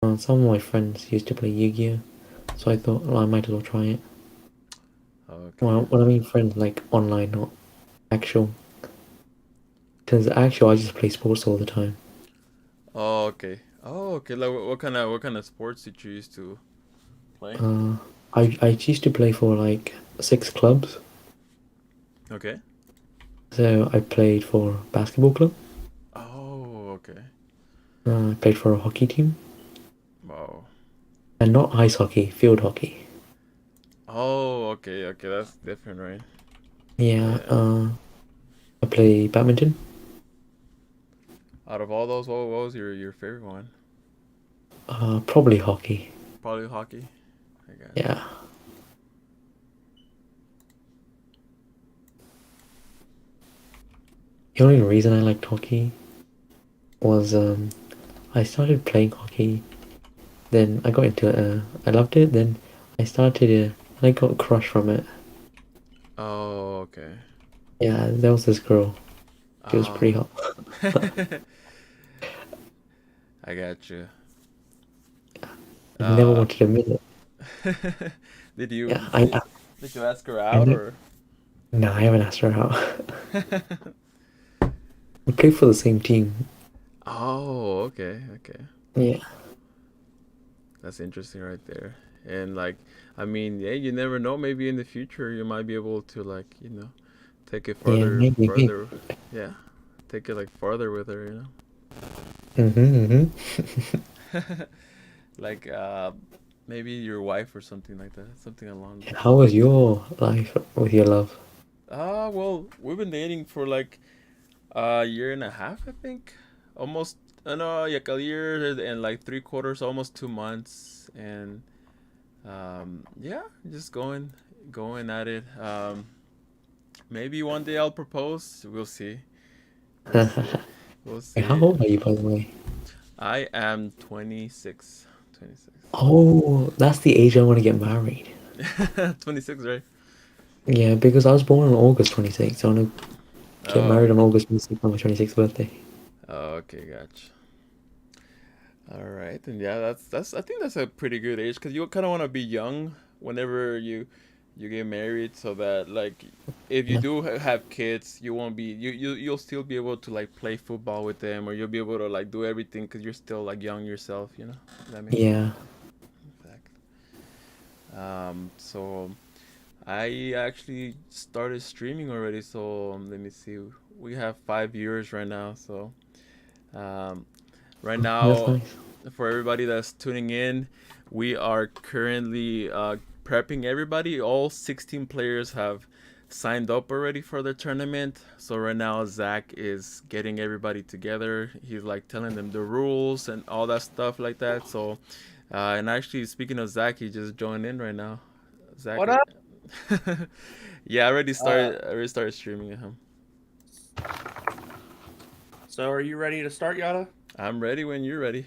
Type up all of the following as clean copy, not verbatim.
Some of my friends used to play Yu-Gi-Oh, so I thought, well, I might as well try it. Okay. Well, when I mean friends, like online, not actual. Because actual, I just play sports all the time. Oh, okay. Oh, okay. Like, what kind of sports did you used to play? Uh, I used to play for like 6 clubs. Okay. So I played for basketball club. Oh, okay. I played for a hockey team, Wow. and not ice hockey, field hockey. Oh, okay, okay. That's different, right? Yeah. Yeah. I play badminton. Out of all those, what was your favorite one? Probably hockey. Probably hockey. I got you. Yeah. The only reason I liked hockey was I started playing hockey. Then I got into it. I loved it. Then I started and I got crushed from it. Oh, okay. Yeah, there was this girl. She was Oh. pretty hot. I got you. I never Uh, wanted to admit it. did you Yeah, did you ask her I out know. or? No, I haven't asked her out. We played for the same team. Oh, okay, okay. Yeah, That's interesting right there. And like, I mean, yeah, you never know. Maybe in the future you might be able to like, take it yeah, further, maybe. further. Yeah, take it like farther with her. Mm-hmm. Like, maybe your wife or something like that. Something along those How lines. was your life with your love? Well, we've been dating for like a year and a half, I think. Almost, no, like a year and like 3/4, almost 2 months, and yeah, just going at it. Maybe one day I'll propose. We'll see. We'll see. We'll Wait, how see. old are you, by the way? I am 26. 26. Oh, that's the age I want to get married. 26, right? Yeah, because I was born on August 26th. I want to get Oh, married on August 26th on my 26th birthday. okay, gotcha. All right, and yeah, that's. I think that's a pretty good age because you kind of want to be young whenever you get married, so that like if you Yeah. do have kids, you won't be you'll still be able to like play football with them, or you'll be able to like do everything because you're still like young yourself. That makes sense. Yeah. Exactly. So I actually started streaming already. So let me see. We have 5 viewers right now. So um, right That's now, nice. for everybody that's tuning in, we are currently prepping everybody. All 16 players have signed up already for the tournament. So right now, Zach is getting everybody together. He's like telling them the rules and all that stuff like that. So, and actually, speaking of Zach, he just joined in right now. Zach, What up? yeah, Uh, I already started streaming at him. so are you ready to start, Yada? I'm ready when you're ready.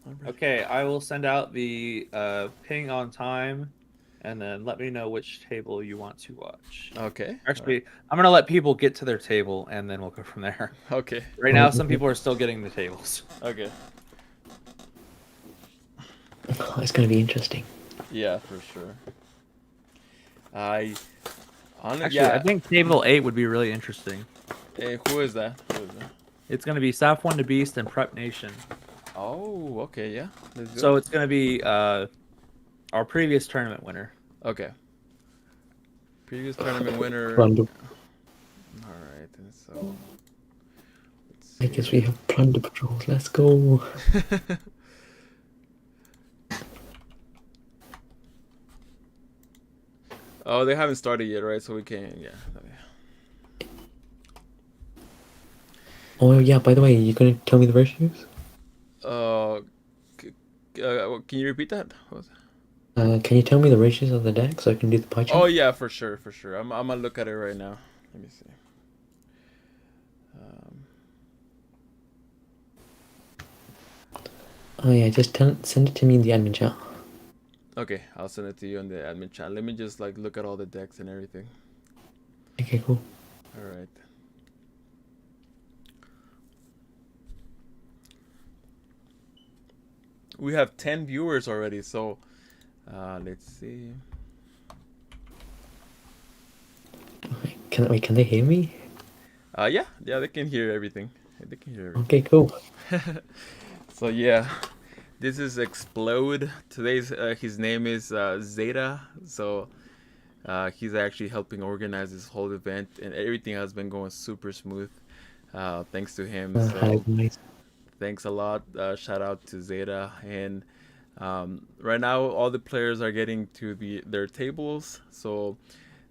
I'm ready. Okay, I will send out the ping on time, and then let me know which table you want to watch. Okay. All right. Actually, I'm gonna let people get to their table, and then we'll go from there. Okay. Right now, some people are still getting the tables. Okay. Oh, it's going to be interesting. Yeah, for sure. I on it. Actually, I Yeah. think table 8 would be really interesting. Hey, who is that? Who is that? It's gonna be South One to Beast and Prep Nation. Oh, okay. Yeah. Let's do it. So it's gonna be our previous tournament winner. Okay. Previous tournament winner. Plunder. All right. And so let's I see. guess we have plunder patrols. Let's go. Oh, they haven't started yet, right? So we can't. Yeah. Oh, yeah, by the way, you going to tell me the ratios? Uh, can you repeat that? What was that? Can you tell me the ratios of the deck so I can do the pie Oh chart? yeah, for sure, for sure. I'm gonna look at it right now. Let me see. Um, Oh, yeah, just send it to me in the admin chat. okay, I'll send it to you on the admin chat. Let me just like look at all the decks and everything. Okay, cool. All right. We have 10 viewers already. So let's see. Can they hear me? Yeah, yeah, they can hear everything. They can hear Okay, everything. cool. So yeah, this is Explode. Today's his name is Zeta. So he's actually helping organize this whole event, and everything has been going super smooth. Thanks to him. Hello So guys. thanks a lot. Shout out to Zeta. And right now, all the players are getting to their tables, so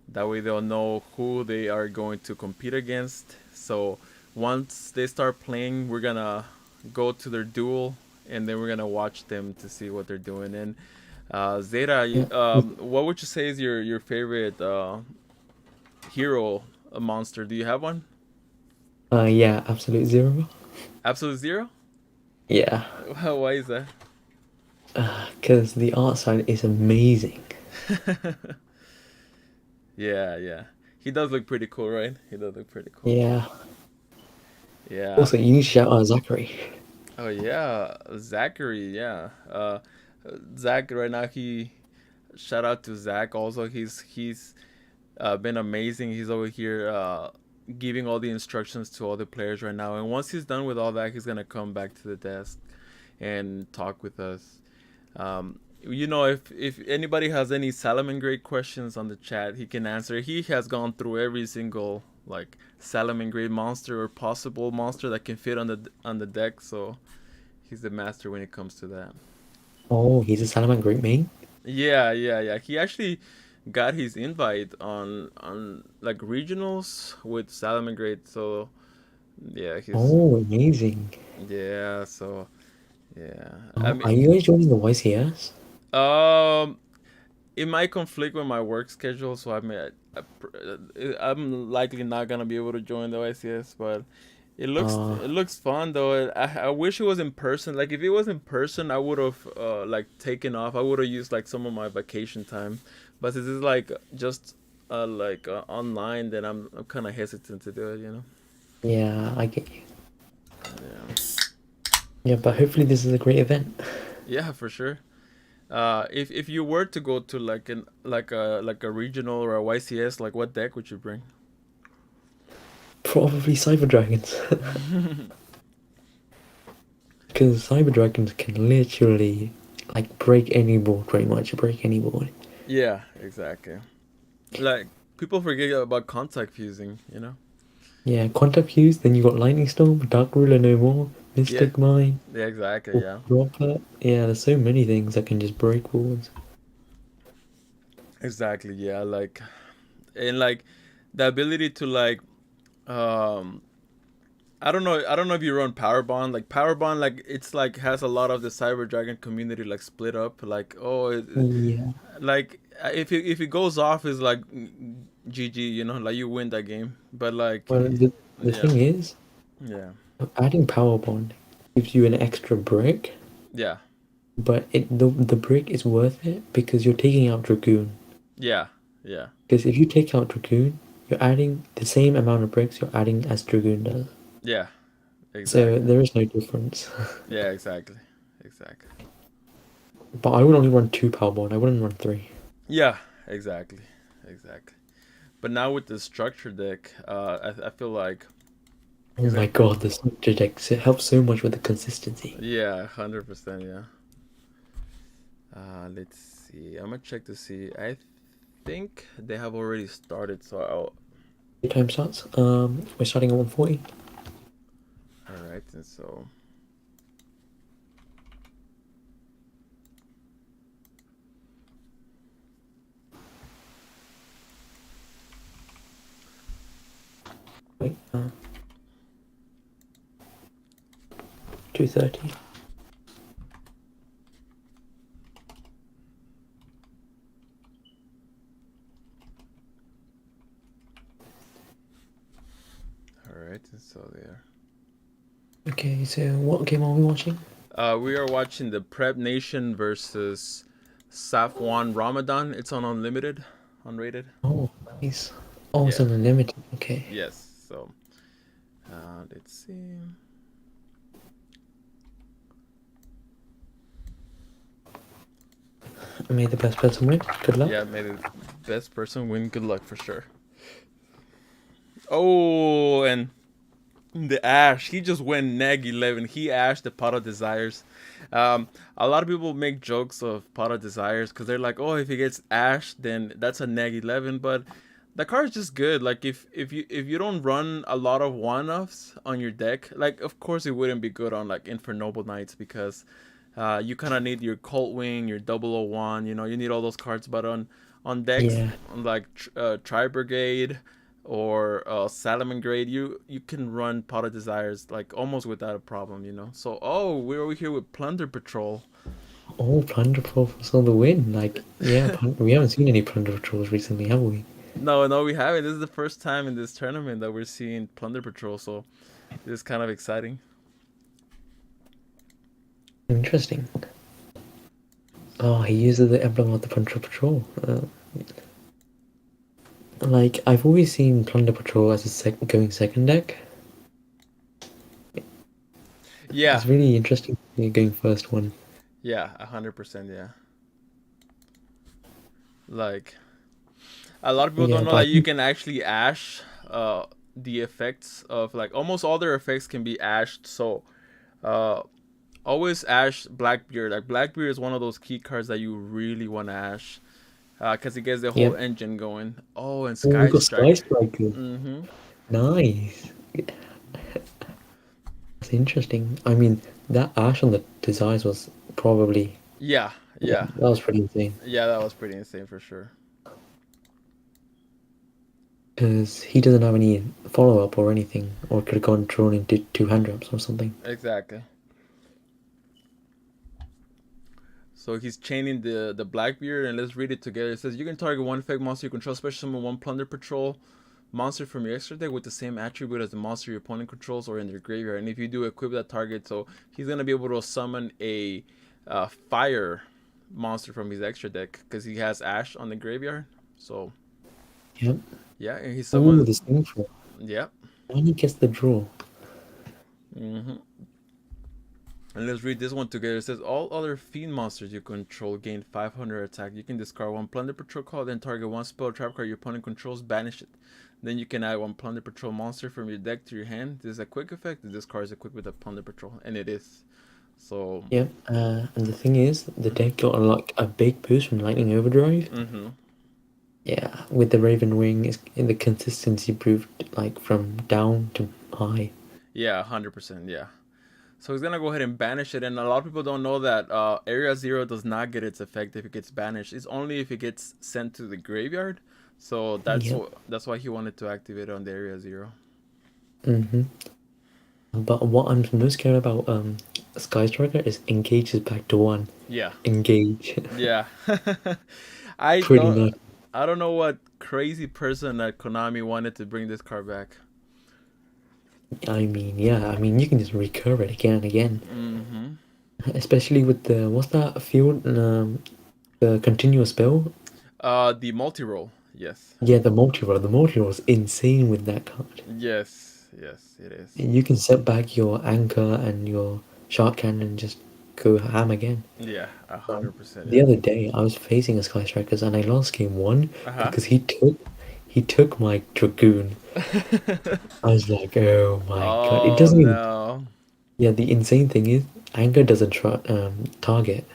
that way they'll know who they are going to compete against. So once they start playing, we're gonna go to their duel, and then we're gonna watch them to see what they're doing. And Zeta, Yeah. what would you say is your favorite hero monster? Do you have one? Yeah, absolute zero. Absolute Zero? Yeah. Why is that? Because the art side is amazing. Yeah, yeah. He does look pretty cool, right? He does look pretty cool. Yeah. Yeah. Also, you need to shout out Zachary. Oh yeah, Zachary. Yeah. Zach right now. He shout out to Zach. Also, he's been amazing. He's over here giving all the instructions to all the players right now. And once he's done with all that, he's gonna come back to the desk and talk with us. If anybody has any Salamangreat questions on the chat, he can answer. He has gone through every single like Salamangreat monster or possible monster that can fit on the deck. So he's the master when it comes to that. Oh, he's a Salaman Great main. Yeah, yeah, yeah. He actually got his invite on like regionals with Salamangreat. So yeah, he's Oh, amazing. yeah. So yeah. I Oh, mean, are you guys joining the YCS? um, it might conflict with my work schedule, so I'm likely not gonna be able to join the ICS. But Uh, it looks fun though. I wish it was in person. Like if it was in person, I would have like taken off. I would have used like some of my vacation time. But since it's like just online, then I'm kind of hesitant to do it. You know. yeah, I get you. Yeah. Yeah, but hopefully this is a great event. Yeah, for sure. If you were to go to like a regional or a YCS, like what deck would you bring? Probably Cyber Dragons. Because Cyber Dragons can literally, like, break any board, pretty much. Break any board. Yeah, exactly. Like people forget about contact fusing, you know? Yeah, Quantum Fuse, then you got Lightning Storm, Dark Ruler no more, Yeah, Mystic Mine, yeah, exactly. or Yeah, Droplet. Yeah, there's so many things that can just break boards. exactly. Yeah, like and like the ability to like um I don't know if you run Power Bond. Like Power Bond, like it's like has a lot of the Cyber Dragon community like split up. Like Yeah. like if it goes off is like GG, you know, like you win that game. But like Well, the yeah, thing is, yeah, adding Power Bond gives you an extra brick, yeah, but the brick is worth it because you're taking out Dragoon. yeah, yeah, Because if you take out Dragoon, you're adding the same amount of bricks you're adding as Dragoon does. yeah, So exactly. there is no difference. Yeah, exactly, exactly. But I would only run 2 Power Bond, I wouldn't run 3. Yeah, exactly, exactly. But now with the structure deck, I feel like Oh is my it? god, the Structure decks, it helps so much with the consistency. Yeah, 100%. Yeah. Let's see. I'm gonna check to see. I think they have already started. So Your time starts. We're starting at 140. all right. And so Wait, 230. all right. And so there. Okay, so what game are we watching? We are watching the Prep Nation versus Safwan Ramadan. It's on Unlimited, unrated. Oh, nice. Oh, it's Yeah. an unlimited. Okay. Yes. So let's see. May the best person win. Good luck. Yeah, may the best person win. Good luck for sure. Oh, and the Ash, he just went neg 11. He ashed the Pot of Desires. A lot of people make jokes of Pot of Desires because they're like, oh, if he gets Ash, then that's a neg 11. But the card is just good. Like if you don't run a lot of one-offs on your deck, like of course it wouldn't be good on like Infernoble Knights because you kind of need your Colt Wing, your 001. You need all those cards. But on decks Yeah. on like Tri Brigade or Salamangreat, you can run Pot of Desires like almost without a problem. So we're over here with Plunder Patrol. Oh, Plunder Patrols on the win. Like, yeah, we haven't seen any Plunder Patrols recently, have we? No, no, we haven't. This is the first time in this tournament that we're seeing Plunder Patrol, so this is kind of exciting. Interesting. Oh, he uses the emblem of the Plunder Patrol. Like, I've always seen Plunder Patrol as a going second deck. Yeah, It's really interesting going first one. yeah, 100%, yeah. Like, a lot of people don't Yeah, know but I that you think, can actually ash the effects of, like, almost all their effects can be ashed, so uh, always ash Blackbeard. Like, Blackbeard is one of those key cards that you really want to ash because it gets the yeah. whole engine going. Oh, and Oh, we Sky got Sky Striker. Striker. Mm-hmm. Nice. That's interesting. I mean, that ash on the desires was probably, Yeah, yeah, yeah. that was pretty insane. Yeah, that was pretty insane for sure. Because he doesn't have any follow-up or anything, or could have gone drawn into two hand drops or something. Exactly. So he's chaining the Blackbeard, and let's read it together. It says you can target one effect monster you control, special summon one Plunder Patrol monster from your extra deck with the same attribute as the monster your opponent controls or in their graveyard. And if you do, equip that target. So he's gonna be able to summon a fire monster from his extra deck because he has Ash on the graveyard. So Yep. yeah, and he Oh, summons. the Stingful. Yep. And he gets the draw. Mm-hmm. And let's read this one together. It says all other fiend monsters you control gain 500 attack. You can discard one Plunder Patrol card, then target one spell trap card your opponent controls, banish it. Then you can add one Plunder Patrol monster from your deck to your hand. This is a quick effect. This card is equipped with a Plunder Patrol, and it is. So. Yep. And the thing is, the deck got a big boost from Lightning Overdrive. Mm-hmm. Yeah, with the Raven Wing, the consistency proved like from down to high. Yeah, 100%. Yeah. So he's gonna go ahead and banish it, and a lot of people don't know that Area Zero does not get its effect if it gets banished. It's only if it gets sent to the graveyard. So Yep. that's why he wanted to activate it on the Area Zero. Mm-hmm. But what I'm most scared about Sky Striker is engage is back to 1. Yeah, Engage. yeah. I Pretty don't nice. I don't know what crazy person at Konami wanted to bring this card back. I mean, yeah, I mean you can just recur it again and again. Mm-hmm. Especially with the what's that field the continuous spell? The multi-roll. Yes. Yeah, the multi-roll. The multi-roll is insane with that card. Yes. Yes, it is. You can set back your anchor and your shark cannon and just go ham again. Yeah, 100%. The Yeah. other day I was facing a Sky Strikers and I lost game 1 Uh-huh. because he took my Dragoon. I was like, oh my god. It Oh doesn't even. no. Yeah, the insane thing is, Anchor doesn't target.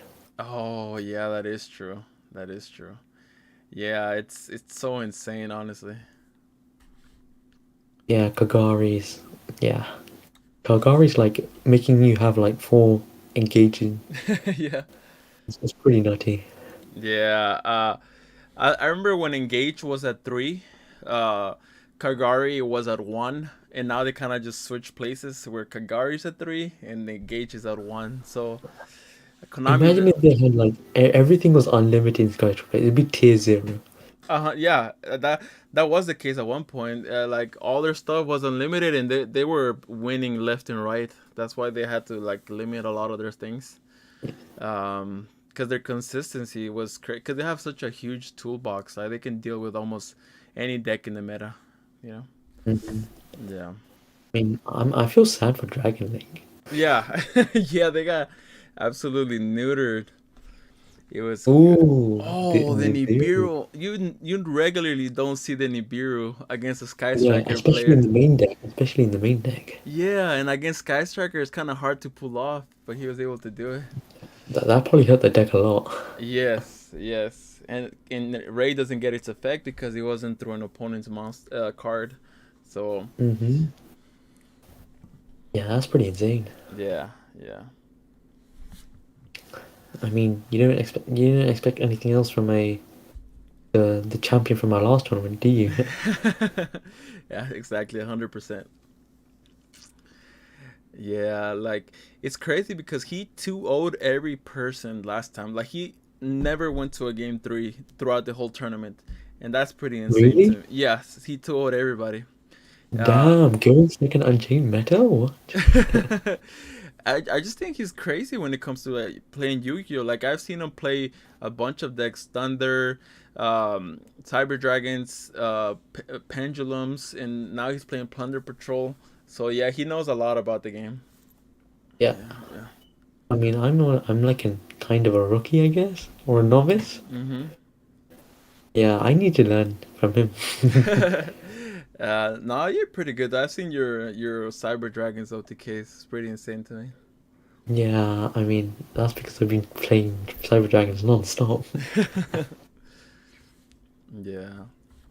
Oh yeah, that is true. That is true. Yeah, it's so insane, honestly. Yeah, Kagari's. Yeah. Kagari's like making you have like 4 engaging. Yeah. It's pretty nutty. Yeah. I remember when Engage was at 3, uh, Kagari was at 1, and now they kind of just switch places where Kagari's at 3 and Engage is at 1. So Konami. Imagine if they had like everything was unlimited in Sky Strikers. It'd be tier 0. Yeah, that was the case at one point. Like all their stuff was unlimited, and they were winning left and right. That's why they had to like limit a lot of their things. Because their consistency was great. Because they have such a huge toolbox, like they can deal with almost any deck in the meta. You know. Mm-hmm. Yeah. I mean, I feel sad for Dragon League. Yeah. Yeah. They got absolutely neutered. It was good. Ooh, Oh, the the Nibiru. Nibiru. You regularly don't see the Nibiru against a Sky Yeah, Striker especially in player. the main deck. Especially in the main deck. Yeah, and against Sky Striker, it's kind of hard to pull off, but he was able to do it. That probably hurt the deck a lot. Yes, yes, and Ray doesn't get its effect because it wasn't through an opponent's monster card. So Mm-hmm. Yeah, that's pretty insane. yeah, yeah. I mean, you don't expect anything else from the champion from our last tournament, do you? Yeah, exactly, 100%. Yeah, like it's crazy because he 2-0'd every person last time. Like he never went to a game 3 throughout the whole tournament, and that's pretty insane to Really? me. Yes, he 2-0'd everybody. Uh, Damn, Ghost like an Unchained Meta? What? I just think he's crazy when it comes to playing Yu-Gi-Oh. Like I've seen him play a bunch of decks: Thunder, Cyber Dragons, Pendulums, and now he's playing Plunder Patrol. So yeah, he knows a lot about the game. Yeah. Yeah, yeah. I mean, I'm like a kind of a rookie, I guess, or a novice. Mm-hmm. Yeah, I need to learn from him. No, you're pretty good. I've seen your Cyber Dragons OTKs. It's pretty insane to me. Yeah, I mean, that's because I've been playing Cyber Dragons non-stop. Yeah.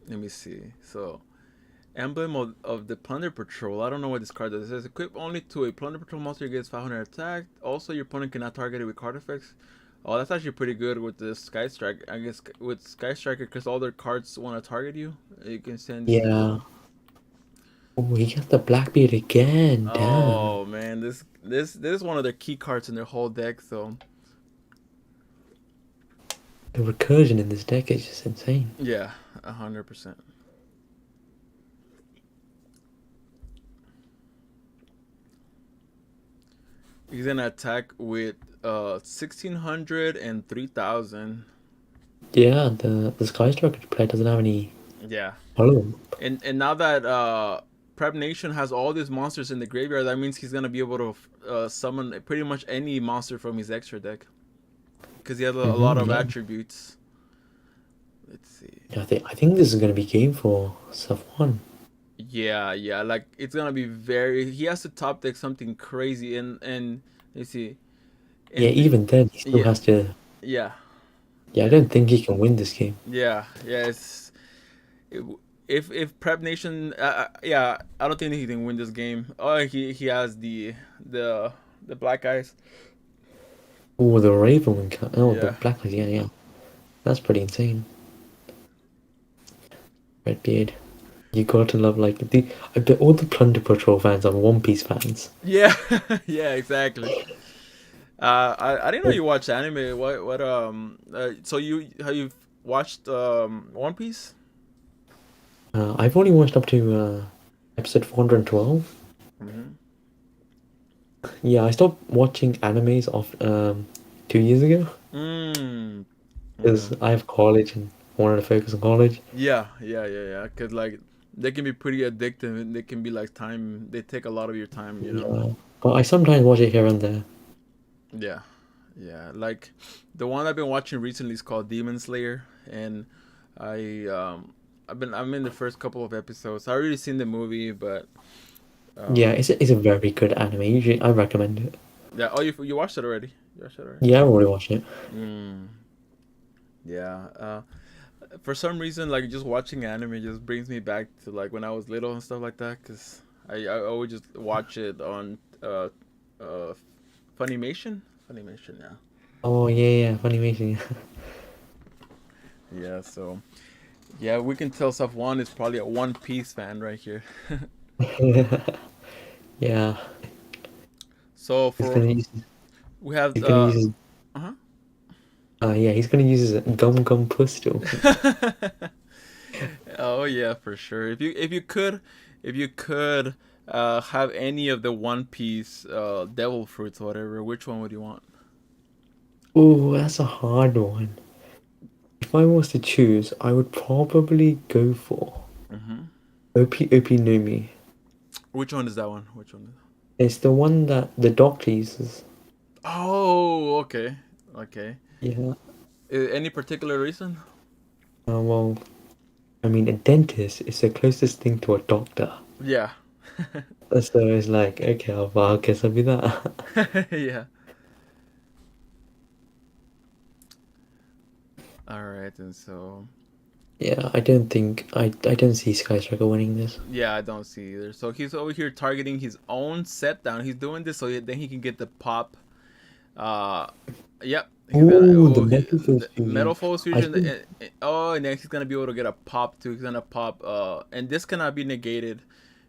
Let me see. So, emblem of the Plunder Patrol. I don't know what this card does. It says equip only to a Plunder Patrol monster gets 500 attack. Also, your opponent cannot target it with card effects. Oh, that's actually pretty good with the Sky Strike. I guess with Sky Striker, because all their cards want to target you. You can send. Yeah. Oh, he got the Blackbeard again. Damn. Oh man, this is one of their key cards in their whole deck. So The recursion in this deck is just insane. yeah, 100%. He's gonna attack with 1600 and 3000. Yeah, the Skystriker player doesn't have any Yeah, follow. and now that Prep Nation has all these monsters in the graveyard, that means he's gonna be able to summon pretty much any monster from his extra deck because he has a lot of Yeah. attributes. Let's see. Yeah, I think this is gonna be game for Saf one. Yeah, yeah, like it's gonna be very. He has to top deck something crazy, and let's see, Yeah, and even then he still yeah, has to. yeah, Yeah, I yeah, don't think he can win this game. yeah, yeah. It, if Prep Nation, yeah, I don't think he can win this game. Oh, he has the black eyes. Oh, the Raven card. Oh, the Yeah, Black Eyes. Yeah, yeah. That's pretty insane. Redbeard. You gotta love like the. I bet all the Plunder Patrol fans are One Piece fans. yeah, yeah, exactly. I didn't know you watch anime. What so you have you watched One Piece? I've only watched up to episode 412. Mm-hmm. Yeah, I stopped watching animes off 2 years ago Mm. because Okay. I have college and wanted to focus on college. Yeah, yeah, yeah, yeah. Cause like they can be pretty addictive and they can be like time. They take a lot of your time, you know. Yeah, but I sometimes watch it here and there. Yeah, yeah. Like the one I've been watching recently is called Demon Slayer, and I I'm in the first couple of episodes. I already seen the movie, but Yeah, um it's a very good anime. Usually, I recommend it. yeah. Oh, you watched it already? You watched it already? Yeah, I've already watched it. Mm, yeah. For some reason, like just watching anime just brings me back to like when I was little and stuff like that. Cause I always just watch it on uh Funimation. Funimation, yeah. Oh yeah, yeah, Funimation. Yeah. So yeah, we can tell Safwan is probably a One Piece fan right here. Yeah, So he's for gonna use. we have He's gonna use his. uh Yeah, he's gonna use his gum gum pistol. huh. Oh yeah, for sure. If you could have any of the One Piece devil fruits or whatever, which one would you want? Oh, that's a hard one. If I was to choose, I would probably go for Hmm. OP no Mi. Which one is that one? Which one? It's the one that the doctor uses. Oh, okay, okay. Yeah. Any particular reason? Well, I mean, a dentist is the closest thing to a doctor. Yeah. So it's like, okay, well, I guess I'll be that. Yeah. All right, and so Yeah, I don't see Skystriker winning this. yeah, I don't see either. So he's over here targeting his own set down. He's doing this so then he can get the pop. Uh, yep. He's gonna Oh, the Metal Force the Fusion. metal force I fusion. think, Oh, and then he's gonna be able to get a pop too. He's gonna pop. And this cannot be negated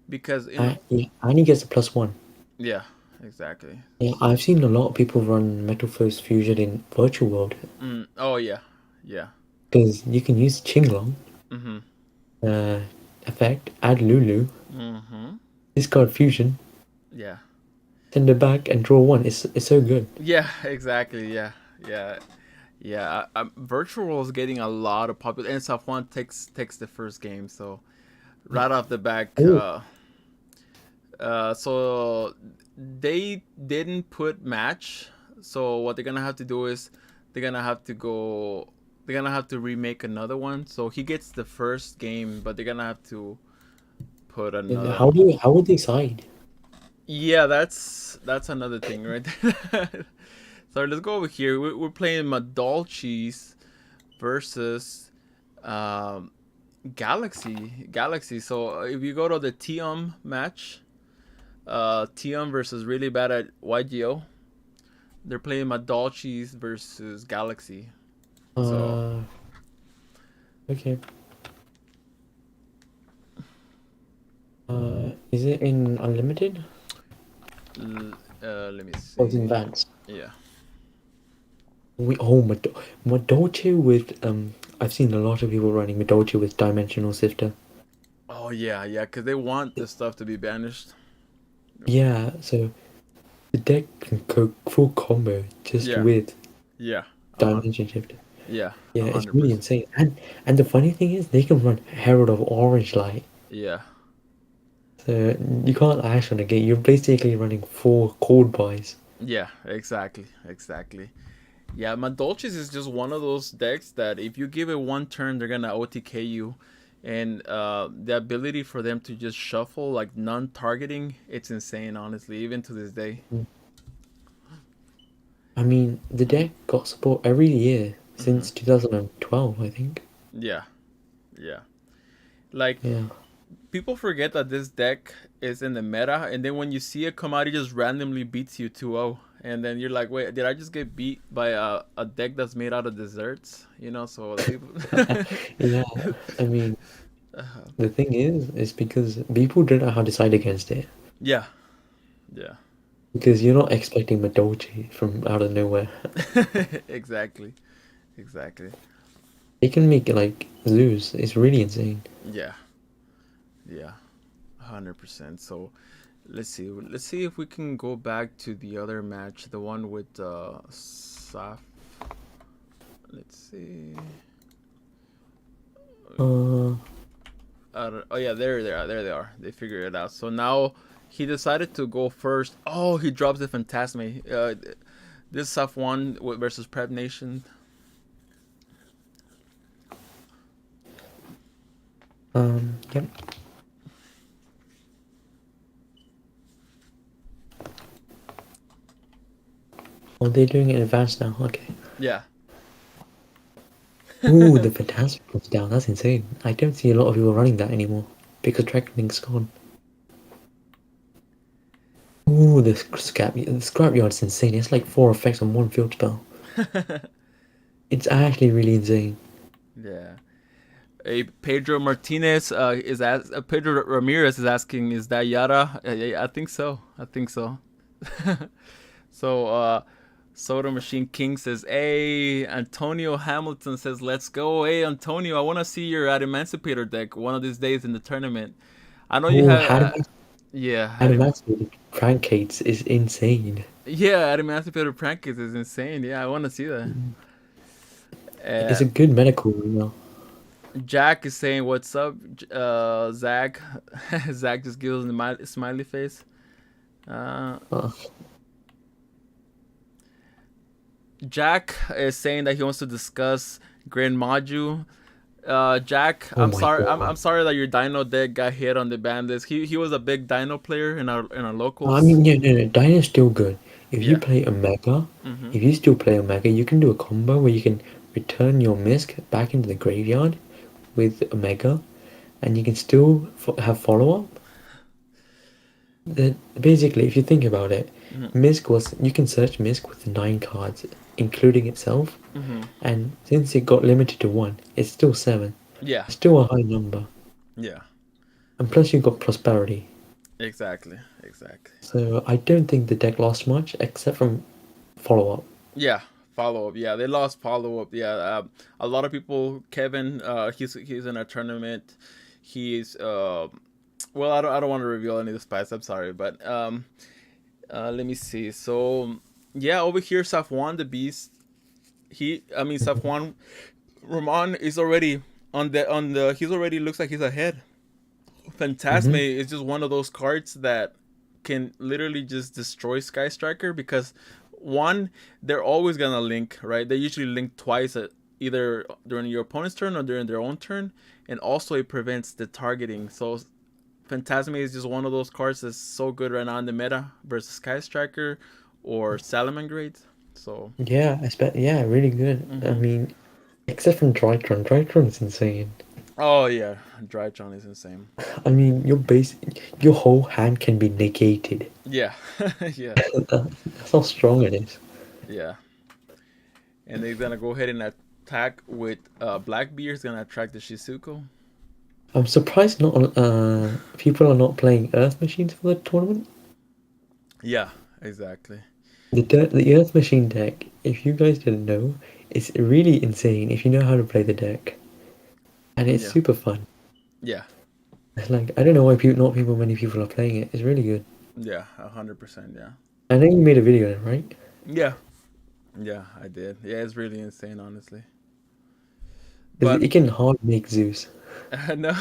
because in yeah, and he gets a +1. yeah, exactly. Yeah, I've seen a lot of people run Metal Force Fusion in Virtual World Oh yeah, yeah. because you can use Qinglong Mhm. uh, effect, add Lulu, Mhm. discard Fusion, Yeah. send it back, and draw one. It's so good. Yeah. Exactly. Yeah. Yeah. Yeah. Virtual is getting a lot of popular, and Safwan takes the first game. So right off the back, Oh, so they didn't put match. So what they're gonna have to do is they're gonna have to go. They're gonna have to remake another one. So he gets the first game, but they're gonna have to put and another. how would they side? Yeah, that's another thing, right? So let's go over here. We're playing Madolchis versus um, Galaxy. So if you go to the TM match, TM versus really bad at YGO. They're playing Madolchis versus Galaxy. So Uh, okay. Is it in unlimited let me or is it in see. advanced? Yeah. Madolche with I've seen a lot of people running Madolche with Dimensional Sifter. Oh yeah, yeah, because they want this stuff to be banished. Yeah, so the deck can go full combo just Yeah, with yeah, Dimension Shifter. yeah, Yeah, a it's hundred really percent. insane. And the funny thing is they can run Herald of Orange Light. Yeah, So you can't ash on a gate. You're basically running 4 cold buys. yeah, exactly. Yeah, Madolches is just one of those decks that if you give it one turn, they're gonna OTK you, and the ability for them to just shuffle like non-targeting, it's insane. Honestly, even to this day. I mean, the deck got support every year Hmm. since 2012, I think. Yeah, yeah. Like Yeah. people forget that this deck is in the meta, and then when you see it come out, it just randomly beats you 2-0. And then you're like, wait, did I just get beat by a deck that's made out of desserts? You know, so people. Yeah, I mean, the thing is because people don't know how to side against it. Yeah, yeah. Because you're not expecting Madolche from out of nowhere. Exactly, exactly. They can make it like lose. It's really insane. Yeah, yeah, 100%. So let's see. Let's see if we can go back to the other match, the one with Saf. Let's see. Uh, Oh yeah, there they are. There they are. They figured it out. So now he decided to go first. Oh, he drops the Phantasme. This Saf one versus Prep Nation. yep. Oh, they're doing it in advance now. Okay. Yeah. Ooh, the Fantastic comes down. That's insane. I don't see a lot of people running that anymore because Tracklink's gone. Ooh, the scrapyard's insane. It's like 4 effects on one field spell. It's actually really insane. Yeah. Pedro Martinez Pedro Ramirez is asking, is that Yara? Yeah, I think so. I think so. So Soda Machine King says, "Hey." Antonio Hamilton says, "Let's go." Hey, Antonio, I want to see your Emancipator deck one of these days in the tournament. I know you Oh, have. Yeah, Adamantium Crankcates is insane. yeah, Emancipator Prankers is insane. Yeah, I want to see that. It's Uh, a good medical, you know. Jack is saying, "What's up, Zach?" Zach just gives him the smiley face. Uh, Uh, Jack is saying that he wants to discuss Grand Maju. Jack, Oh my I'm god. sorry that your Dino deck got hit on the ban list. He was a big Dino player in our I locals. mean, yeah, no, no, Dyna's still good. If you Yeah. play Omega, Mm-hmm. if you still play Omega, you can do a combo where you can return your Misk back into the graveyard with Omega, and you can still have follow up. Basically, if you think about it, Mm-hmm. Misk was you can search Misk with 9 cards, including itself, Mm-hmm. and since it got limited to one, it's still 7. Yeah. It's still a high number, Yeah. and plus you got prosperity. Exactly. Exactly. So I don't think the deck lost much except from follow up. Yeah. Follow up. Yeah, they lost follow up. Yeah. A lot of people. Kevin. He's in a tournament. He's well, I don't want to reveal any of the spies. I'm sorry, but let me see. So yeah, over here, Safwan the Beast. Safwan Roman is already on the. He's already looks like he's ahead. Phantasme Mm-hmm. is just one of those cards that can literally just destroy Sky Striker because one, they're always gonna link, right? They usually link twice at either during your opponent's turn or during their own turn, and also it prevents the targeting. So Phantasme is just one of those cards that's so good right now in the meta versus Sky Striker or Salamangreat. So Yeah, yeah, really good. I mm-hmm. mean, except from Drytron. Drytron's insane. Oh yeah, Drytron is insane. I mean, your whole hand can be negated. Yeah, yeah, That's how strong it is. yeah. And they're gonna go ahead and attack with Blackbeard. Is gonna attract the Shizuko. I'm surprised not people are not playing Earth Machines for the tournament. Yeah, exactly. The Earth Machine deck, if you guys didn't know, is really insane if you know how to play the deck, and it's Yeah, super fun. yeah, Like I don't know why many people are playing it. It's really good. yeah, 100%. Yeah, I know you made a video, right? yeah, yeah. I did. Yeah, it's really insane, honestly. Because But it can hard make Zeus. no,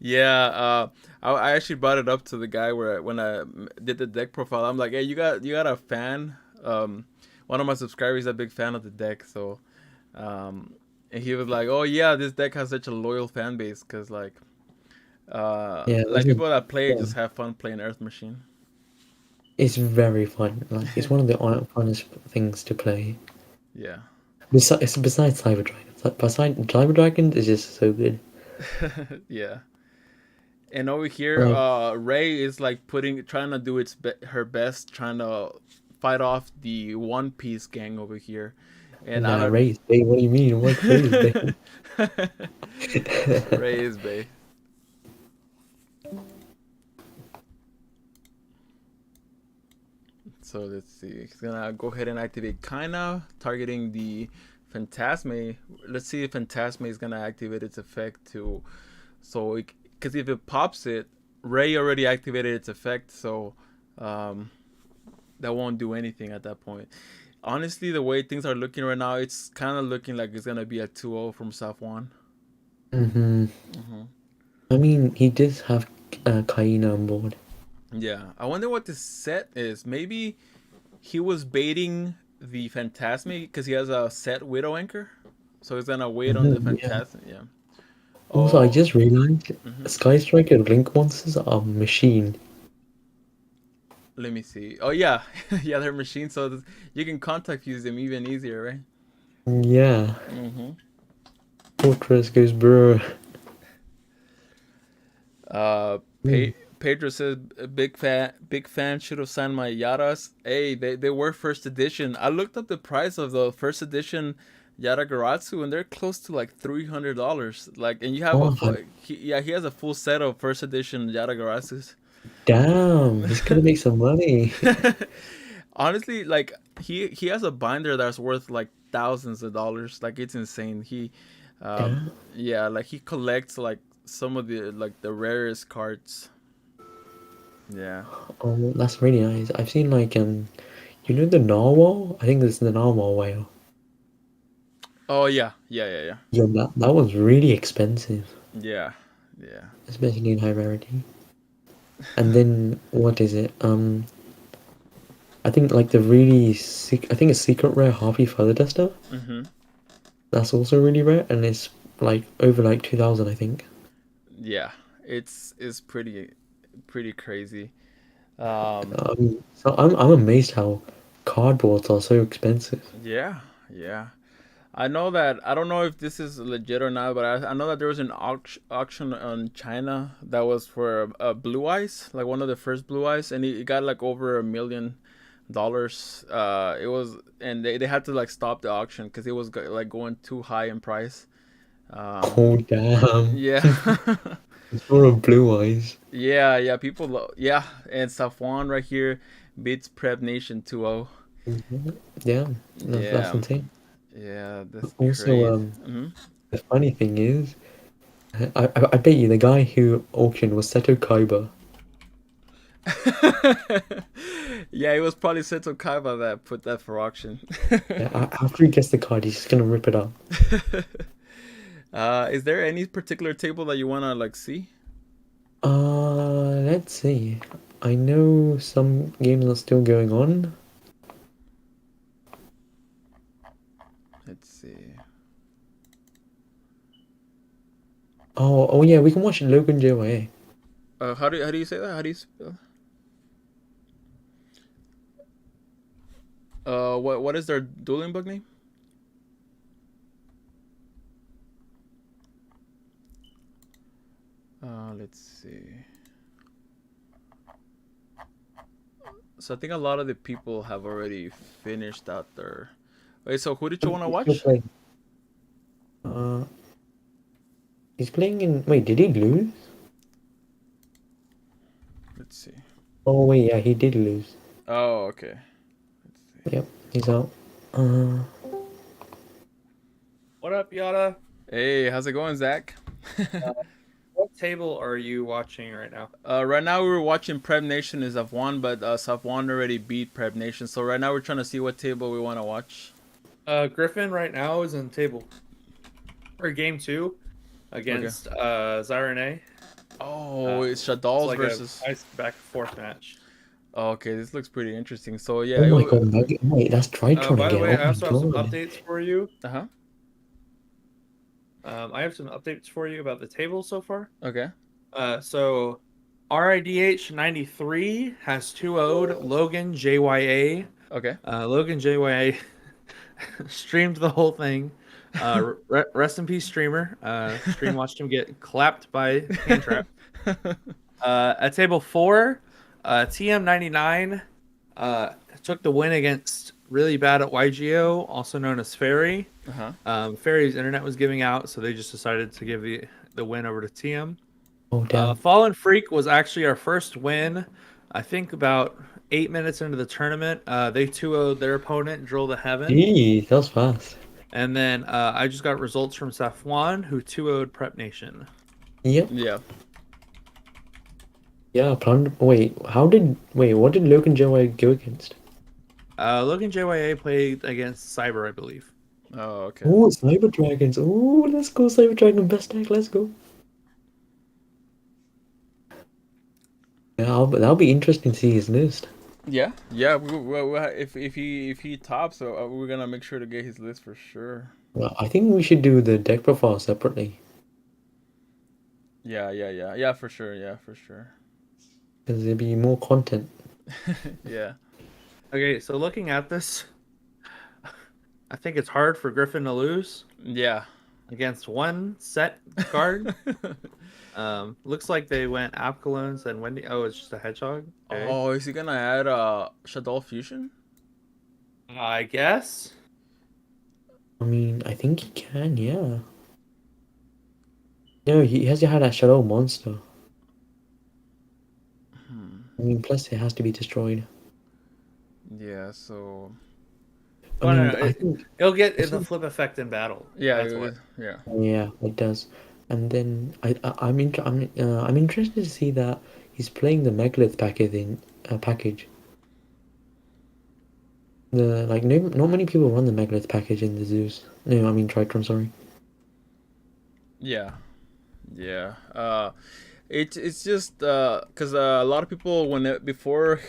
yeah. I actually brought it up to the guy when I did the deck profile. I'm like, hey, you got a fan? One of my subscribers is a big fan of the deck, so and he was like, oh yeah, this deck has such a loyal fan base because Yeah, like people that play it just have fun playing Earth Machine. it's very fun. Like it's one of the funnest things to play. Yeah. Besides Cyber Dragons, besides Cyber Dragons is just so good. Yeah. And over here, Like Ray is like trying to do her best, trying to fight off the One Piece gang over here. And I nah, don't. Raise Bay. What do you mean? What Raise Bay? Ray is Bay. So let's see. He's gonna go ahead and activate Kaina, targeting the Phantasme. Let's see if Phantasme is gonna activate its effect to. So, because if it pops it, Ray already activated its effect, so um, that won't do anything at that point. Honestly, the way things are looking right now, it's kind of looking like it's gonna be a 2-0 from Safwan. Mm-hmm. Mm-hmm. I mean, he does have Kaina on board. Yeah, I wonder what this set is. Maybe he was baiting the Phantasme because he has a set Widow Anchor, so he's gonna wait on the Yeah. Phantasme. Yeah. Also, I Oh. just realized Mm-hmm. Sky Striker Link monsters are machine. Let me see. Oh yeah, yeah, they're machines, so you can contact use them even easier, right? Yeah. Mm-hmm. Fortress goes bro. Pedro says big fan should have signed my Yaras. Hey, they were first edition. I looked up the price of the first edition Yara Garatsu, and they're close to like $300. Like, and you have Oh, he has a full set of first edition Yara Garatsus. damn. He's gonna make some money. Honestly, like he has a binder that's worth like thousands of dollars. Like it's insane. Damn. Yeah, like he collects like some of the rarest cards. Yeah. Oh, that's really nice. I've seen like you know the narwhal? I think this is the narwhal whale. Oh yeah, yeah, yeah, yeah, Yeah, that was really expensive, yeah, yeah. especially in high rarity. And then what is it? I think like the really I think it's secret rare Harpy Feather Duster. Mm-hmm. That's also really rare, and it's like over like 2,000, I think. Yeah, it's pretty crazy. Um, So I'm amazed how cardboards are so expensive. yeah, yeah. I know that I don't know if this is legit or not, but I know that there was an auction on China that was for blue eyes, like one of the first blue eyes, and it got like over $1 million. It was, and they had to like stop the auction because it was like going too high in price. Oh damn! Yeah. It's for a blue eyes. Yeah, yeah, yeah, and Safwan right here beats Prep Nation 2-0. Yeah, that's Yeah, insane. yeah, that's Also, crazy. Hmm. the funny thing is, I bet you the guy who auctioned was Seto Kaiba. Yeah, it was probably Seto Kaiba that put that for auction. Yeah, after he gets the card, he's just gonna rip it up. Is there any particular table that you wanna like see? Let's see. I know some games are still going on. Let's see. Oh yeah, we can watch Logan JYA. How do you say that? How do you spell? What is their dueling bug name? Let's see. So I think a lot of the people have already finished out their. Wait, so who did you want to He's still watch? playing. Uh, he's playing in. Wait, did he lose? Let's see. Oh wait, yeah, he did lose. Oh, okay. Let's see. Yep, he's out. Uh, What up, Yada? Hey, how's it going, Zach? Uh, what table are you watching right now? Right now we were watching Prep Nation is Safwan, but Safwan already beat Prep Nation. So right now we're trying to see what table we want to watch. Griffin right now is in table or game 2 Okay. against Zyrene. Oh, it's It's Shadal's like a versus. nice back and forth match. Oh, okay, this looks pretty interesting. So yeah, oh my god, wait, that's Tritron By the again. way, Oh I my also have some god. updates for you. uh-huh. I have some updates for you about the table so far. Okay. So RIDH 93 has 2-0'd Logan JYA. Okay. Logan JYA streamed the whole thing. Rest in peace, streamer. Stream watched him get clapped by Hand Trap. At table 4, TM99 took the win against really bad at YGO, also known as Fairy. Uh-huh. Fairy's internet was giving out, so they just decided to give the win over to TM. Oh damn. Fallen Freak was actually our first win. I think about 8 minutes into the tournament, they 2-0'd their opponent, Drill to Heaven. Jeez, that was fast. And then I just got results from Safwan, who 2-0'd Prep Nation. Yep. Yeah. Yeah, wait, what did Logan JY go against? Logan JYA played against Cyber, I believe. Oh, okay. Oh, Cyber Dragons. Oh, let's go, Cyber Dragon best deck. Let's go. Yeah, that'll be interesting to see his list. Yeah. Yeah. If he tops, we're gonna make sure to get his list for sure. Well, I think we should do the deck profile separately Yeah. Yeah. Yeah. Yeah. For sure. Yeah. For sure. because there'll be more content. Yeah. Okay, so looking at this, I think it's hard for Griffin to lose Yeah. against one set card. Looks like they went Apkalones and Wendy. Oh, it's just a hedgehog. Okay. Oh, is he gonna add Shadol Fusion? I guess. I mean, I think he can, yeah. No, he has to have that Shadow Monster. I mean, plus it has to be destroyed. Yeah. So. I Well, mean, no, I think it'll get the flip effect in battle. Yeah. That's what. Yeah. yeah, it does. And then I'm interested to see that he's playing the Megalith package. The like no, not many people run the Megalith package in the Zeus. No, I mean Tritron. Sorry. Yeah. Yeah. It's just because a lot of people before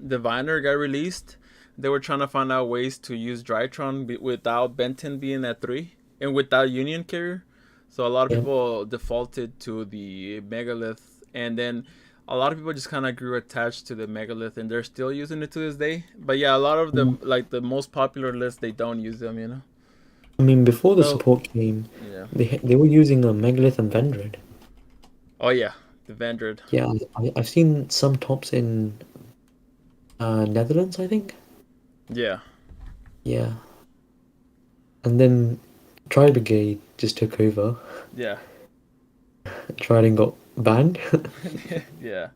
Diviner got released, they were trying to find out ways to use Drytron without Benton being at 3 and without Union Carrier. So a lot of Yeah. people defaulted to the Megalith, and then a lot of people just kind of grew attached to the Megalith, and they're still using it to this day. But yeah, a lot of them, like the most popular lists, they don't use them. You know. I mean, before the So support came, Yeah. they were using a Megalith and Vendred. Oh yeah, the Vandred. Yeah, I've seen some tops in Netherlands, I think. Yeah. Yeah, and then Tri Brigade just took over. Yeah. Trident got banned. Yeah.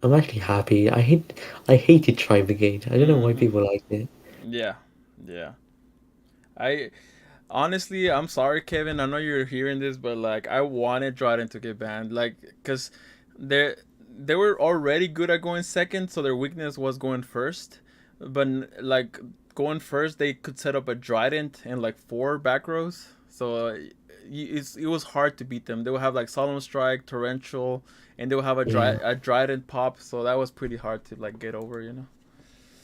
I'm actually happy. I hated Tri Brigade. I don't know why people liked it. Yeah. Yeah. I honestly, I'm sorry, Kevin. I know you're hearing this, but like, I wanted Dryden to get banned, like, cause they they were already good at going second, so their weakness was going first. But like going first, they could set up a Dryden and like 4 back rows, so it was hard to beat them. They would have like Solemn Strike, Torrential, and they would have Yeah. a Dryden pop, so that was pretty hard to like get over, you know.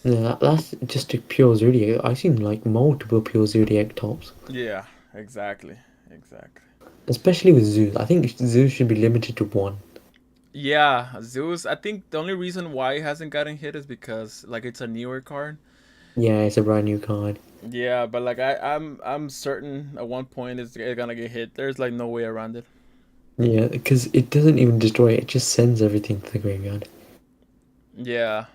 Yeah, that's just a pure Zodiac. I've seen like multiple pure Zodiac tops. Yeah, exactly, exactly. Especially with Zeus. I think Zeus should be limited to one. Yeah, Zeus. I think the only reason why it hasn't gotten hit is because like it's a newer card. Yeah, it's a brand new card. Yeah, but like I'm certain at one point it's gonna get hit. There's like no way around it. Yeah, because it doesn't even destroy it, it just sends everything to the graveyard. Yeah.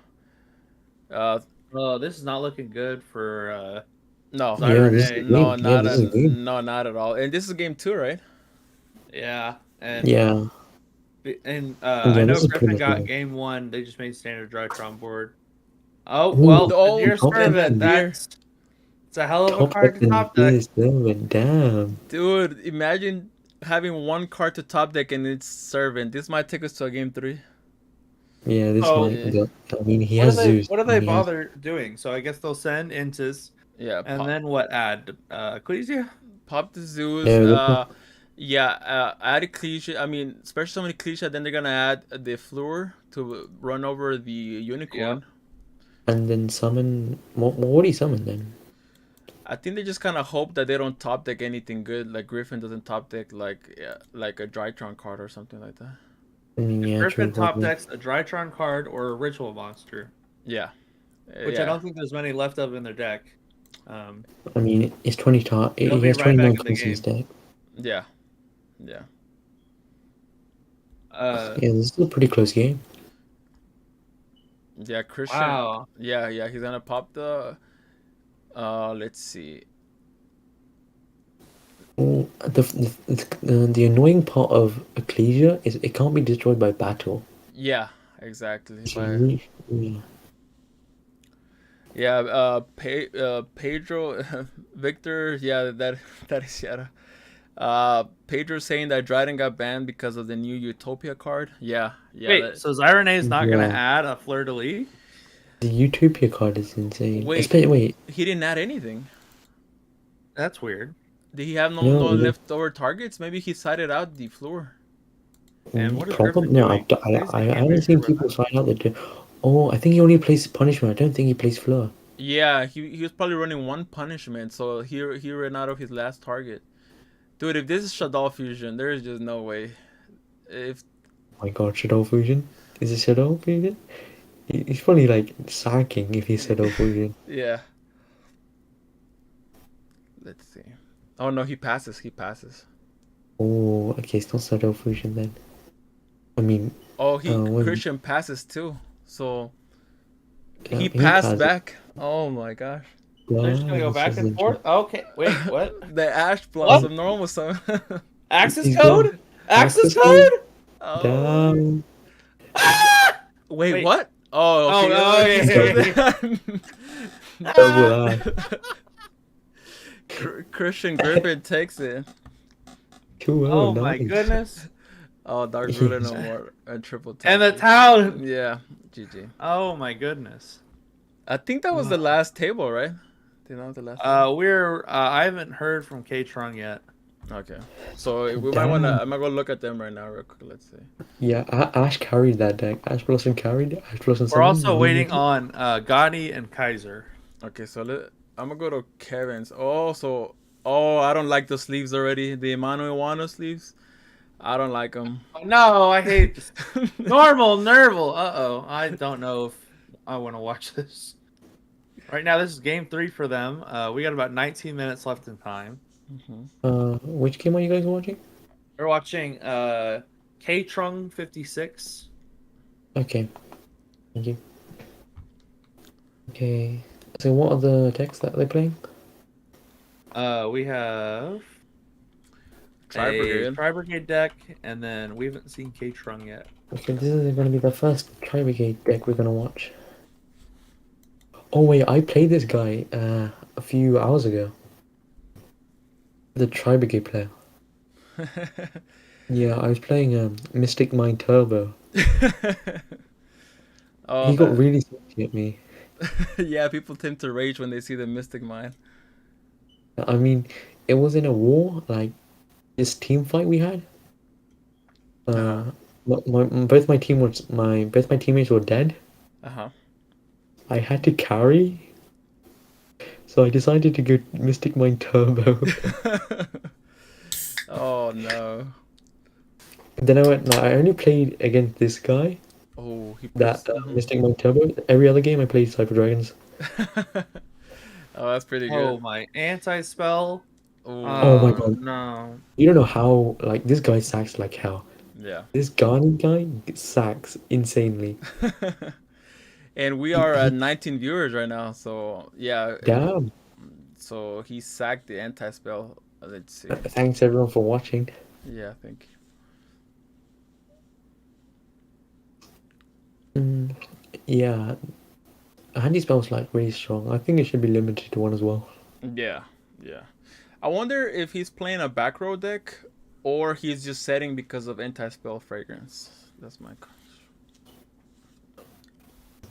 Uh, Oh, this is not looking good for no, Yeah, Siren this is A. game. Yeah, this is game. no, not at all. And this is game 2, right? Yeah, and Yeah. I Yeah, know this is pretty Griffin much got game. game 1. They just made standard Drytron board. Oh Ooh, well, the Oh, Deer top and deck Servant. that and deer, That's it's a hell of a top card deck to and top deck. this went damn. dude. Imagine having one card to top deck and it's servant. This might take us to a game 3. Yeah, this Oh, might Yeah, I mean he has Zeus. what do I mean, they he has bother doing? So I guess they'll send Intis, yeah. and then what? Add Ecclesia? Pop the Zeus. yeah, the Yeah. Add a cliche. I mean, especially so many cliche. Then they're gonna add the Fleur to run over the Yeah. unicorn. and then summon what do you summon then? I think they just kind of hope that they don't top deck anything good. Like Griffin doesn't top deck like a Drytron card or something like that. I mean, If yeah, true, Griffin top probably. decks a Drytron card or a Ritual Monster, Yeah. which I Yeah. don't think there's many left of in their deck. I mean, it's 20 They'll he be has right back 29 in the cards in his game. deck. Yeah. Yeah. Yeah, this is a pretty close game. Yeah. Christian. Wow. Yeah. Yeah. He's gonna pop the. Let's see. Well, the annoying part of Ecclesia is it can't be destroyed by battle. Yeah. Exactly. It's really, yeah. Yeah, Pedro, Victor, yeah, that is Yara. Pedro saying that Dryden got banned because of the new Utopia card. Yeah, yeah. Wait, so Siren A is not going to Yeah. add a Fleur de Lis? The Utopia card is insane. Wait, Wait, he didn't add anything. That's weird. Did he have no No, yeah. leftover targets? Maybe he sided out the floor. And what is probably Griffin no. doing? I haven't seen people find out that. Oh, I think he only plays punishment. I don't think he plays Fleur. Yeah, he was probably running one punishment, so he ran out of his last target. Dude, if this is Shadow Fusion, there is just no way. If Oh my God, Shadow Fusion. Is it Shadow Fusion? He's probably like sacking if he's Shadow Fusion. yeah. Let's see. Oh no, he passes. He passes. Oh, okay, it's not Shadow Fusion then. I mean, Oh, when Christian passes too. So he he passed passes. back. Oh my gosh. They're just going to go This back is and forth? Okay, wait, what? The Ash Blossom normal summon. Access He's code? gone. Access Access code? Oh. Damn. Ah! Wait, Wait. what? Oh, okay. Oh, yeah. Double Christian Griffin takes it. 2-0, Oh my nice. goodness. Oh, Dark Ruler no more. A triple tap. And the town. Yeah, GG. Oh my goodness. I think that was the last table, right? Do you know the last table? I haven't heard from K-Tron yet. Okay. So we might wanna. Damn. I'm gonna go look at them right now, real quick. Let's see. Yeah, Ash carried that deck. Ash Blossom carried. Ash Blossom We're summoned. also We waiting made it. on Gotti and Kaiser. Okay, so I'm gonna go to Kevin's. Oh, I don't like the sleeves already. The Emmanuel Wano sleeves. I don't like them. No, I hate this. Normal, Nerval. Uh-oh. I don't know if I want to watch this. Right now, this is game 3 for them. We got about 19 minutes left in time. Which game are you guys watching? We're watching K-Trung 56. Okay, thank you. Okay, so what are the decks that they're playing? We have Tri a Brigade. Tri-Brigade deck, and then we haven't seen K-Trung yet. Okay, this is going to be the first Tri-Brigade deck we're going to watch. Oh wait, I played this guy a few hours ago. The Tri-Brigade player. Yeah, I was playing Mystic Mind Turbo. Oh, He got really salty at me. yeah. People tend to rage when they see the Mystic Mine. I mean, it was in a war, like this team fight we had. Uh Both my teammates were dead. huh. I had to carry, so I decided to go Mystic Mind Turbo. Oh no. Then I went. No, I only played against this guy. Oh, he That puts. Mystic Mind Turbo. Every other game I played Cyber Dragons. Oh, that's pretty Oh, good. my anti-spell. Oh my Oh, god! No. You don't know how like this guy sacks like hell. yeah. This Garden guy sacks insanely. And we He, are at he 19 viewers right now, so yeah. damn. So he sacked the anti spell. Let's see. Thanks everyone for watching. Yeah, thank Mm, yeah, Handy spell's like really strong. I think it should be limited to one as well. you. Yeah, yeah. I wonder if he's playing a back row deck or he's just setting because of anti spell fragrance. That's my.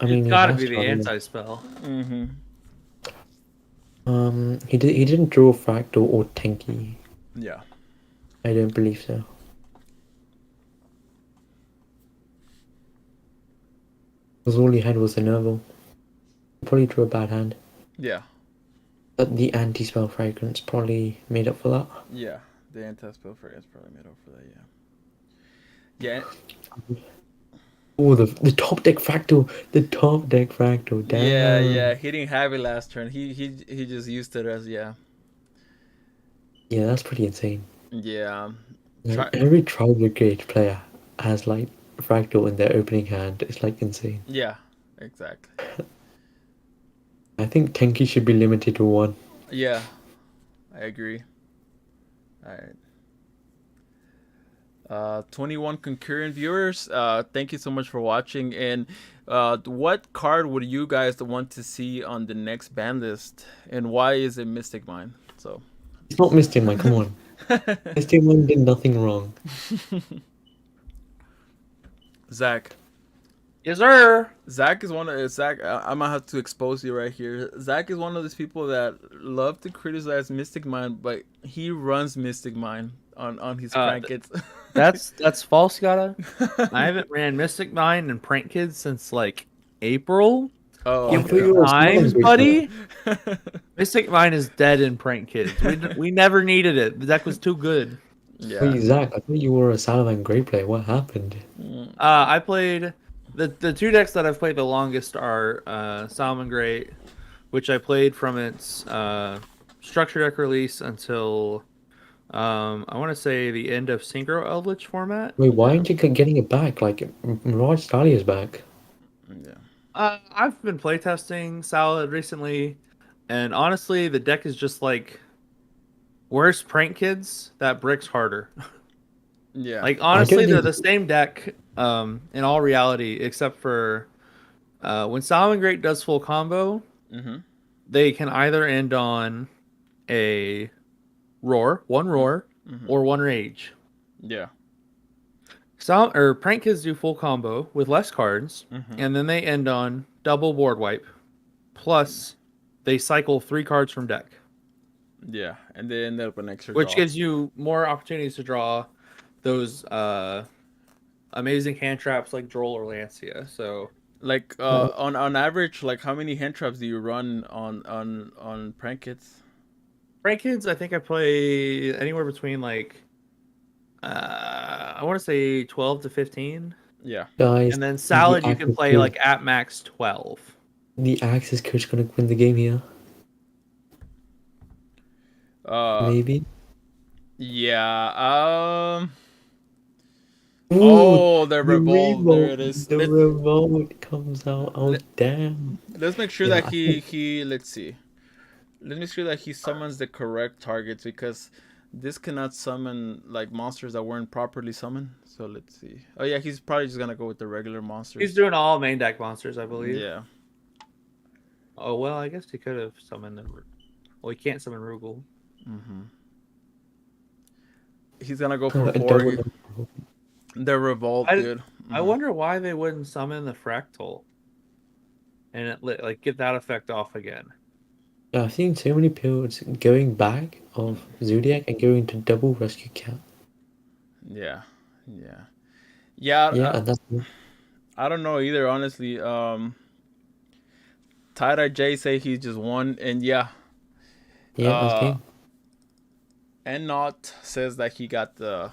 I It's mean, he got to has be to. the anti-spell. Mm-hmm. He didn't draw Fractal or Tenki. Yeah. I don't believe so. Because all he had was the Nerval. He probably drew a bad hand. Yeah. But the anti-spell fragrance probably made up for that. Yeah. The anti spell fragrance probably made up for that. Yeah. Yeah. Oh, the top deck Fractal. The top deck Fractal. Yeah, Damn. yeah. He didn't have it last turn. He just used it as yeah. Yeah, that's pretty insane. Yeah. Like, Try every Tri-Brigade player has like Fractal in their opening hand. It's like insane. yeah, exactly. I think Tenki should be limited to one. Yeah, I agree. All right. 21 concurrent viewers. Thank you so much for watching. And what card would you guys want to see on the next ban list? And why is it Mystic Mine? So, It's not Mystic Mine, come on. Mystic Mine did nothing wrong. Zach. Yes, sir. Zach is one of Zach. I'm gonna have to expose you right here. Zach is one of those people that love to criticize Mystic Mine, but he runs Mystic Mine on his prank kits. That's false, Gotta. I haven't ran Mystic Mine and Prank Kids since like April. Oh, I Give thought me you were a times, Salmon buddy. Mystic Mine is dead in Prank Kids. We never needed it. The deck was too good. yeah. Wait, Zach, I thought you were a Salaman Grey player. What happened? I played the two decks that I've played the longest are Salmon Great, which I played from its structure deck release until I want to say the end of Synchro Eldritch format. Wait, why aren't you getting it back? Like, Mirage Stalia's back. Yeah. I've been playtesting Salad recently, and honestly, the deck is just like worse Prank Kids. That bricks harder. Yeah. Like I honestly, don't they're think. the same deck in all reality, except for when Salmon Great does full combo, Mm-hmm. they can either end on a one roar, Mm-hmm. or one rage. Yeah. Prank Kids do full combo with less cards, Mm-hmm. and then they end on double board wipe. Plus, they cycle 3 cards from deck. Yeah, and they end up an extra which draw. gives you more opportunities to draw those amazing hand traps like Droll or Lancia. So Like Uh, on average, like how many hand traps do you run on prank hits? Rankeds, I think I play anywhere between like I want to say 12 to 15. Yeah. guys, And then the Salad you axe can is play good. like at max 12. The axe is coach gonna win the game here. Uh, Maybe. yeah. Ooh, Oh, the the revolve. There revolt. it is. The revolt comes out. Oh Let, damn. let's make sure Yeah, that I think. he let's see. Let's make sure that he summons the correct targets because this cannot summon like monsters that weren't properly summoned. So let's see. Oh yeah, he's probably just gonna go with the regular He's monsters. doing all main deck monsters, I believe. Yeah. Oh well, I guess he could have summoned the. Well, he can't summon Rugal. Mm-hmm. He's gonna go for A four. double. The revolt, I dude. I Mm-hmm. wonder why they wouldn't summon the Fractal and like get that effect off again. Yeah, I've seen so many builds going back of Zodiac and going to double Rescue Cat. Yeah. Yeah. Yeah. Yeah, and that's I don't know either, honestly. Tie Dye J say he just won, and yeah. yeah, that's Uh, game. and Not says that he got the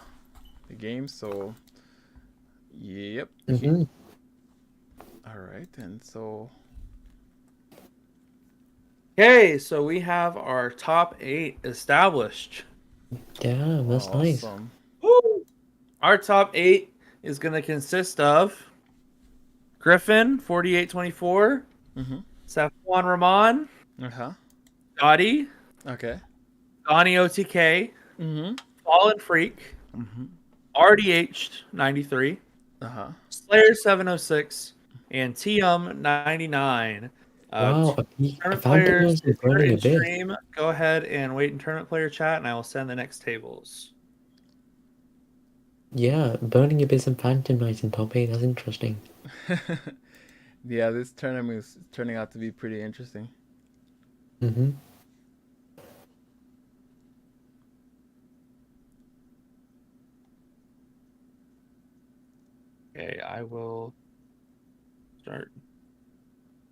game. So, yep. He. Mm-hmm. All right, and so Okay, so we have our top 8 established. Damn, that's nice. awesome. Woo! Our top 8 is going to consist of Griffin 4824, Mm-hmm. Safuan Rahman, Uh huh. Dottie, Okay. Donnie OTK, Mm-hmm. Fallen Freak, Mm-hmm. RDH 93, Uh huh. Slayer 706, and TM 99. Wow, a Tournament Phantom players, Knight if is you're burning a in bit. stream, go ahead and wait in tournament player chat, and I will send the next tables. Yeah, burning a bit and Phantom Knight in top 8, that's interesting. Yeah, this tournament is turning out to be pretty interesting. Mm-hmm. Okay, I will start.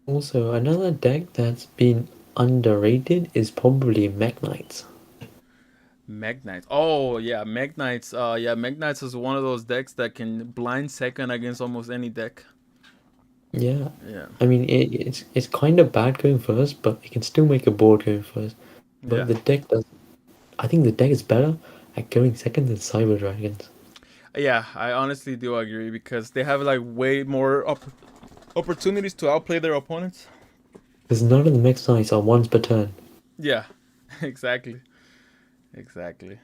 Also, another deck that's been underrated is probably Mech Knights. Meg Knights. Oh yeah, Meg Knights. Yeah, Meg Knights is one of those decks that can blind second against almost any deck. Yeah, Yeah. I mean it's kind of bad going first, but it can still make a board going first. But Yeah. the deck does. I think the deck is better at going second than Cyber Dragons. Yeah, I honestly do agree because they have like way more opportunities to outplay their opponents. Because none of the Mech Knights are once per turn. Yeah, exactly, exactly.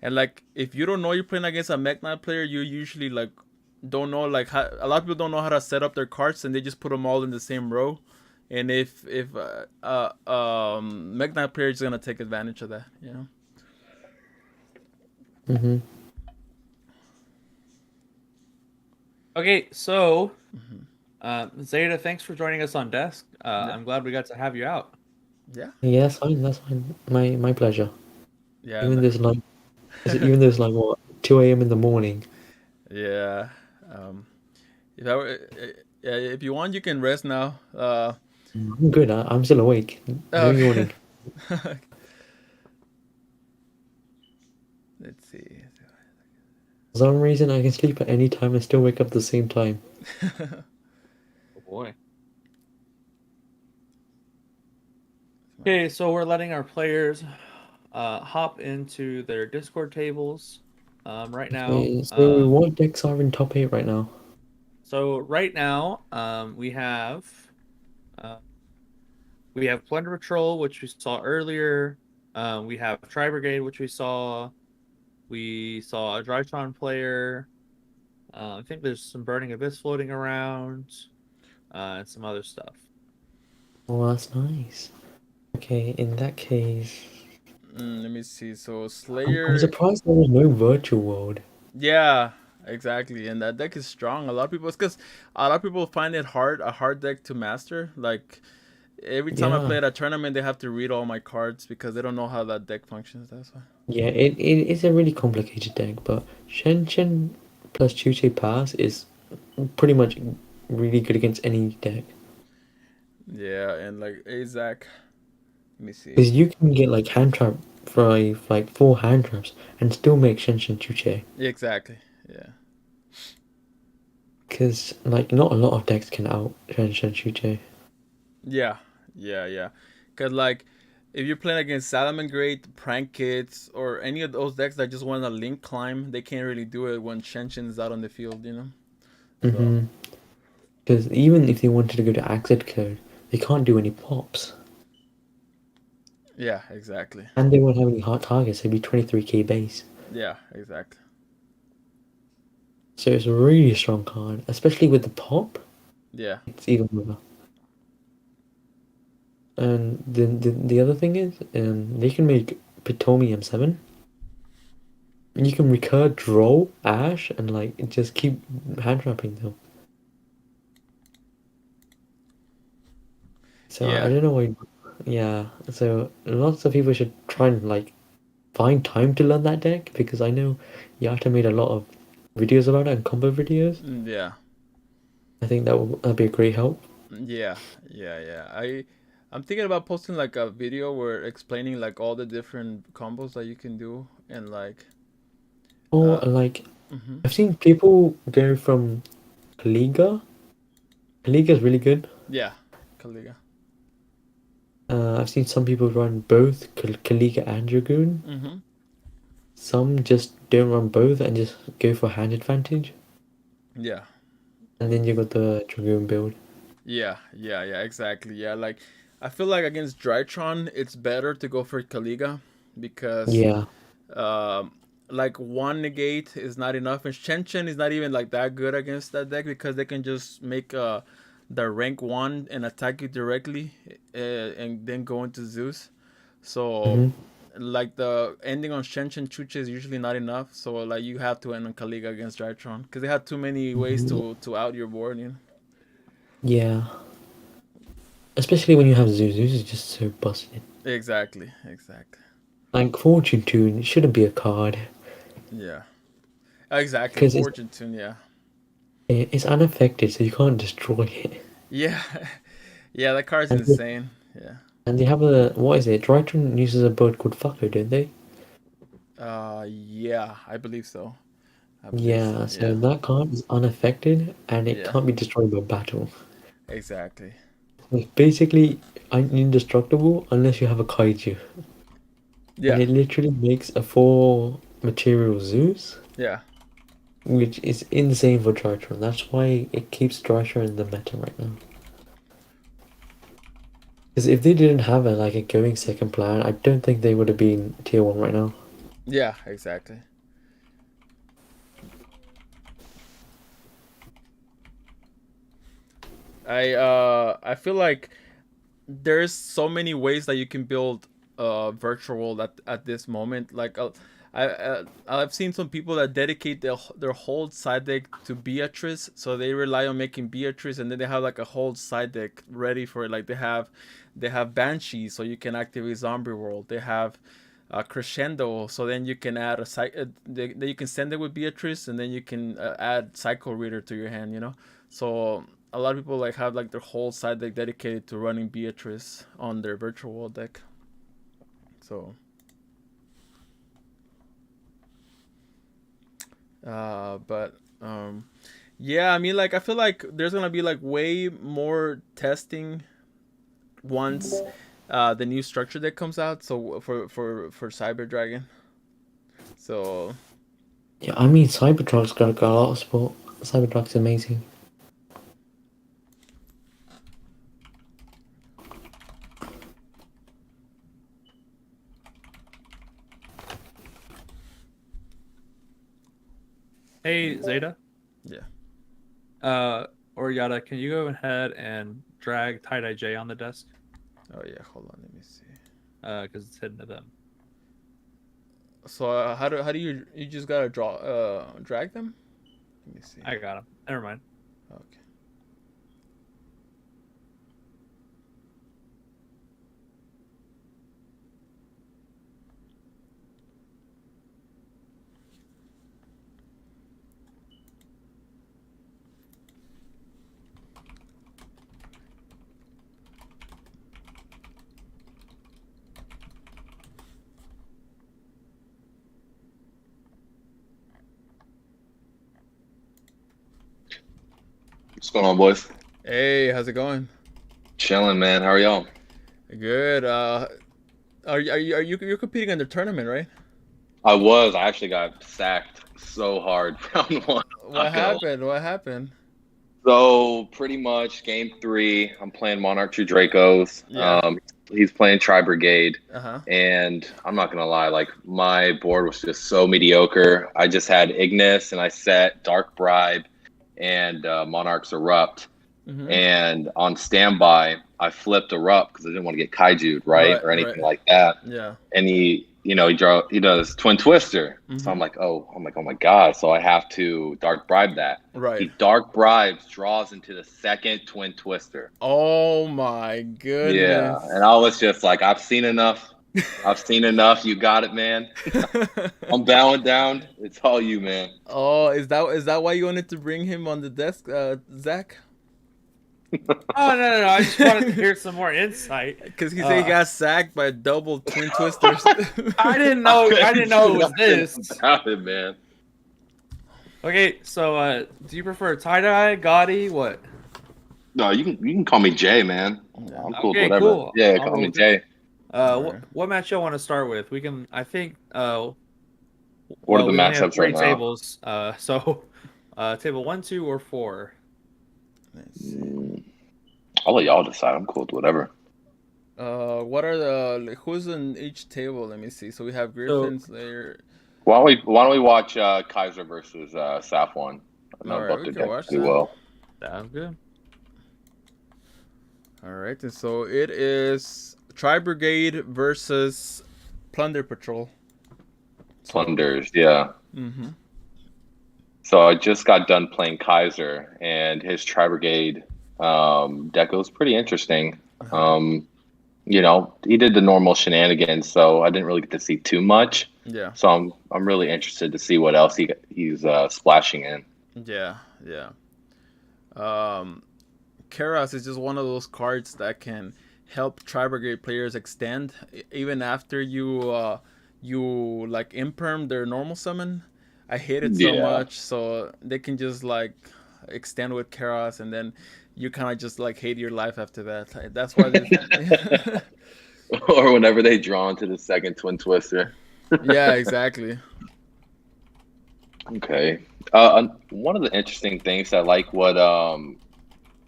And like, if you don't know you're playing against a Mech Knight player, you usually like don't know like how, a lot of people don't know how to set up their cards, and they just put them all in the same row. And if Mech Knight player is gonna take advantage of that, you know. Mm-hmm. Okay, so Zeta, thanks for joining us on desk. Yeah, I'm glad we got to have you out. yeah, Yeah, that's fine. That's fine. My pleasure. yeah, Even though it's like, even though it's like what 2 a.m. in the morning. yeah. Um, if I were, yeah, if you want, you can rest now. I'm good. I'm still awake. No Okay. yawning. Let's see. For some reason, I can sleep at any time and still wake up at the same time. Oh boy. Okay, so we're letting our players hop into their Discord tables right now. Okay, so what decks are in top 8 right now? So right now uh, we have Plunder Patrol, which we saw earlier. We have Tri Brigade, which we saw. We saw a Drytron player. I think there's some Burning Abyss floating around, and some other stuff. Oh, that's nice. Okay, in that case, Let me see. So I'm Slayer, surprised there was no virtual world. yeah, exactly. And that deck is strong. A lot of people, it's because a lot of people find it hard, a hard deck to master. Like Every time I play Yeah, at a tournament, they have to read all my cards because they don't know how that deck functions. That's why. yeah, it is a really complicated deck, but Shen plus Chuche Pass is pretty much really good against any deck. Yeah, and like Azak. Let me see. Because you can get like hand trap for like 4 hand traps and still make Shen Chuche. Exactly. Yeah. Because like not a lot of decks can out Shen Chuche. Yeah. Yeah. Yeah. Cause like, if you're playing against Salamangreat, Prank Kids, or any of those decks that just want to link climb, they can't really do it when Shenshin's out on the field. You know. So. Mm-hmm. Because even if they wanted to go to Exit Code, they can't do any pops. Yeah. Exactly. And they won't have any hot targets, it'd be 23k base. Yeah. Exactly. So it's a really strong card, especially with the pop, Yeah. it's even better. And the other thing is, they can make Pitomi M7. You can recur Droll, Ash, and like just keep hand trapping them. So I Yeah. don't know why. Yeah, so lots of people should try and like find time to learn that deck because I know Yata made a lot of videos about it and combo videos. Yeah. I think that'd be a great help. Yeah, yeah, yeah. I'm thinking about posting like a video where explaining like all the different combos that you can do and like Or uh like mhm. I've seen people go from Kaliga. Kaliga's really good. Yeah, Kaliga. I've seen some people run both Kaliga and Dragoon. Mhm. Some just don't run both and just go for hand advantage. Yeah. And then you got the Dragoon build. Yeah, yeah, yeah, exactly. Yeah, like I feel like against Drytron it's better to go for Kaliga because Yeah. um like one negate is not enough and Chen is not even like that good against that deck because they can just make the rank 1 and attack you directly and then go into Zeus. So hmm like the ending on Shenchen Chuche is usually not enough. So like you have to end on Kaliga against Drytron because they have too many ways to out your board. You know? Yeah. Especially when you have Zeus. Zeus is just so busted. Exactly. Exactly. Like Fortune Tune shouldn't be a card Yeah. Exactly. because it's Fortune Tune. Yeah. it's unaffected, so you can't destroy it. Yeah. Yeah. That card's And they, insane. Yeah. and they have a what is it? Drytron uses a bird called Fucker, don't they? Yeah. I believe so. I believe so. Yeah. So Yeah. that card is unaffected and it Yeah. can't be destroyed by battle. Exactly. It's basically indestructible unless you have a kaiju. And Yeah. it literally makes a 4 material Zeus, Yeah. which is insane for Drytron. That's why it keeps Drytron in the meta right now. Because if they didn't have a going second plan, I don't think they would have been tier 1 right now. Yeah. Exactly. I feel like there's so many ways that you can build virtual world at this moment. Like I've seen some people that dedicate their whole side deck to Beatrice, so they rely on making Beatrice, and then they have like a whole side deck ready for it. Like they have Banshee, so you can activate Zombie World. They have Crescendo, so then you can add you can send it with Beatrice, and then you can add Cycle Reader to your hand. You know, so a lot of people like have like their whole side deck dedicated to running Beatrice on their virtual world deck. So but yeah, I mean like I feel like there's gonna be like way more testing once the new structure that comes out. So for Cyber Dragon. So Yeah, I mean, Cybertruck's got a lot of support. Cybertruck's amazing. Hey Zeta, yeah. uh, or Yada, can you go ahead and drag Tie Dye J on the desk? Oh yeah, hold on, let me see. Because it's hidden to them. So how do you just gotta drag them? Let me see. I got him. Never mind. Okay. What's going on, boys? Hey, how's it going? Chilling, man. How are y'all? Good. You're competing in the tournament, right? I actually got sacked so hard round one. What Not gonna lie. happened? What happened? So pretty much game 3, I'm playing Monarch 2 Dracos. Yeah. He's playing Tri Brigade, Uh-huh. and I'm not gonna lie, like my board was just so mediocre. I just had Ignis, and I set Dark Bribe, and Monarch's Erupt. Mm-hmm. And on standby, I flipped Erupt because I didn't want to get kaiju'd, right, or anything Right. like that. Yeah. And he does Twin Twister. So I'm like, oh my god. So I have to Dark Bribe that. Right. He Dark Bribes, draws into the second Twin Twister. Oh my goodness. Yeah, and I was just like, I've seen enough. You got it, man. I'm bowing down. It's all you, man. Oh, is that why you wanted to bring him on the desk, Zach? Oh no! I just wanted to hear some more insight. Because he said he got sacked by double Twin Twisters. I didn't know. I didn't know it was this. About it, man. Okay, so do you prefer tie dye, gaudy, what? No, you can call me Jay, man. I'm cool with Okay, whatever. cool. Yeah, I'll call roll me with it. Jay. What match y'all want to start with? We can. I think. What are the we only have matchups 3 right now? tables. So, table 1, 2, or 4. Let's see. I'll let y'all decide. I'm cool with whatever. What are who's on each table? Let me see. So we have Griffin, Slayer. Why don't we watch Kaiser versus Safwan? I know All right, both we their can decks watch pretty that. well. Sounds good. All right, and so it is Tri Brigade versus Plunder Patrol. Plunders, yeah. Mm-hmm. So I just got done playing Kaiser, and his Tri Brigade deck was pretty interesting. He did the normal shenanigans, so I didn't really get to see too much. Yeah. So I'm really interested to see what else he's splashing in. Yeah. Karas is just one of those cards that can help Tri Brigade players extend even after you like imperm their normal summon. I hate it so much, so they can just like extend with Karas, and then you kind of just like hate your life after that. That's why they. Or whenever they draw into the second Twin Twister. Yeah, exactly. Okay. One of the interesting things I like what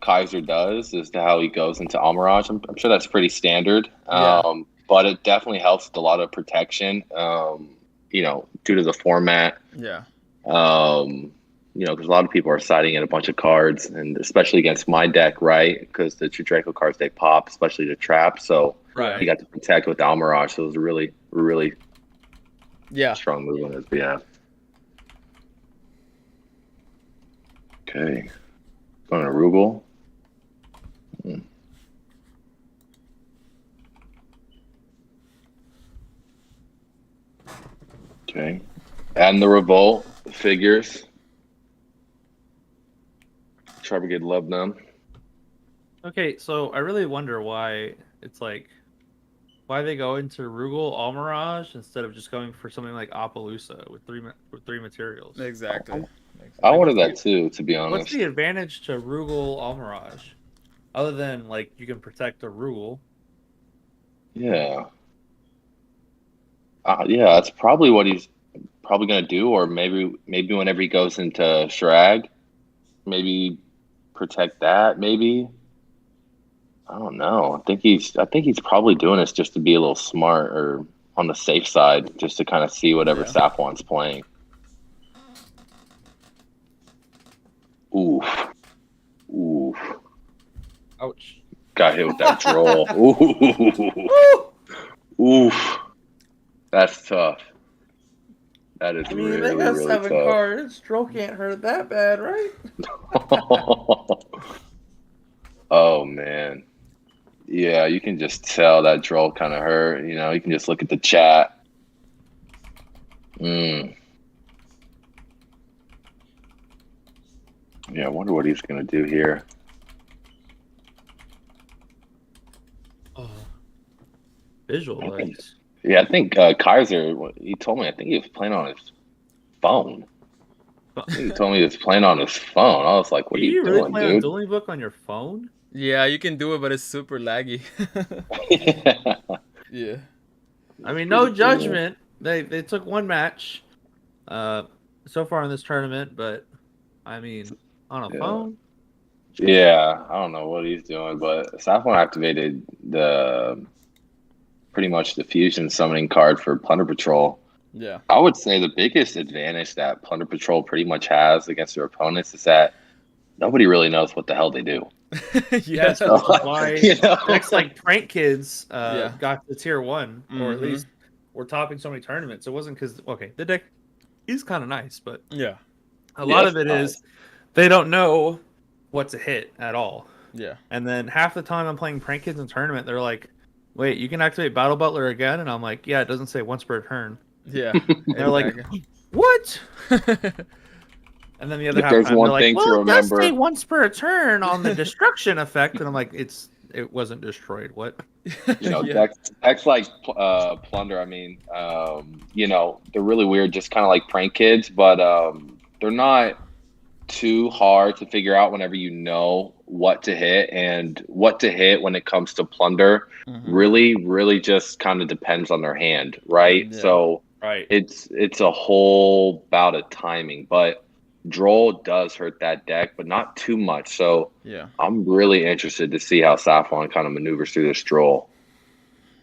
Kaiser does is how he goes into Almirage. I'm sure that's pretty standard. But it definitely helps with a lot of protection. Due to the format. Yeah. Because a lot of people are siding in a bunch of cards, and especially against my deck, right? Because the two Draco cards they pop, especially the trap. So Right. he got to protect with Almirage. So it was a really, really Yeah. strong move on his behalf. Okay. Going to Rugal. Okay. Adding the Revolt figures. Tri Brigade love them. Okay, so I really wonder why they go into Rugal Almirage instead of just going for something like Appaloosa with three materials. Exactly. I wanted that too, to be honest. What's the advantage to Rugal Almirage, other than like you can protect a Rugal? Yeah. That's probably what he's probably gonna do, or maybe whenever he goes into Shrag, maybe protect that. Maybe I don't know. I think he's probably doing this just to be a little smart or on the safe side, just to kind of see whatever Safwan's playing. Oof. Ouch. Got hit with that troll. Oof. That's tough. That is really, they got really 7 tough. cards. Troll can't hurt that bad, right? Oh, man. Yeah, you can just tell that troll kind of hurt. You can just look at the chat. Yeah, I wonder what he's going to do here. Visualize. Yeah, I think Kaiser, he told me, I think he was playing on his phone. He told me he was playing on his phone. I was like, "What are Can you you really doing, play on dude?" Dueling Book on your phone? Yeah, you can do it, but it's super laggy. Yeah. I mean, no Pretty cool. judgment. They took one match, so far in this tournament, but I mean, on a Yeah. phone. Yeah, I don't know what he's doing, but Saffron activated the pretty much the fusion summoning card for Plunder Patrol. Yeah. I would say the biggest advantage that Plunder Patrol pretty much has against their opponents is that nobody really knows what the hell they do. Yes, Yeah. which is why You know? decks like Prank Kids Yeah. got to tier 1, or at Mhm. least were topping so many tournaments. It wasn't because the deck is kind of nice, but Yeah. a lot Yes, of it nice. is they don't know what to hit at all. Yeah. And then half the time I'm playing Prank Kids in tournament, they're like, "Wait, you can activate Battle Butler again?" And I'm like, "Yeah, it doesn't say once per turn." Yeah. And they're like, Exactly. "What?" And then the other If half there's time they're one like, thing to "Well, it does say remember, once per turn on the destruction effect." And I'm like, it wasn't destroyed. What? you know, Yeah. decks like Plunder, I mean, you know, they're really weird, just kind of like Prank Kids, but they're not too hard to figure out whenever you know what to hit, and what to hit when it comes to Plunder Mhm. really just kind of depends on their hand, right? Yeah. So Right. it's a whole bout of timing, but Droll does hurt that deck, but not too much. So Yeah. I'm really interested to see how Saffron kind of maneuvers through this Droll.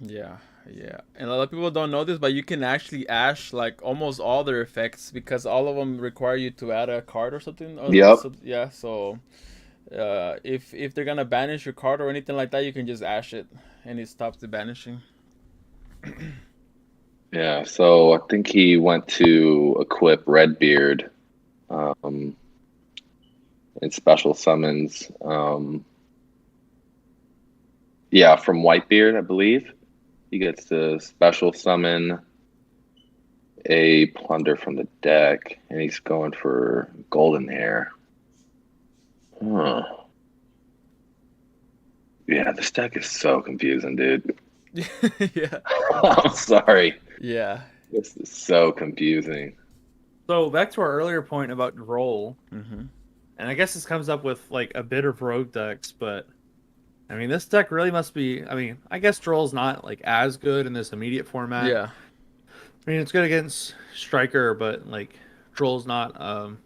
Yeah. Yeah. And a lot of people don't know this, but you can actually ash like almost all their effects because all of them require you to add a card or something. Yep. So, yeah. So if they're gonna banish your card or anything like that, you can just ash it, and it stops the banishing. Yeah, so I think he went to equip Redbeard in special summons. Yeah, from Whitebeard, I believe. He gets to special summon a Plunder from the deck, and he's going for Golden Hair. Huh. Yeah, this deck is so confusing, dude. Yeah. I'm sorry. Yeah. This is so confusing. So back to our earlier point about Droll, Mm-hmm. and I guess this comes up with like a bit of rogue decks, but I mean this deck really must be. I mean, I guess Droll's not like as good in this immediate format. Yeah. I mean, it's good against Striker, but like Droll's not And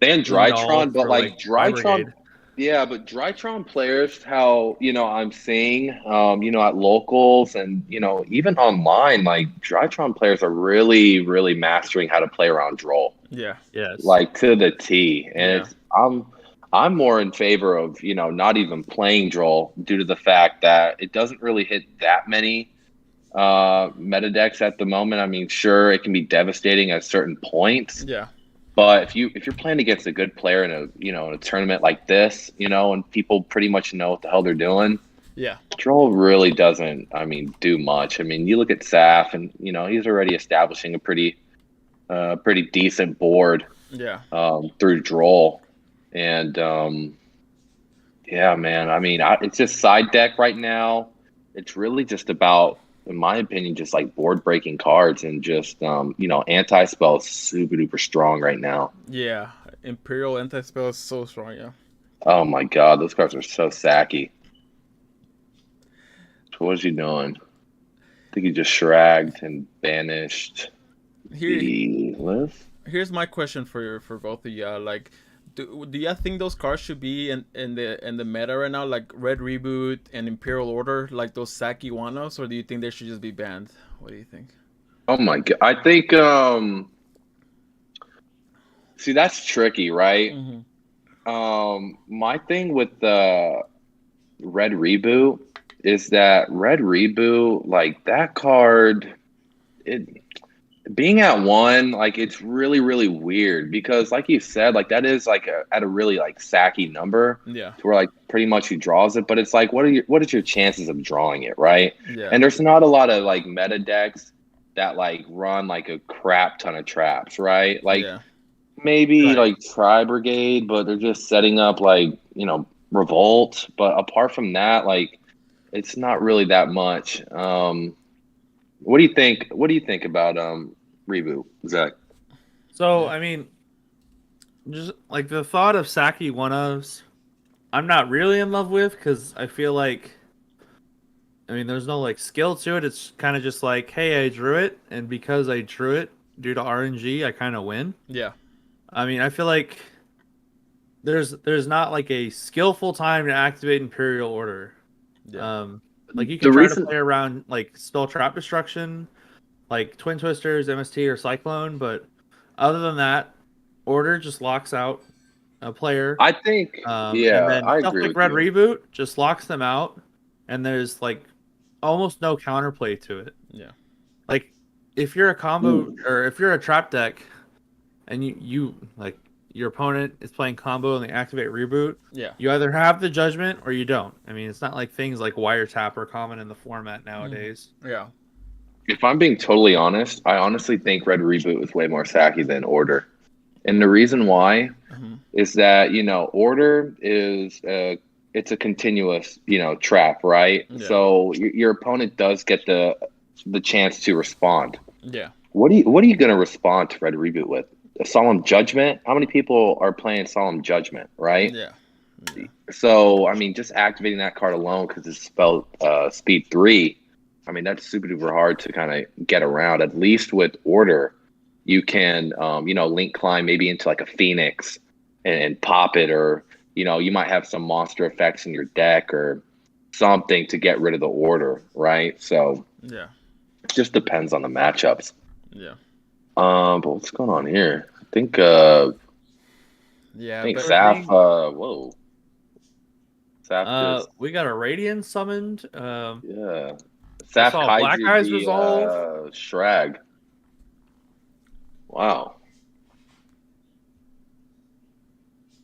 end all Drytron, but for like Fire Drytron, Brigade. yeah, but Drytron players, how, you know, I'm seeing, you know, at locals and, you know, even online, like Drytron players are really mastering how to play around Droll, Yeah. Yes. like to the T. And Yeah. it's, I'm more in favor of, you know, not even playing Droll due to the fact that it doesn't really hit that many meta decks at the moment. I mean, sure, it can be devastating at certain points. Yeah. But if you're playing against a good player in a tournament like this, you know, and people pretty much know what the hell they're doing, Yeah. Droll really doesn't, I mean, do much. I mean, you look at Saf, and you know he's already establishing a pretty decent board Yeah. through Droll, and yeah, man. I mean, it's just side deck right now. It's really just about, in my opinion, just like board breaking cards, and just you know, anti spell is super duper strong right now. Yeah. Imperial anti-spell is so strong. Yeah. Oh my god, those cards are so sacky. So what is he doing? I think he just shragged and banished Here, the list. here's my question for both of you. Like, do you think those cards should be in the meta right now, like Red Reboot and Imperial Order, like those Saki Wanos, or do you think they should just be banned? What do you think? Oh my god, I think see, that's tricky, right? My thing with the Red Reboot is that Red Reboot, like that card, it being at 1, like it's really weird because, like you said, like that is like at a really like sacky number Yeah. to where like pretty much he draws it, but it's like what is your chances of drawing it, right? Yeah. And there's not a lot of like meta decks that like run like a crap ton of traps, right? Like Yeah. maybe Right. like Tri Brigade, but they're just setting up like, you know, Revolt. But apart from that, like it's not really that much. What do you think? What do you think about Reboot, Zach? So Yeah. I mean, just like the thought of Saki one-ofs, I'm not really in love with because I feel like, I mean, there's no like skill to it. It's kind of just like, hey, I drew it, and because I drew it due to RNG, I kind of win. Yeah. I mean, I feel like there's not like a skillful time to activate Imperial Order. Yeah. Like you can The try to reason play around like spell trap destruction, like Twin Twisters, MST, or Cyclone, but other than that, Order just locks out a player. I think, And yeah, then I stuff agree like with Red you. Reboot just locks them out, and there's like almost no counterplay to it. Yeah. Like if you're a combo Ooh. or if you're a trap deck, and you like your opponent is playing combo and they activate Reboot, Yeah. you either have the judgment or you don't. I mean, it's not like things like Wiretap are common in the format nowadays. Yeah. If I'm being totally honest, I honestly think Red Reboot was way more sacky than Order. And the reason why Mhm. is that, Order is it's a continuous, trap, right? Yeah. So your opponent does get the chance to respond. Yeah. What are you going to respond to Red Reboot with? A Solemn Judgment? How many people are playing Solemn Judgment, right? Yeah. Yeah. So, I mean, just activating that card alone because it's spelled speed 3, I mean, that's super duper hard to kind of get around. At least with Order, you can, link climb maybe into like a Phoenix and pop it, or, you might have some monster effects in your deck or something to get rid of the Order, right? So Yeah. it just depends on the matchups. Yeah. But what's going on here? I think Yeah. But Saf, whoa. Saf just, We got a Radiant summoned. yeah. I Saf saw Black Kaiju Eyes the resolve. Shrag. Wow.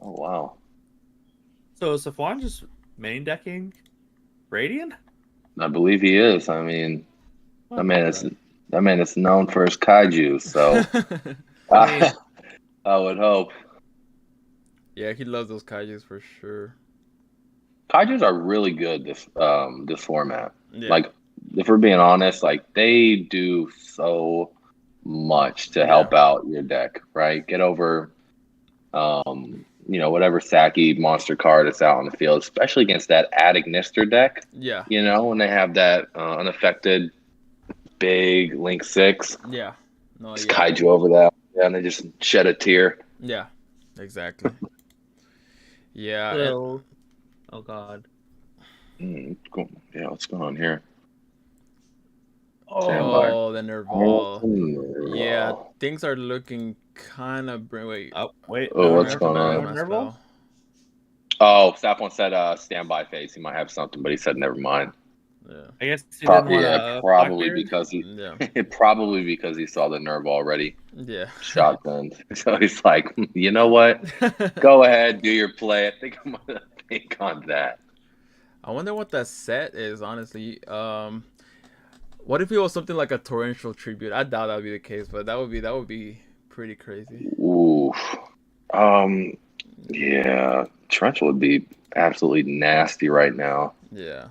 Oh, wow. So is Safwan just main decking Radiant? I believe he is. I mean, What that man the- is that man is known for his kaiju, so I mean, I would hope. yeah, he loves those kaijus for sure. Kaijus are really good this format. Yeah. Like, if we're being honest, like they do so much to Yeah. help out your deck, right? Get over whatever Saki monster card that's out on the field, especially against that Ad Ignister deck. Yeah. When they have that unaffected big Link 6, Yeah. No. just Yeah. kaiju over that, and they just shed a tear. Yeah. Exactly. Yeah. And, so, oh god. Yeah, what's going on here? oh, the Nerval. Oh, Yeah, things are looking kind of. Wait. Oh wait, Oh, no, what's no, going no, on? no, My Nerval? spell. Oh, Saffron said standby phase. He might have something, but he said never mind. Yeah. I guess he didn't want Yeah, to probably Blackbeard. because he Yeah. probably because he saw the nerve already Yeah. shotgunned. So he's like, you know what? Go ahead, do your play. I think I'm gonna think on that. I wonder what that set is, honestly. What if it was something like a torrential tribute? I doubt that would be the case, but that would be pretty crazy. Oof. Yeah, Trench would be absolutely nasty right now. Yeah.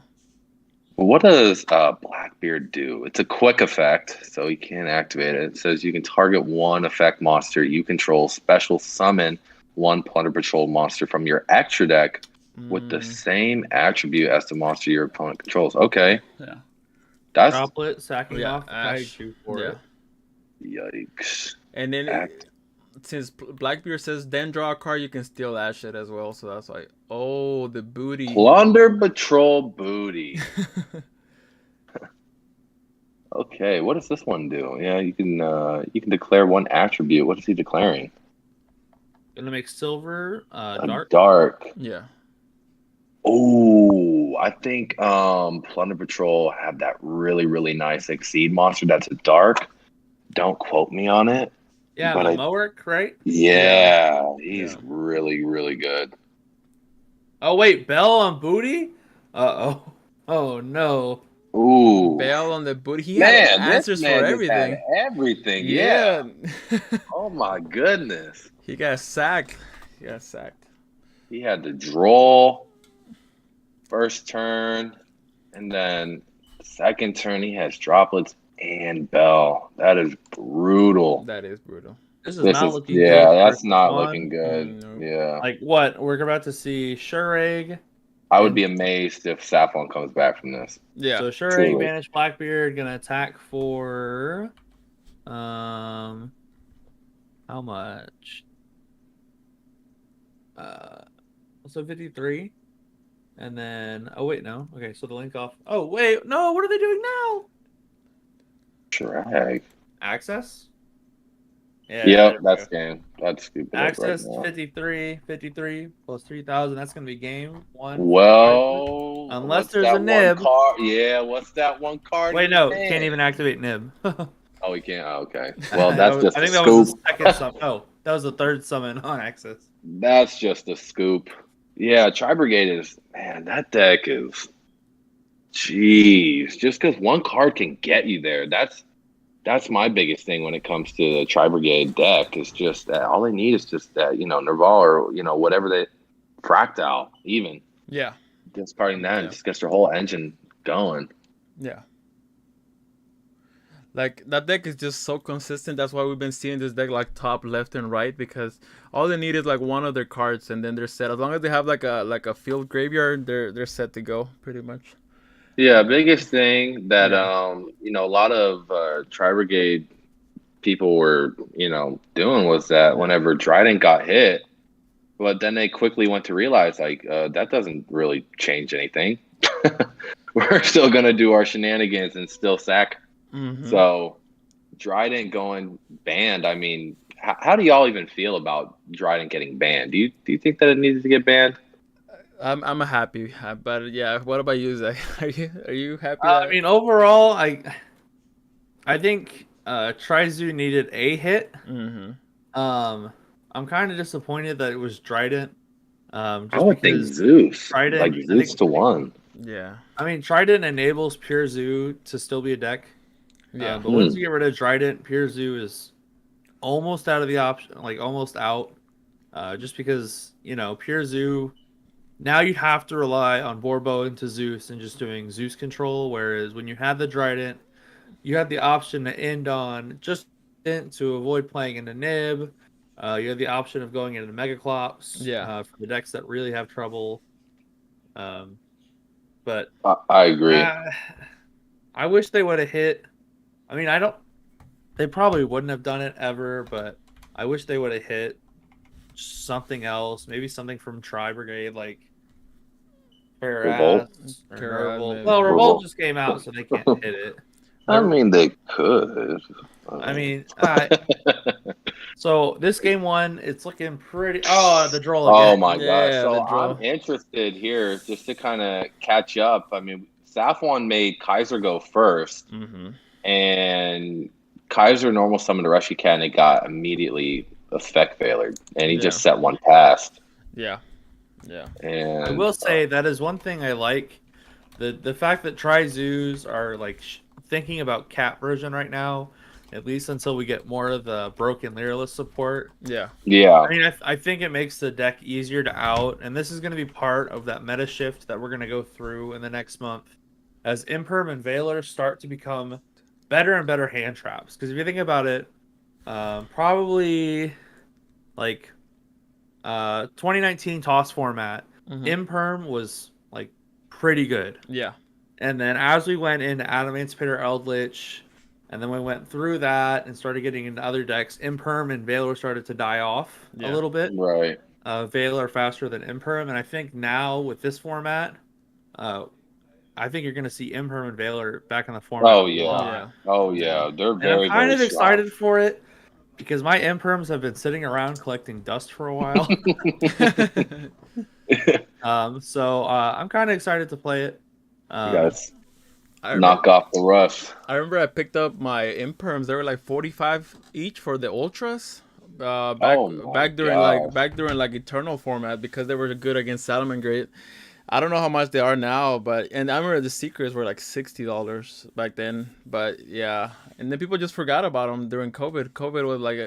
What does Blackbeard do? It's a quick effect, so you can't activate it. It says you can target one effect monster you control, special summon one Plunder Patrol monster from your extra deck with the same attribute as the monster your opponent controls. Okay. Yeah. That's Droplet sacking Yeah, off the Ash. Kaiju for Yeah. it. yikes. And then Act. since Blackbeard says then draw a card, you can steal Ash it as well. So that's like, oh, the booty. Plunder Patrol booty. Okay, what does this one do? Yeah, you can declare one attribute. What is he declaring? Gonna make silver A dark. dark. Yeah. Oh, I think Plunder Patrol have that really, really nice Exceed monster that's a dark. Don't quote me on it. Yeah, but the I- Moerk, right? Yeah, he's Yeah. really, really good. Oh wait, Bell on booty? Uh-oh. Oh no. Ooh. Bell on the booty. He Man, had answers this man for just everything. had everything. Yeah. Oh my goodness. He got sacked. He got sacked. He had the draw first turn, and then second turn he has droplets and Bell. That is brutal. That is brutal. This is not looking good. Yeah, for that's not Swan. looking good. No. Yeah. Like what? We're about to see Shureg. I would be amazed if Saffron comes back from this. Yeah. So Shureg, truly. Vanish, Blackbeard gonna attack for how much? So 53. And then oh wait, no. Okay, so the link off. Oh wait, no, what are they doing now? Shrag. Access? Yeah, Yep, there we that's go. game. That's stupid. Access right now. 53 plus 3,000. That's gonna be game one. Well, Unless what's there's that a one nib. card? Yeah, what's that one card? Wait, in no, his can't hand? even activate nib. Oh, we can't. Oh, okay. Well, that's just I a think that was scoop. the second summon. Oh, that was the third summon on Access. That's just a scoop. Yeah, Tri Brigade is, man, that deck is, jeez. Just because one card can get you there, that's my biggest thing when it comes to the Tri Brigade deck. Is just that all they need is just that, Nerval or whatever they Fractal even Yeah. discarding that and Yeah. just gets their whole engine going. Yeah. Like that deck is just so consistent. That's why we've been seeing this deck like top, left, and right, because all they need is like one of their cards and then they're set. As long as they have like a field graveyard, they're set to go pretty much. Yeah, biggest thing that Yeah. a lot of Tri Brigade people were doing was that whenever Dryden got hit, but then they quickly went to realize like that doesn't really change anything. We're still gonna do our shenanigans and still sack. Mm-hmm. So Dryden going banned. I mean, how do y'all even feel about Dryden getting banned? Do you think that it needed to get banned? I'm happy, but yeah. What about you, Zach? Are you happy? I mean, overall, I think Trizu needed a hit. Mm-hmm. I'm kind of disappointed that it was Trident. Just I would think because Zeus, Trident, like Zeus to one. Yeah. I mean, Trident enables Pure Zoo to still be a deck. Yeah. But once you get rid of Trident, Pure Zoo is almost out of the option, like almost out. Just because, Pure Zoo, now you have to rely on Borbo into Zeus and just doing Zeus control. Whereas when you had the Trident, you had the option to end on just to avoid playing into Nib. You have the option of going into Megaclops for the decks that really have trouble. But I agree. I wish they would have hit. I mean, they probably wouldn't have done it ever, but I wish they would have hit something else. Maybe something from Tri Brigade, like Revolt? Faraz or Faraz, Nerval. maybe. Well, Revolt Revolt. just came out, so they can't hit it. I mean, they could. I mean, so this game one, it's looking pretty. Oh, the draw again. Oh my gosh! Yeah, So the draw. I'm interested here just to kind of catch up. I mean, Safwan made Kaiser go first, Mm-hmm. and Kaiser normal summoned a Rushy Cat, and it got immediately effect failured, and he just set one past. Yeah. Yeah. And I will say that is one thing I like. The fact that Tri-Zoos are like thinking about cat version right now, at least until we get more of the broken Lyralist support. Yeah. yeah, I mean, I think it makes the deck easier to out, and this is going to be part of that meta shift that we're going to go through in the next month as Imperm and Veiler start to become better and better hand traps. Because if you think about it, probably like 2019 toss format, Imperm was like pretty good. Yeah. And then as we went into Adamancipator Eldritch, and then we went through that and started getting into other decks, Imperm and Veiler started to die off a little bit. right. Veiler faster than Imperm, and I think now with this format, I think you're going to see Imperm and Veiler back in the format. Oh yeah. Oh yeah. They're very and I'm kind very of excited for it because my Imperms have been sitting around collecting dust for a while. So I'm kind of excited to play it. You guys I knock off the rust. I remember I picked up my imperms. They were like 45 each for the ultras. Back during like Eternal format because they were good against Salamangreat. I don't know how much they are now, and I remember the secrets were like $60 back then. But yeah, and then people just forgot about them during COVID. COVID was like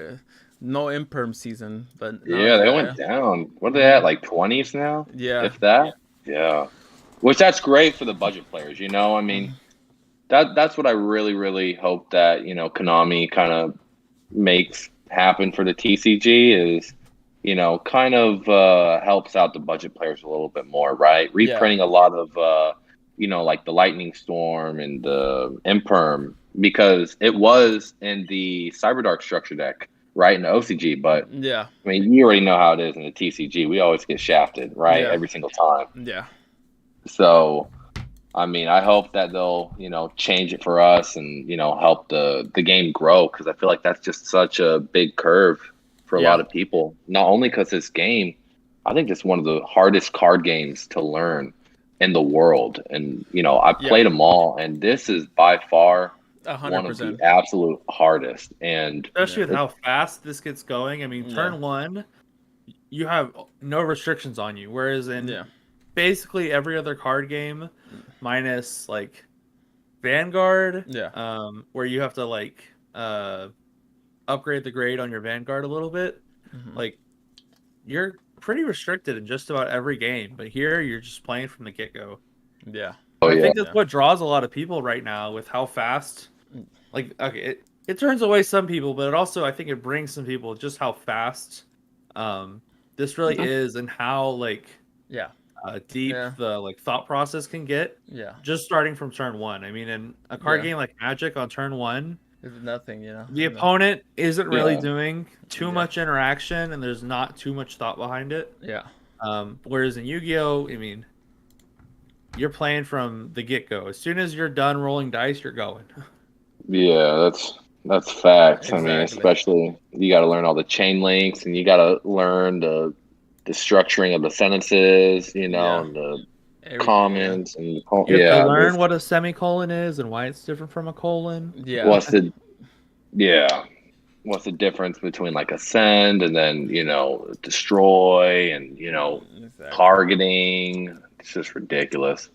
no imperm season, but Yeah, they went down. What are they at? Like 20s now? Yeah, if that. Yeah. Which that's great for the budget players. I mean, that's what I really really hope that Konami kind of makes happen for the TCG is, kind of helps out the budget players a little bit more, right? Reprinting a lot of, like the Lightning Storm and the Imperm, because it was in the Cyberdark structure deck, right, in the OCG. But Yeah. I mean, you already know how it is in the TCG. We always get shafted, right, Yeah. every single time. Yeah. So, I mean, I hope that they'll, change it for us and, help the game grow, because I feel like that's just such a big curve for a lot of people. Not only because this game, I think it's one of the hardest card games to learn in the world. And, I've played them all, and this is by far 100%. one of the absolute hardest. And especially with how fast this gets going. I mean, turn one, you have no restrictions on you, whereas in basically every other card game, minus like Vanguard, where you have to like upgrade the grade on your Vanguard a little bit, like you're pretty restricted in just about every game. But here, you're just playing from the get-go. Yeah. I think that's what draws a lot of people right now with how fast. Like, okay, it turns away some people, but it also, I think it brings some people just how fast this really is, and how like deep the like thought process can get. Yeah. Just starting from turn one. I mean, in a card game like Magic, on turn one, it's nothing, the opponent isn't really doing too much interaction, and there's not too much thought behind it. Yeah. Whereas in Yu-Gi-Oh, I mean, you're playing from the get-go. As soon as you're done rolling dice, you're going. Yeah, that's facts. Exactly. I mean, especially you got to learn all the chain links, and you got to learn the structuring of the sentences, and the comments, and you have to learn what a semicolon is and why it's different from a colon. Yeah. What's the difference between like ascend and then destroy and targeting? It's just ridiculous.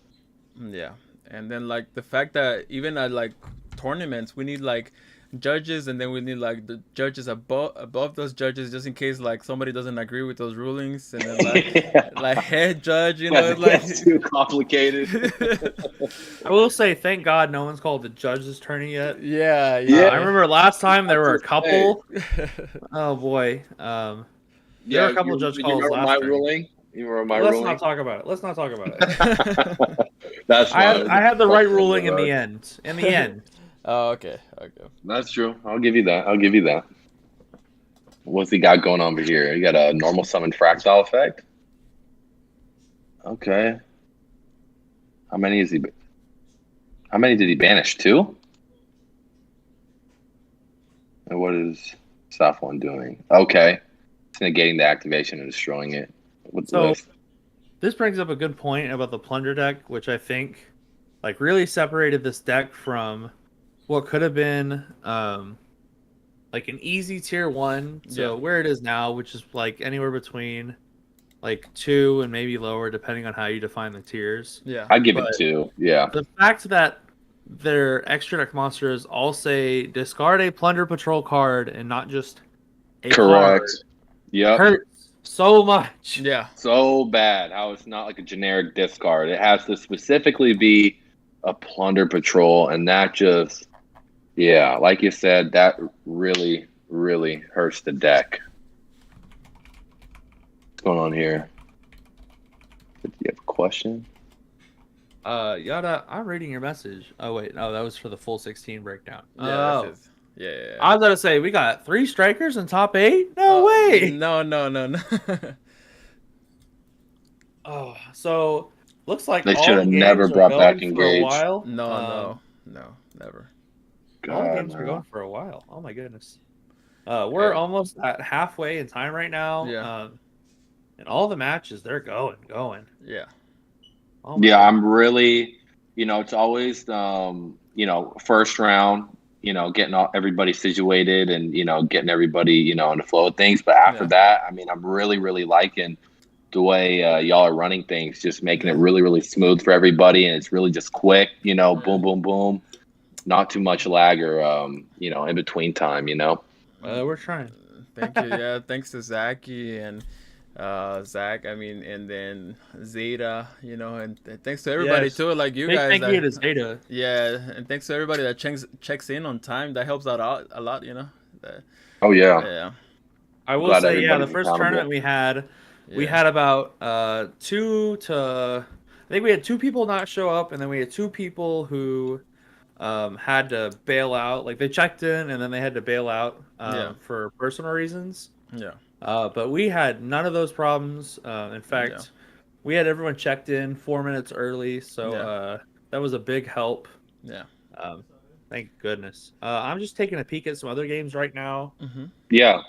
Yeah, and then like the fact that even at like tournaments, we need like judges, and then we need like the judges above those judges, just in case like somebody doesn't agree with those rulings, and then like like head judge, it's like too complicated. I will say, thank God no one's called the judge's tourney yet. Yeah. I remember last time there were a couple. Oh boy. There were a couple of judge calls last my time. ruling. You remember my Let's ruling? not talk about it. That's fine. I had the right ruling in the end. In the end. Oh, okay. That's true. I'll give you that. What's he got going on over here? You got a normal summon fractile effect? Okay. How many did he banish? 2? And what is Soft One doing? Okay. It's negating the activation and destroying it. This brings up a good point about the plunder deck, which I think like really separated this deck from what could have been like an easy tier 1 to where it is now, which is like anywhere between like 2 and maybe lower, depending on how you define the tiers. Yeah, I give it 2. Yeah. The fact that their extra deck monsters all say discard a plunder patrol card and not just a card. Yep. Hurts so much. Yeah. So bad how it's not like a generic discard. It has to specifically be a plunder patrol, and that just, like you said, that really, really hurts the deck. What's going on here? Do you have a question? Yada, I'm reading your message. Oh wait, no, that was for the full 16 breakdown. Yeah. I was gonna say we got 3 strikers in top 8. No way. No. Oh, so looks like They all should have the never games are brought going back for a Engage. while. No, never. All the games are going for a while. Oh my goodness. We're almost at halfway in time right now. Yeah. And all the matches, they're going. Yeah. Oh I'm really, it's always, first round, getting everybody situated and, getting everybody, in the flow of things. But after that, I mean, I'm really, really liking the way y'all are running things, just making it really, really smooth for everybody. And it's really just quick, boom, boom, boom. Not too much lag or, in between time, We're trying. Thank you. Yeah, thanks to Zachy and Zach, I mean, and then Zeta, and thanks to everybody too, like you guys. Thank you to Zeta. Yeah, and thanks to everybody that checks in on time. That helps out a lot, that. Oh yeah, Yeah. I will glad say, yeah, the everybody's first accountable. tournament we had Yeah. had about I think we had 2 people not show up, and then we had 2 people who had to bail out. Like they checked in and then they had to bail out Yeah. for personal reasons. Yeah. But we had none of those problems. In Yeah. fact, we had everyone checked in 4 minutes early, so Yeah. that was a big help. Yeah. Um, thank goodness. I'm just taking a peek at some other games right now. Mm-hmm. Yeah,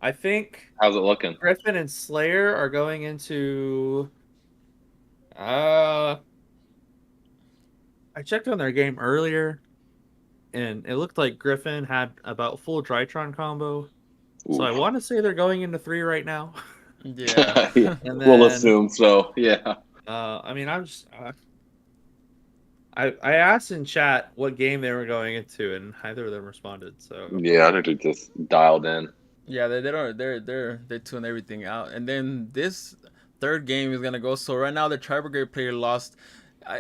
I think how's it looking? Griffin and Slayer are going into. I checked on their game earlier, and it looked like Griffin had about full Drytron combo. So I Oof. want to say they're going into 3 right now. Yeah. Yeah, And we'll then, assume so. Yeah. I mean, I'm just. I asked in chat what game they were going into, and neither of them responded. So Yeah, I think they're just dialed in. Yeah, they don't they tune everything out. And then this third game is gonna go. So right now the Tri Brigade player lost.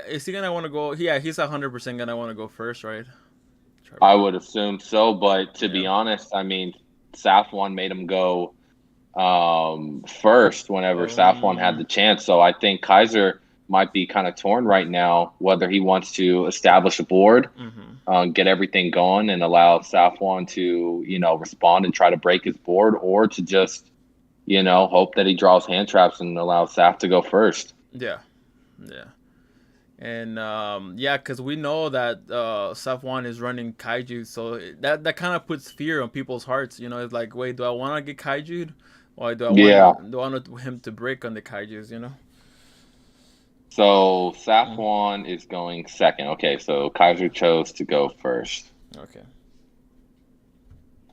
Is he gonna want to go? Yeah, he's 100% gonna want to go first, right? Tri I Brigade. would assume so, but to Yeah. be honest, I mean, Safwan made him go first whenever Safwan had the chance. So I think Kaiser might be kind of torn right now whether he wants to establish a board, Mm-hmm. get everything going, and allow Safwan to respond and try to break his board, or to just hope that he draws hand traps and allows Saf to go first. Yeah. Yeah. And yeah, because we know that Safwan is running kaiju, so that kind of puts fear on people's hearts. You know, it's like, wait, do I want to get kaiju'd, or Yeah. do I want him to break on the kaijus? You know. So Safwan is going second. Okay, so Kaiser chose to go first. Okay.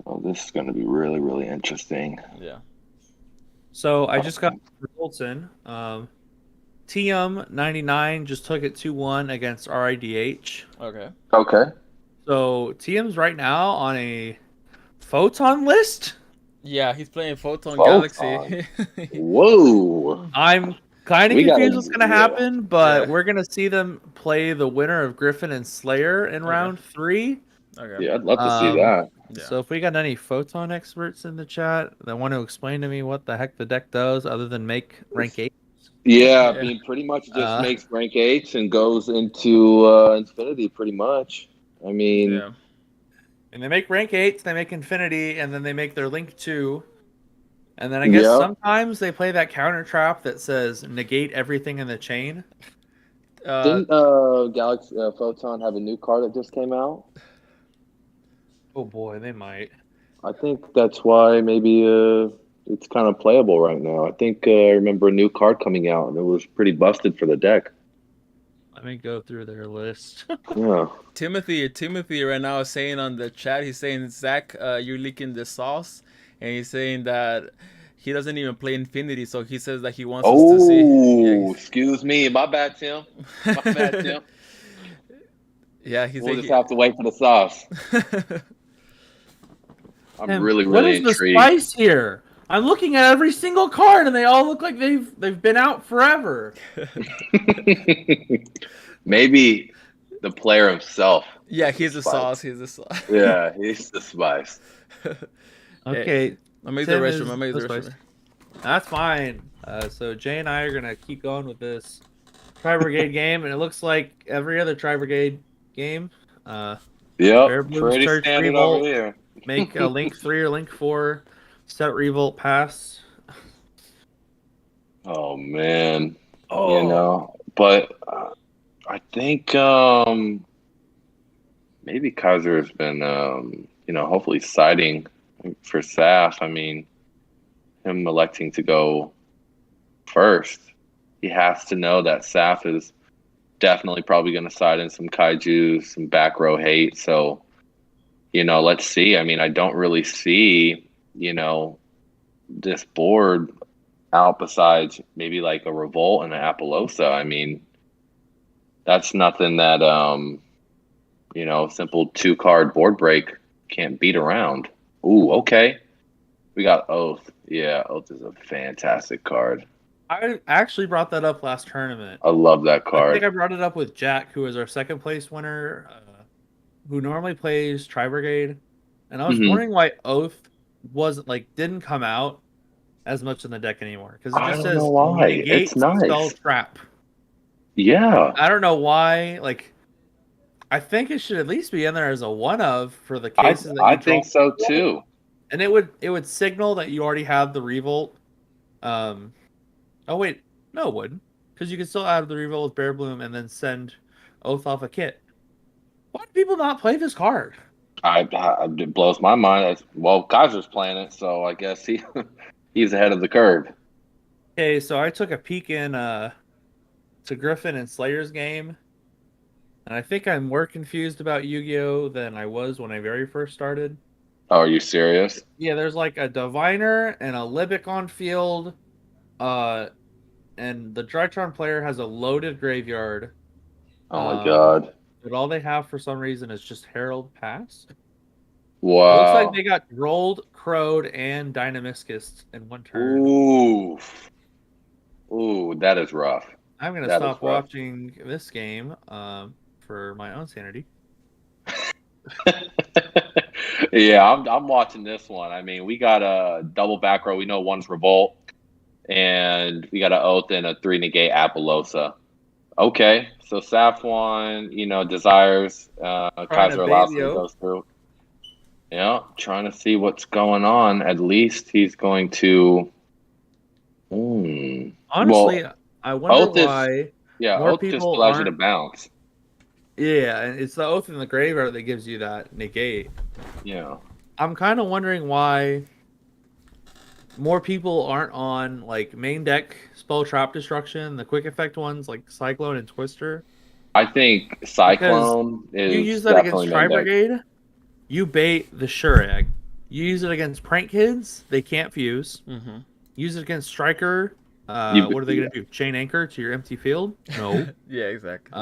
Oh, this is going to be really, really interesting. Yeah. So I just got results in. TM99 just took it 2-1 against RIDH. Okay. Okay. So TM's right now on a photon list. Yeah, he's playing Photon Photon. Galaxy. Whoa. I'm kind of We confused gotta, what's going to yeah. happen, but Yeah. we're going to see them play the winner of Griffin and Slayer in Okay. round 3. Okay. Yeah, I'd love to see Um, that. Yeah. So if we got any photon experts in the chat that want to explain to me what the heck the deck does other than make rank 8. Yeah, I Yeah. mean, pretty much just Uh, makes rank 8s and goes into infinity, pretty much. I mean, Yeah. And they make rank 8, they make Infinity, and then they make their Link 2. And then I guess Yep. sometimes they play that counter trap that says negate everything in the chain. Didn't Galaxy Photon have a new card that just came out? Oh boy, they might. I think that's why maybe it's kind of playable right now. I think I remember a new card coming out, and it was pretty busted for the deck. Let me go through their list. Yeah. Timothy right now is saying on the chat, he's saying, Zach, you're leaking the sauce, and he's saying that he doesn't even play Infinity, so he says that he wants us to see. Oh, excuse me. My bad, Tim. My bad, Tim. Yeah, he's We'll saying. just have to wait for the sauce. I'm Tim, really, what really is the intrigued. spice here? I'm looking at every single card, and they all look like they've been out forever. Maybe the player himself. Yeah, is he's the spice. sauce. He's the sauce. Yeah, he's the spice. Okay, I made the Tim restroom. is I made the the restroom. spice. That's fine. So Jay and I are gonna keep going with this Tri Brigade game, and it looks like every other Tri Brigade game. Bare Yep, Blues pretty Church standard Revolt, over here. make a Link 3 or Link 4, set Revolt pass. Oh man, Oh, but I think maybe Kaiser has been hopefully siding for Saf. I mean, him electing to go first, he has to know that Saf is definitely probably going to side in some kaiju, some back row hate. So, let's see. I mean, I don't really see, this board out besides maybe like a Revolt and an Appaloosa. I mean, that's nothing that, simple 2-card board break can't beat around. Ooh, okay. We got Oath. Yeah, Oath is a fantastic card. I actually brought that up last tournament. I love that I card. think I brought it up with Jack, who is our second place winner, who normally plays Tri Brigade. and I was Mhm. wondering why Oath didn't come out as much in the deck anymore, because it I just don't know says why. It's negate spell nice. trap. Yeah. I don't know why. Like, I think it should at least be in there as a one of for the I cases that I you draw, think so too. and it would signal that you already have the Revolt. Um, oh wait, no, it wouldn't, because you can still add the Revolt with Bear Bloom and then send Oath off a kit. Why do people not play this card? It blows my mind. Well, Kaiser's playing it, so I guess he's ahead of the curve. Okay, so I took a peek in to Griffin and Slayer's game, and I think I'm more confused about Yu-Gi-Oh than I was when I very first started. Oh, are you serious? Yeah, there's like a Diviner and a Libic on field, uh, and the Drytron player has a loaded graveyard. Oh my Um, God. but all they have for some reason is just Herald Pass. It looks like Wow. they got rolled, crowed, and Dynamiscus in one turn. Ooh. Ooh, that is rough. I'm gonna That is stop rough. watching this game for my own sanity. Yeah, I'm watching this one. I mean, we got a double back row. We know one's Revolt, and we got an Oath and a 3 negate Apollosa. Okay, so Safwan, desires. Trying to Kaiser bait allows the him to oath. go through. Yeah, trying to see what's going on. At least he's going to. Honestly, Well, I wonder Oath is. why Yeah, more Oath just people allows you to aren't. bounce. Yeah, and it's the oath in the graveyard that gives you that negate. Yeah. I'm kind of wondering why more people aren't on like main deck spell trap destruction, the quick effect ones like Cyclone and Twister, I think because Cyclone you is use that against definitely main Tri deck. Brigade, you bait the Shurag. You use it against Prank Kids, they can't fuse. Mm-hmm. Use it against Striker. You, What are they gonna do? Chain anchor to your empty field? No. Yeah, exactly.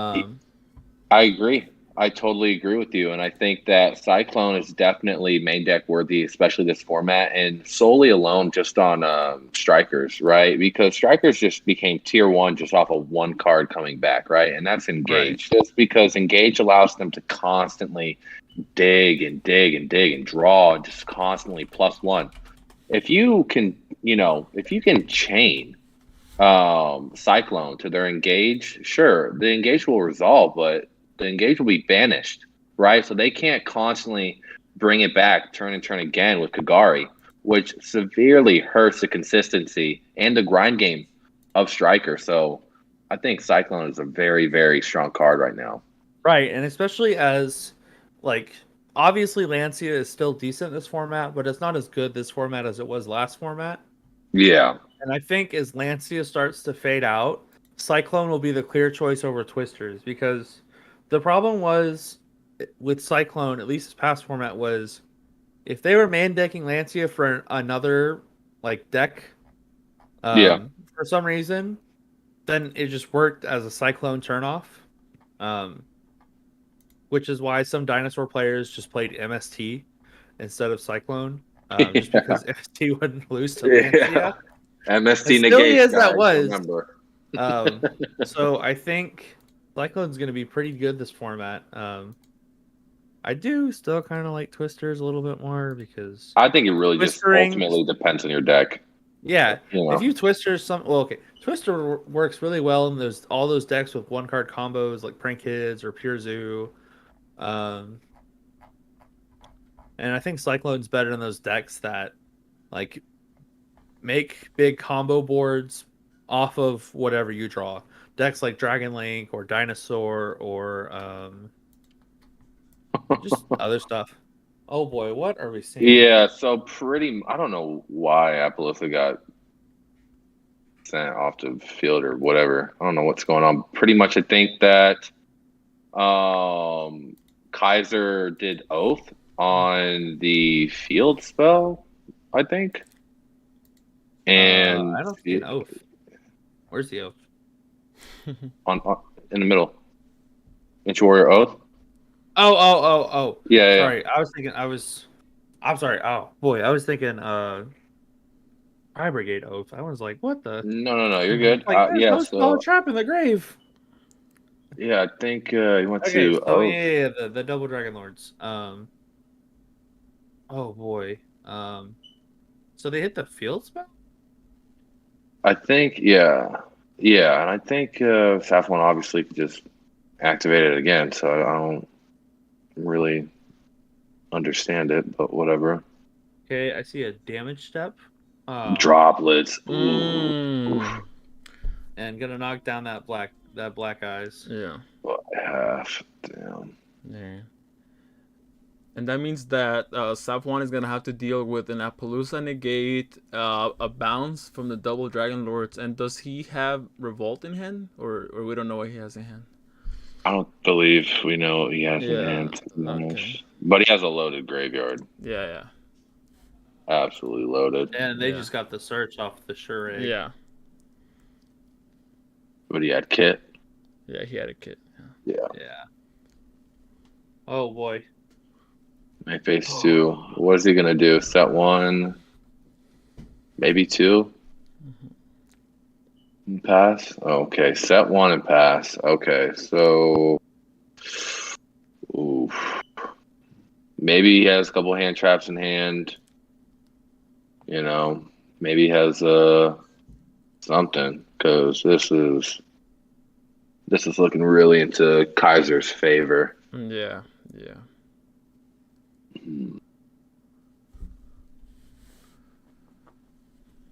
I agree. I totally agree with you, and I think that Cyclone is definitely main deck worthy, especially this format, and solely alone just on strikers, right? Because strikers just became tier one just off of one card coming back, right? And that's Right. engage, just because engage allows them to constantly dig and dig and dig and draw, and just constantly +1. If you can, if you can chain Cyclone to their engage, sure, the engage will resolve, but the engage will be banished, right? So they can't constantly bring it back, turn and turn again with Kagari, which severely hurts the consistency and the grind game of Striker. So I think Cyclone is a very, very strong card right now. Right, and especially as, like, obviously Lancia is still decent this format, but it's not as good this format as it was last format. Yeah. And I think as Lancia starts to fade out, Cyclone will be the clear choice over Twisters, because the problem was with Cyclone, at least this past format, was if they were man decking Lancia for another like deck, Yeah. for some reason, then it just worked as a Cyclone turnoff. Which is why some dinosaur players just played MST instead of Cyclone, just because MST wouldn't lose to Yeah. Lancia. MST As silly negates, as that guys. was, Remember. so I think Cyclone's going to be pretty good this format. I do still kind of like Twisters a little bit more because I think it really just Twistering, ultimately depends on your deck. yeah. You If know. you Twister okay, Twister works really well in all those decks with one card combos like Prank Kids or Pure Zoo. Um, And I think Cyclone's better in those decks that like make big combo boards off of whatever you draw. Decks like Dragon Link or Dinosaur or just other stuff. Oh boy, what are we seeing? Yeah, so I don't know why Appaloosa got sent off the field or whatever. I don't know what's going on. Pretty much I think that Kaiser did Oath on the field spell, I think. And I don't see an oath. Where's the oath? on in the middle. Inch Warrior Oath. Oh. Yeah, yeah. Sorry, I'm sorry. Oh boy, I was thinking Fire Brigade oath. I was like, what the? No, you're good. Like, there's Yeah, no spell so trap in the grave. yeah, I think he went Okay, to so Oath. yeah, the double dragon lords. Oh boy. So they hit the field spell? I think, yeah. Yeah, and I think Saf1 obviously could just activate it again, so I don't really understand it, but whatever. Okay, I see a damage step. Droplets. Ooh. Mm, And gonna knock down that black eyes. yeah. What half? Damn. Yeah. And that means that Saf1 is gonna have to deal with an Appaloosa negate, a bounce from the double Dragon Lords, and does he have Revolt in hand, or we don't know what he has in hand? I don't believe we know what he has in Yeah. hand, to be Okay. honest. But he has a loaded graveyard. Yeah. Absolutely loaded. And they Yeah. just got the search off the sure egg. Yeah. But he had Kit. Yeah. He had a kit. Yeah. Yeah. Oh boy. My phase 2. What is he gonna do? Set 1, maybe 2. And pass. Okay, set 1 and pass. Okay, so oof. Maybe he has a couple hand traps in hand. You know, maybe he has something, because this is looking really into Kaiser's favor. Yeah.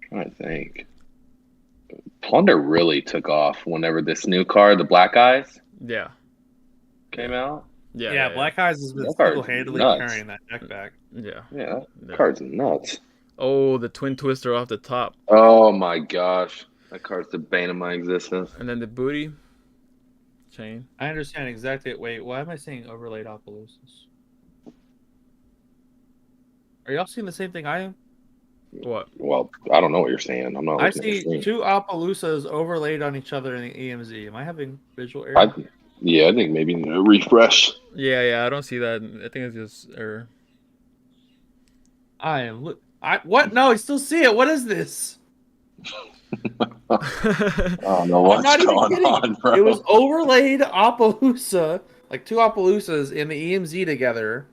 Trying to think. Plunder really took off whenever this new card, the Black Eyes, Yeah. came out. Yeah, Black Eyes has been That card's single-handedly nuts. carrying that deck back. Yeah. Yeah, that card's nuts. Oh, the Twin Twister off the top. Oh my gosh. That card's the bane of my existence. And then the booty chain. I understand exactly. Wait, why am I saying overlaid Appaloosas? Are y'all seeing the same thing I am? What? Well, I don't know what you're saying. I'm not I looking at see the screen. 2 Appaloosas overlaid on each other in the EMZ. Am I having visual error? I think maybe a refresh. Yeah. I don't see that. I think it's just error. I am. What? No, I still see it. What is this? I don't know what's I'm not even going kidding. on, bro. It was overlaid Appaloosa, like 2 Appaloosas in the EMZ together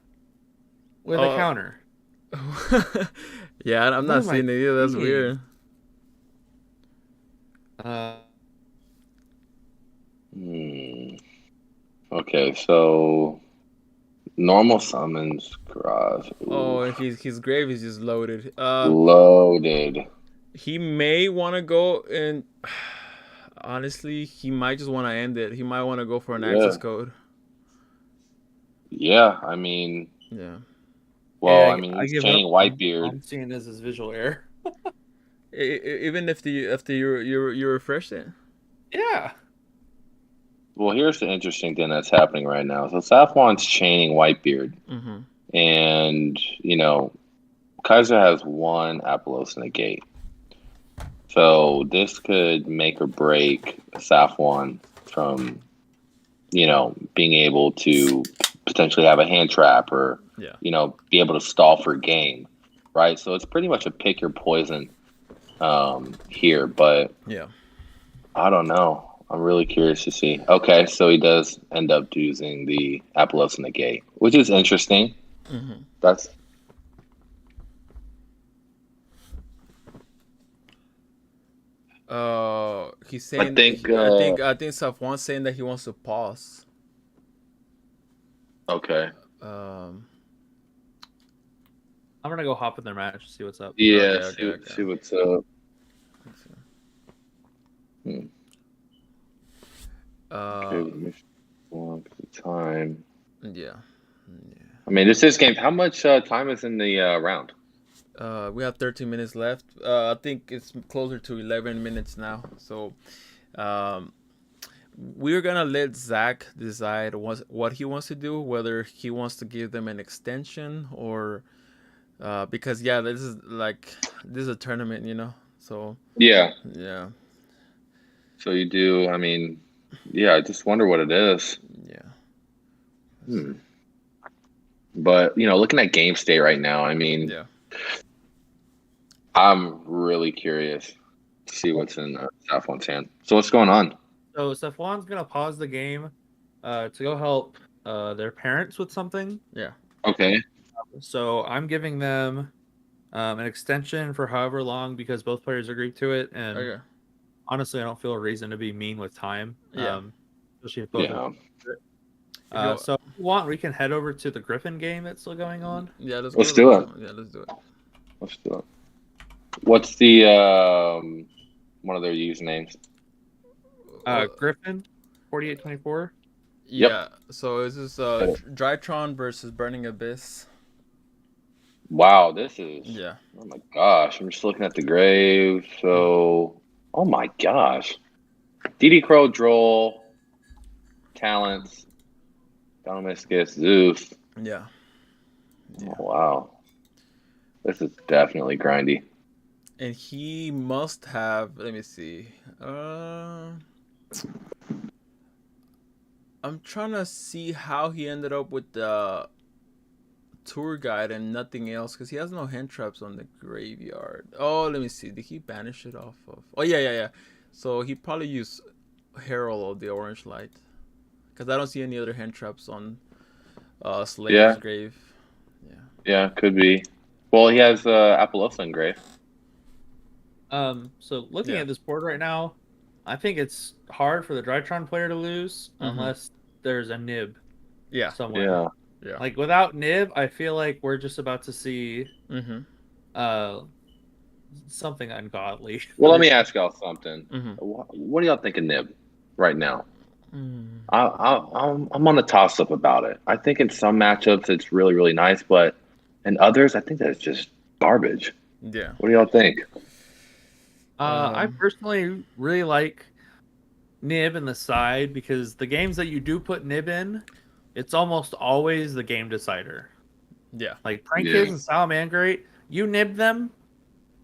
with a counter. Yeah, I'm not What am I seeing it either. That's seeing? weird. Okay, so normal summons garage. Ooh. Oh, and his grave is just loaded. Loaded. He may want to go and honestly, he might just want to end it. He might want to go for an access code. Yeah, I mean. Yeah. Well, Yeah, I mean, I he's give chaining up. Whitebeard. I'm seeing this as visual error. Even if you refresh it. Yeah. Well, here's the interesting thing that's happening right now. So Safwan's chaining Whitebeard, and Kaiser has 1 Apollos in the gate. So this could make or break Safwan from, being able to potentially have a hand trap or, be able to stall for game, right? So it's pretty much a pick your poison here, but I don't know. I'm really curious to see. Okay, so he does end up using the Apollos in the gate, which is interesting. That's he's saying. I think Safwan's saying that he wants to pause. Okay. I'm gonna go hop in their match, see what's up. Yeah, see what's up. Okay, time. Yeah. I mean, this is game. How much time is in the round? We have 13 minutes left. I think it's closer to 11 minutes now. So, we're gonna let Zach decide what he wants to do, whether he wants to give them an extension or because this is a tournament, So yeah. So you do. I mean, I just wonder what it is. Yeah. But looking at game state right now, I mean, I'm really curious to see what's in Safwan's hand. So what's going on? So Safwan's gonna pause the game to go help their parents with something. Yeah. Okay. So I'm giving them an extension for however long because both players agreed to it, and Okay. honestly, I don't feel a reason to be mean with time. Yeah. Especially if both. Yeah. If you So if you want, we can head over to the Griffin game that's still going on. yeah, let's go Let's to do the it. yeah, let's do it. Let's do it. What's the one of their usernames? Griffin, 4824. Yep. Yeah. So is this Drytron versus Burning Abyss? Wow, this is. Yeah. Oh my gosh, I'm just looking at the grave. So, oh my gosh, DD Crow, Droll, talents, Domiscus, Zeus. Yeah. Oh, wow, this is definitely grindy. And he must have. Let me see. I'm trying to see how he ended up with the tour guide and nothing else because he has no hand traps on the graveyard. Oh, let me see. Did he banish it off of? Oh yeah. So he probably used Herald of the Orange Light because I don't see any other hand traps on Slayer's Yeah. grave. Yeah, could be. Well, he has Appaloosa in grave. So looking Yeah. at this board right now, I think it's hard for the Drytron player to lose unless there's a nib Yeah. somewhere. Yeah. Yeah. Like without nib, I feel like we're just about to see something ungodly. Well, let me ask y'all something. Mhm. What do y'all think of Nib right now? Mm. I'm on the toss up about it. I think in some matchups it's really, really nice, but in others I think that it's just garbage. Yeah. What do y'all think? I personally really like nib in the side because the games that you do put nib in, it's almost always the game decider. Yeah. Like Prank Yeah. Kids and Salamangreat, you nib them,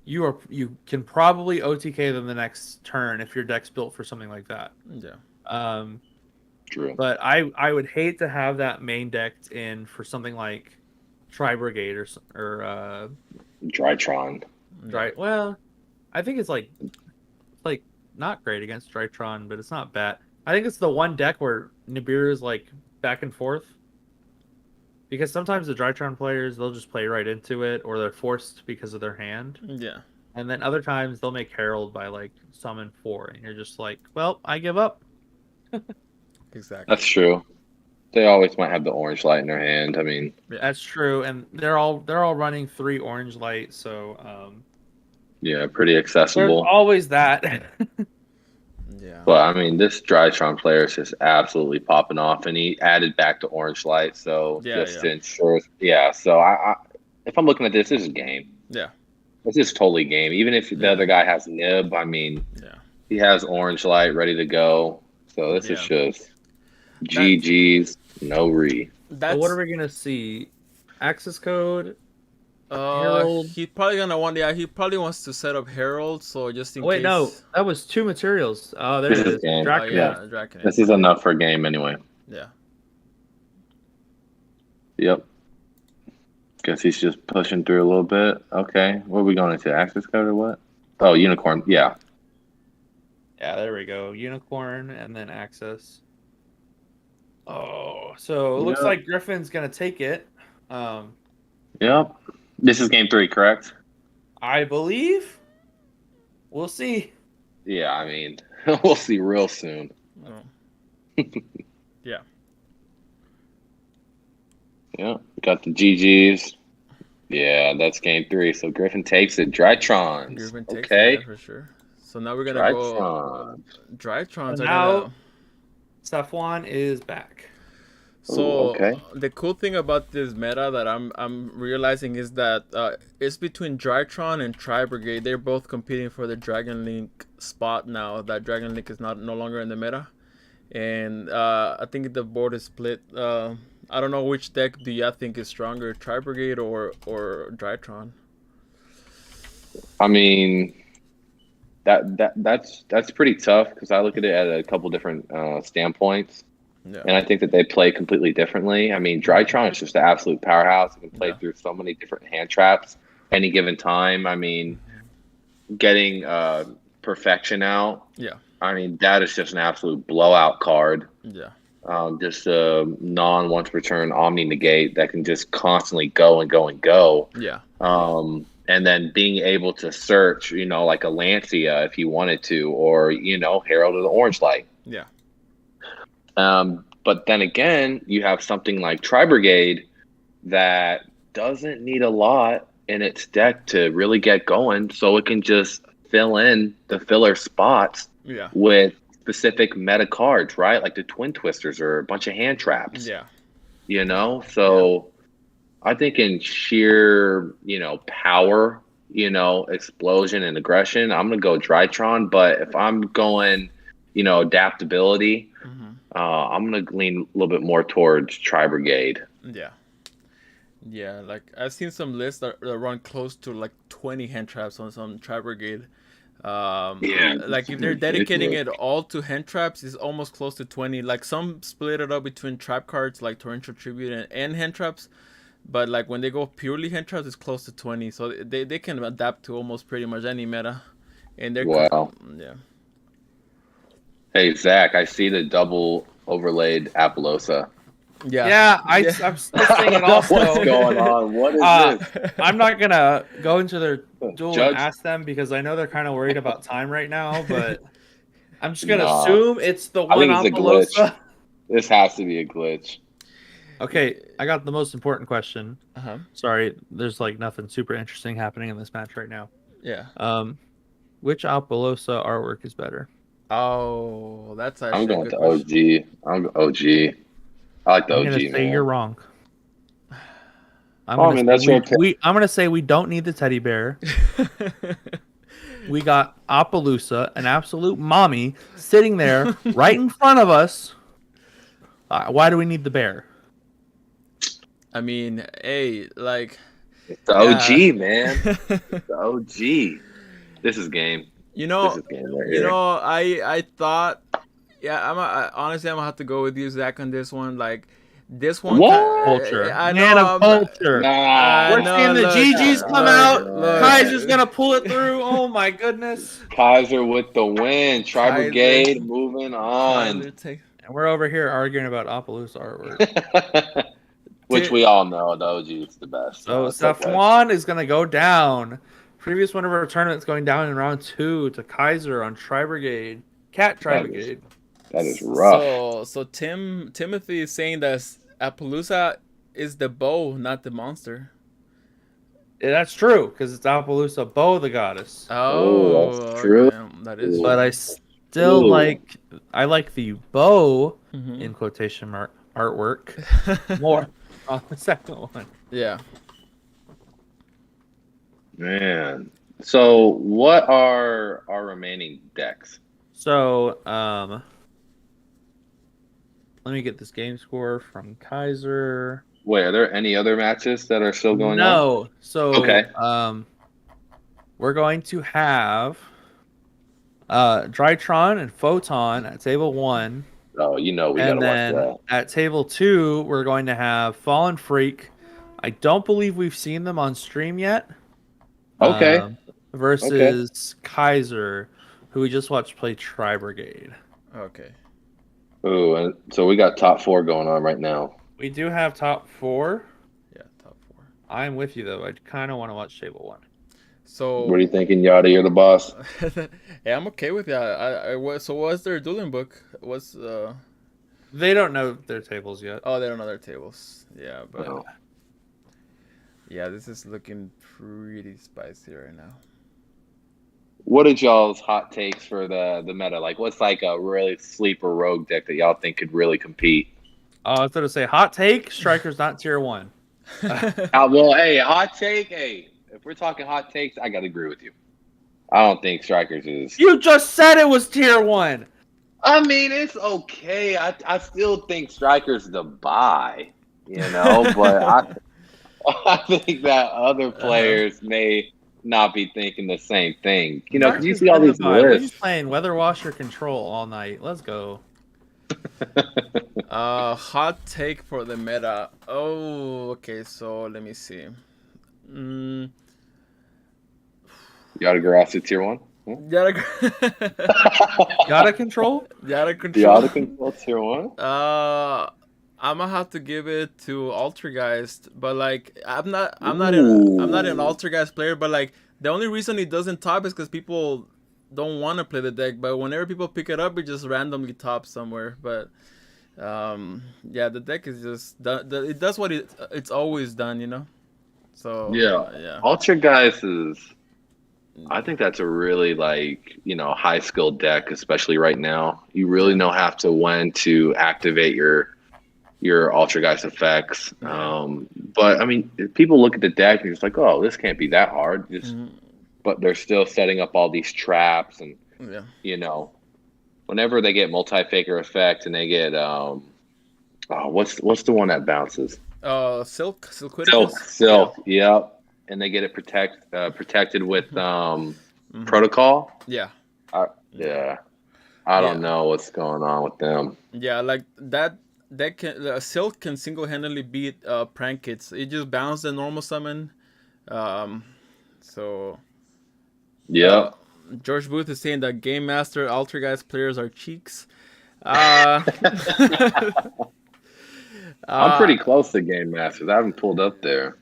you can probably OTK them the next turn if your deck's built for something like that. Yeah. True. But I would hate to have that main decked in for something like Tri Brigade or Drytron. Dry. Well, I think it's like not great against Drytron, but it's not bad. I think it's the one deck where Nibiru is like back and forth. Because sometimes the Drytron players they'll just play right into it, or they're forced because of their hand. Yeah. And then other times they'll make Herald by like summon 4, and you're just like, well, I give up. Exactly. That's true. They always might have the orange light in their hand. I mean, That's true, and they're all running 3 orange light, so yeah, pretty there's accessible. always that. Yeah. But I mean, this Drytron player is just absolutely popping off, and he added back to orange light, so Yeah, just to ensure. Yeah, so I if I'm looking at this is a game. Yeah. This is totally game. Even if the other guy has nib, I mean, Yeah. he has orange light ready to go. So this is just GG's, no re. So what are we gonna see? Access code. Herald. He probably gonna want. Yeah, he probably wants to set up Herald. So just in Wait, case. no, that was 2 materials. Oh, there This it is is. game. Draken. Yeah, Draken. This is enough for a game anyway. Yeah. Yep. Guess he's just pushing through a little bit. Okay, what are we going into? Access code or what? Oh, unicorn. Yeah. Yeah, there we go. Unicorn and then access. Oh, so it looks like Griffin's gonna take it. Yep. This is game 3, correct? I believe. We'll see. Yeah, I mean, we'll see real soon. Oh. Yeah. Yeah, got the GGs. Yeah, that's game 3. So Griffin takes it. Drytrons. Griffin takes Okay. it, yeah, for sure. So now we're gonna Drytrons. go. Drytrons So are now gonna. Safwan is back. So Ooh, okay. the cool thing about this meta that I'm realizing is that it's between Drytron and Tri Brigade. They're both competing for the Dragon Link spot now. That Dragon Link is no longer in the meta, and I think the board is split. I don't know which deck do you think is stronger, Tri Brigade or Drytron? I mean, that's pretty tough because I look at it at a couple different standpoints. Yeah. And I think that they play completely differently. I mean, Drytron is just an absolute powerhouse. It can play through so many different hand traps any given time. I mean, getting perfection out. Yeah. I mean, that is just an absolute blowout card. Yeah. just a non once return Omni negate that can just constantly go and go and go. Yeah. And then being able to search, like a Lancia if you wanted to, or Herald of the Orange Light. Yeah. But then again, you have something like Tri-Brigade that doesn't need a lot in its deck to really get going, so it can just fill in the filler spots Yeah. with specific meta cards, right? Like the Twin Twisters or a bunch of hand traps. Yeah. So I think in sheer, power, explosion and aggression, I'm gonna go Drytron. But if I'm going, adaptability, I'm gonna lean a little bit more towards Tri-Brigade. Yeah. Yeah, like I've seen some lists that run close to like 20 hand traps on some Tri-Brigade. Like if they're dedicating it all to hand traps, it's almost close to 20. Like some split it up between trap cards like Torrential Tribute and hand traps, but like when they go purely hand traps, it's close to 20. So they can adapt to almost pretty much any meta, and they're Wow. yeah. Hey Zach, I see the double overlaid Apollosa. Yeah, I'm still saying it also. What's going on? What is this? I'm not gonna go into their duel Judge? and ask them because I know they're kind of worried about time right now. But I'm just gonna Nah. assume it's the I one think it's a glitch. Apollosa. This has to be a glitch. Okay, I got the most important question. Uh-huh. Sorry, there's like nothing super interesting happening in this match right now. Yeah. Which Apollosa artwork is better? Oh, that's actually I'm going a with good the question. OG. I'm OG. I like the I'm OG, gonna say man. you're wrong. I'm that's your pick. I'm gonna say we don't need the teddy bear. We got Appaloosa, an absolute mommy, sitting there right in front of us. Why do we need the bear? I mean, hey, like It's the OG, man. It's the OG. This is game. This is game right here. I thought, yeah, honestly, I'm gonna have to go with you, Zach, on this one. Like, this one, What? Culture. I Man know, of culture. Nah. We're seeing the look, GGs come look, out. look. Kaiser's gonna pull it through. Oh my goodness. Kaiser with the win. Tri-Brigade Kaiser. moving on. Kaiser And we're over here arguing about Appaloosa artwork. Which we all know the OG is the best. So it's okay. Safwan is gonna go down. Previous winner of our tournament is going down in round 2 to Kaiser on Tri-Brigade. Cat Tri-Brigade. That is rough. So Timothy is saying that Appaloosa is the bow, not the monster. Yeah, that's true, because it's Appaloosa Bo the goddess. Oh, that's true. Okay, that is. But I still like the bow Mhm. in quotation mark artwork more on the second one. Yeah. Man. So what are our remaining decks? So, let me get this game score from Kaiser. Wait, are there any other matches that are still going on? No. So, Okay. we're going to have Drytron and Photon at table 1. Oh, we gotta And watch then that. at table 2, we're going to have Fallen Freak. I don't believe we've seen them on stream yet. Okay. Versus Kaiser, who we just watched play Tri-Brigade. Okay. Ooh, and so we got top 4 going on right now. We do have top 4. Yeah, top 4. I'm with you, though. I kind of want to watch table 1. So. What are you thinking, Yada? You're the boss. Yeah, I'm okay with that. So what's their dueling book? What's They don't know their tables yet. Oh, they don't know their tables. Yeah, but No. yeah, this is looking pretty spicy right now. What are y'all's hot takes for the meta? Like, what's like a really sleeper rogue deck that y'all think could really compete? I was going to say, hot take, Striker's not tier 1. Well, hey, hot take. Hey, if we're talking hot takes, I gotta agree with you. I don't think Strikers is. You just said it was tier 1. I mean, it's okay. I still think Strikers the buy, but I think that other players may not be thinking the same thing. Because you see all these We're just lists. playing Weather Washer Control all night. Let's go. Hot take for the meta. Oh, okay. So let me see. Yada Garasa tier 1. Yada Gotta control. Yada The control. auto control tier 1. I'm gonna have to give it to Altergeist, but like I'm not an Ooh. Altergeist player, but like the only reason it doesn't top is because people don't want to play the deck. But whenever people pick it up, it just randomly tops somewhere. But yeah, the deck is just it does what it's always done, you know. So Yeah. yeah, Ultra Guys is. I think that's a really high skill deck, especially right now. You really Yeah. know have to when to activate your Ultra Guys effects. Yeah. But I mean, if people look at the deck and it's like, oh, this can't be that hard. But they're still setting up all these traps, and yeah. whenever they get multi faker effect and they get what's the one that bounces? Silquidicus. Silk, yep. And they get it protected with protocol. Yeah. Yeah. I Yeah. don't know what's going on with them. Yeah, like that can Silk can single handedly beat prank kits. It just bounced the normal summon. So Yep. George Booth is saying that Game Master Altergeist players are cheeks. I'm pretty close to Game Masters. I haven't pulled up there.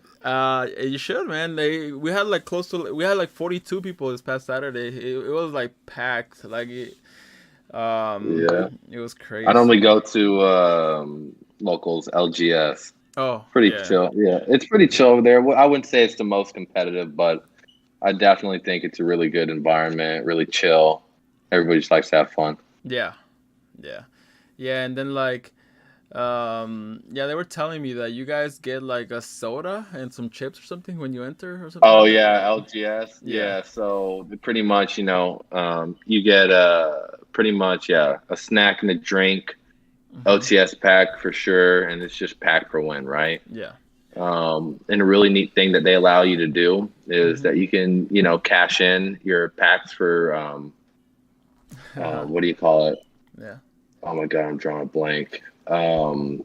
You should, man. We had like 42 people this past Saturday. It was like packed. Like Yeah. it was crazy. I normally go to locals, LGS. Oh, Pretty yeah. chill. Yeah, it's pretty chill over there. I wouldn't say it's the most competitive, but I definitely think it's a really good environment, really chill. Everybody just likes to have fun. Yeah. And then like they were telling me that you guys get like a soda and some chips or something when you enter or something. Oh like that. yeah, LGS. Yeah, so pretty much, you get a snack and a drink, LTS pack for sure, and it's just pack per win, right? Yeah. And a really neat thing that they allow you to do is that you can, cash in your packs for what do you call it? Yeah. Oh my God, I'm drawing a blank.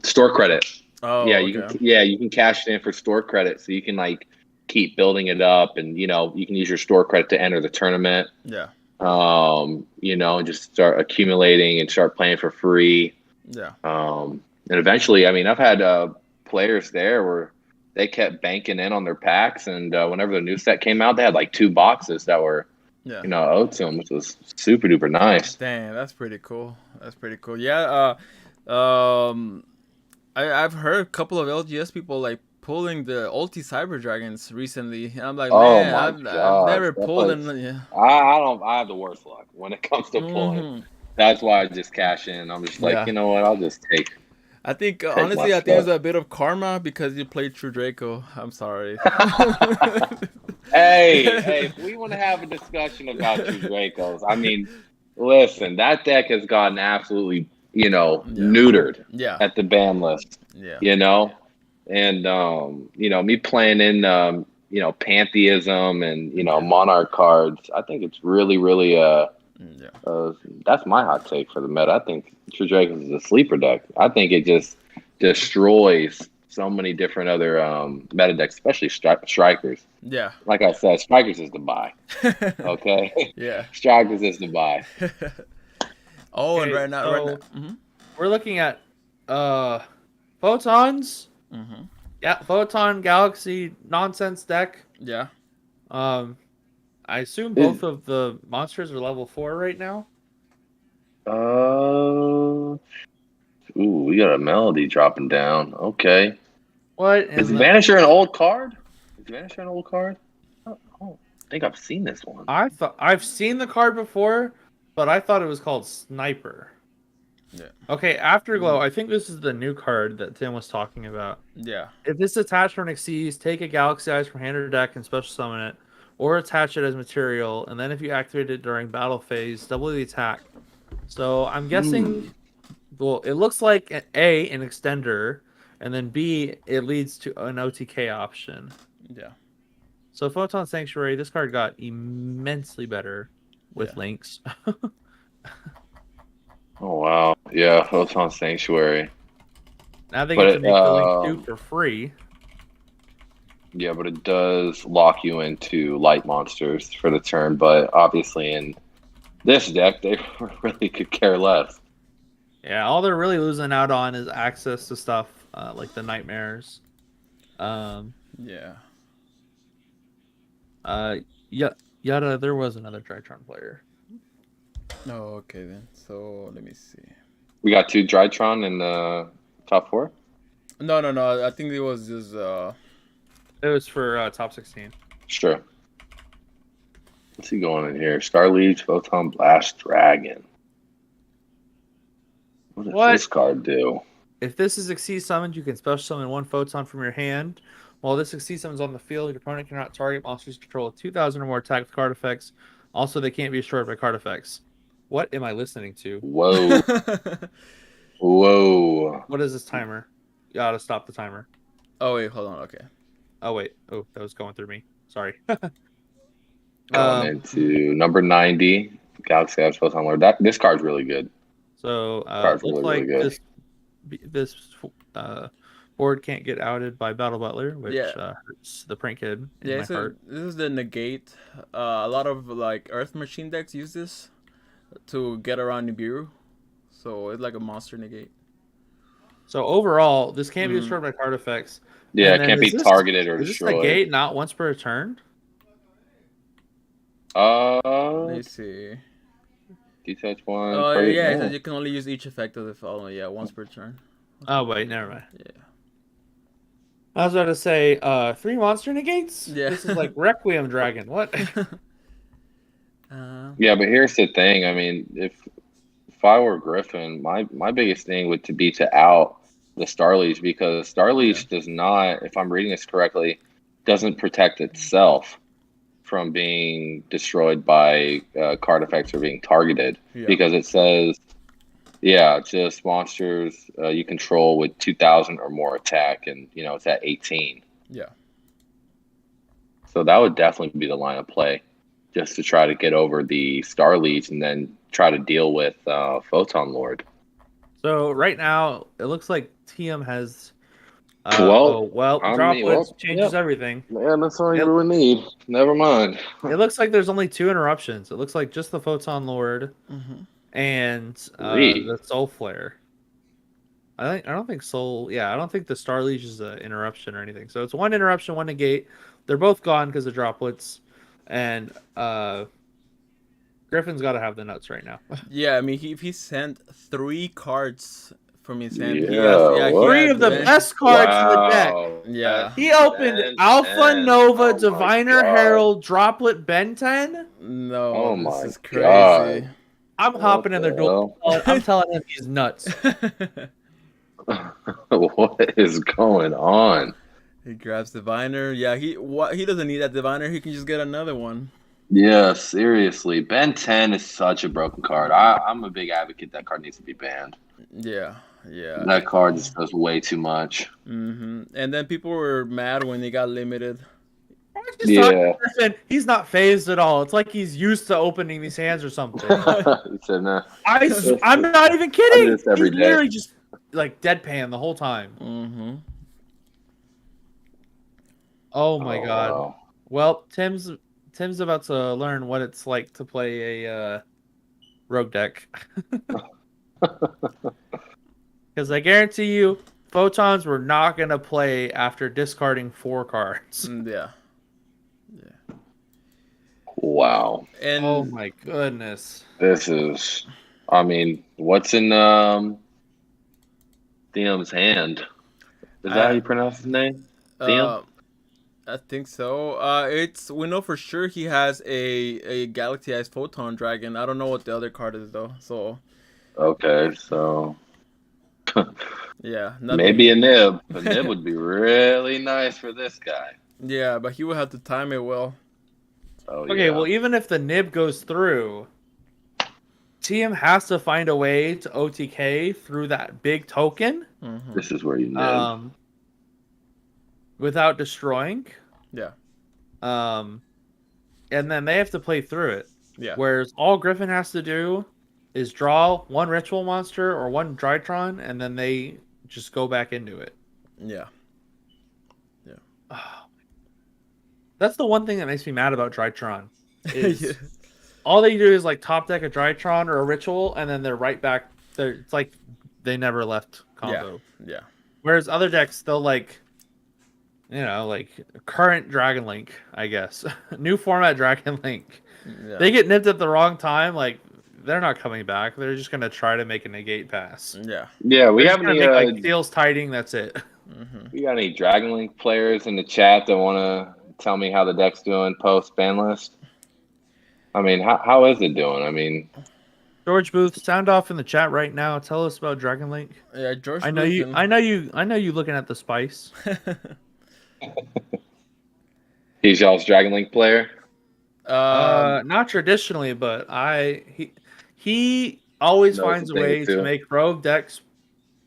Store credit. Oh yeah, okay. you can cash it in for store credit, so you can keep building it up, and you can use your store credit to enter the tournament. Yeah. And just start accumulating and start playing for free. Yeah. And eventually, I mean, I've had players there where they kept banking in on their packs, and whenever the new set came out, they had like 2 boxes that were owed to them, which was super duper nice. Dang, that's pretty cool. Yeah. I've heard a couple of LGS people like pulling the ulti Cyber Dragons recently. And I'm like, Oh man, my I've gosh, never that pulled was- them. Yeah. I have the worst luck when it comes to pulling. That's why I just cash in. I'm just like, Yeah. you know what? I'll just take. I think my honestly, I think it's stuff. a bit of karma because you played True Draco. I'm sorry. Hey, if we want to have a discussion about True Dracos, I mean, listen, that deck has gotten absolutely, neutered Yeah. at the ban list. Yeah. And me playing in pantheism and monarch cards, I think it's really, really that's my hot take for the meta. I think True Dragons is a sleeper deck. I think it just destroys so many different other meta decks, especially strikers. Yeah. Like I said, strikers is the buy. Okay. Yeah. Strikers is the buy. Oh, Okay, and right now, so we're looking at photons. Yeah, Photon Galaxy nonsense deck. Yeah. I assume both of the monsters are level 4 right now. We got a melody dropping down. Okay. What? Is Vanisher an old card? I don't think I've seen this one. I've seen the card before, but I thought it was called Sniper. Yeah. Okay, Afterglow. I think this is the new card that Tim was talking about. Yeah. If this attachment exceeds, take a Galaxy Eyes from hand or deck and special summon it, or attach it as material, and then if you activate it during battle phase, double the attack. So I'm guessing, well, it looks like an extender, and then B, it leads to an OTK option. Yeah. So Photon Sanctuary, this card got immensely better with links. Oh wow, yeah, Photon Sanctuary. Now they get to make the link 2 for free. Yeah, but it does lock you into light monsters for the turn. But obviously, in this deck, they really could care less. Yeah, all they're really losing out on is access to stuff like the nightmares. Um, Yeah. yeah, Yada. There was another Tritron player. Oh, okay then. So let me see. We got 2 Drytron in the top 4. No. I think it was just It was for top 16. Sure. What's he going in here? Star Leech, Photon Blast, Dragon. What does this card do? If this is Exceed summoned, you can special summon 1 photon from your hand. While this Exceed summons on the field, your opponent cannot target monsters control with 2,000 or more attack with card effects. Also, they can't be destroyed by card effects. What am I listening to? Whoa. Whoa. What is this timer? You gotta stop the timer. Oh wait, hold on. Okay. Oh wait. Oh, that was going through me. Sorry. Going into number 90, Galaxy Edge Photon Lord. This card's really good. So Card's looks really, like really good. this board can't get outed by Battle Butler, which Yeah. hurts the prank kid in Yeah, my so heart. this is the negate. A lot of like Earth Machine decks use this to get around Nibiru. So it's like a monster negate. So overall, this can't be destroyed by card effects. Yeah, And it then can't be targeted or is this destroyed. negate not once per turn? Let me see. Detach 1. Oh target, yeah, it no. says you can only use each effect of the following. Yeah, once per turn. Oh wait, never mind. Yeah. I was about to say 3 monster negates. Yeah. This is like Requiem Dragon. What? Yeah, but here's the thing. I mean, if I were Griffin, my biggest thing would to be to out the Starleech, because Starleech does not, if I'm reading this correctly, doesn't protect itself from being destroyed by card effects or being targeted, because it says, just monsters you control with 2,000 or more attack, and it's at 18. Yeah. So that would definitely be the line of play, just to try to get over the Star Leech and then try to deal with Photon Lord. So right now, it looks like TM has. Well, droplets changes everything. Man, that's all you really need. Never mind. It looks like there's only 2 interruptions. It looks like just the Photon Lord and the Soul Flare. I don't think Soul. Yeah, I don't think the Star Leech is an interruption or anything. So it's 1 interruption, 1 negate. They're both gone because of droplets, and Griffin's got to have the nuts right now. Yeah, I mean, if he sent 3 cards from his hand, he 3 had of the best cards in the deck. Yeah. He opened Alpha Nova, Diviner Herald, Droplet, Ben 10. No, this is crazy. God. I'm hopping in their door. I'm telling him he's nuts. What is going on? He grabs Diviner. Yeah, he doesn't need that Diviner. He can just get another one. Yeah, seriously. Ben 10 is such a broken card. I'm a big advocate that card needs to be banned. Yeah. That card just does way too much. And then people were mad when they got limited. He's not phased at all. It's like he's used to opening these hands or something. I'm not even kidding. He's literally just like deadpan the whole time. Oh my god. Wow. Well, Tim's about to learn what it's like to play a rogue deck. Because I guarantee you, Photons were not going to play after discarding 4 cards. Yeah. Wow. And oh my goodness. This is, what's in Theum's hand? Is that how you pronounce his name? Theum? I think so. We know for sure he has a Galaxy Eyes Photon Dragon. I don't know what the other card is though. So okay, so yeah, maybe a nib. A nib would be really nice for this guy. Yeah, but he would have to time it well. Oh, okay, well, even if the nib goes through, TM has to find a way to OTK through that big token. This is where you nib. Without destroying. Yeah. And then they have to play through it. Yeah. Whereas all Griffin has to do is draw 1 ritual monster or 1 Drytron, and then they just go back into it. Yeah. Oh. That's the one thing that makes me mad about Drytron. Is Yeah. all they do is like top deck a Drytron or a Ritual, and then they're right back. It's like they never left combo. Yeah. Whereas other decks, they'll like, like current Dragon Link, I guess, new format Dragon Link. Yeah. They get nipped at the wrong time, like they're not coming back. They're just gonna try to make a negate pass. Yeah. Yeah, we They're have just gonna any make like Seals Tiding. That's it. we got any Dragon Link players in the chat that want to tell me how the deck's doing post BANLIST? I mean, how is it doing? I mean, George Booth, sound off in the chat right now. Tell us about Dragon Link. Yeah, George I know you. Booth I know you. I know you looking at the spice. he's y'all's Dragon Link player. Not traditionally, but he always Knows finds a a thing or way to two. make rogue decks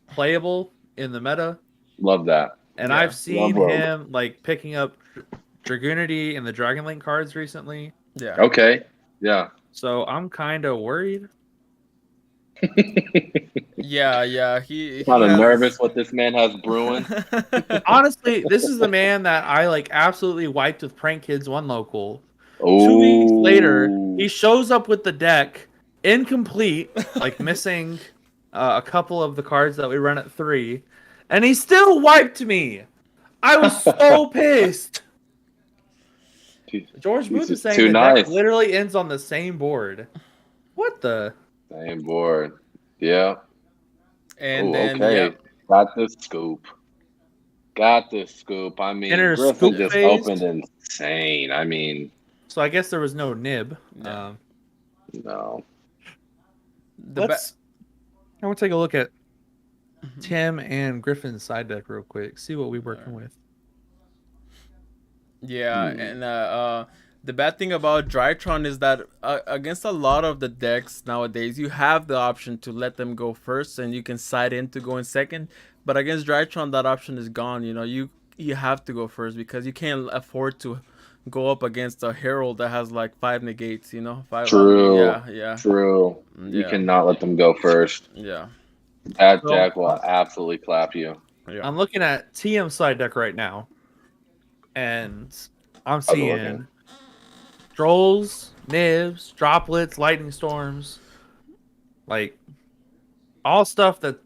playable in the meta, Love that. and Yeah. I've seen Love rogue. him like picking up Dragoonity and the Dragon Link cards recently. Yeah. Okay. Yeah. So I'm kind of worried. Yeah. He Kind of has- nervous what this man has brewing. Honestly, this is the man that I like absolutely wiped with Prank Kids one local. Oh. 2 weeks later, he shows up with the deck incomplete, like missing a couple of the cards that we run at 3, and he still wiped me. I was so pissed. George Booth is saying too the nice. deck literally ends on the same board. What the? Same board. Yeah. and Ooh, then okay. yeah. Got the scoop. Got the scoop. I mean, Enter Griffin scoop just phase. opened insane. I mean, So I guess there was no nib. Yeah. no. The I want to take a look at Tim and Griffin's side deck real quick. See what we're working with. Yeah, and the bad thing about Drytron is that against a lot of the decks nowadays, you have the option to let them go first, and you can side in to go in second. But against Drytron, that option is gone. You have to go first because you can't afford to go up against a Herald that has like 5 negates. 5. True. Yeah. True. You Yeah. cannot let them go first. Yeah. That So, deck will absolutely clap you. Yeah. I'm looking at TM side deck right now, and I'm be seeing looking. Drolls, Nibs, Droplets, Lightning Storms, like all stuff that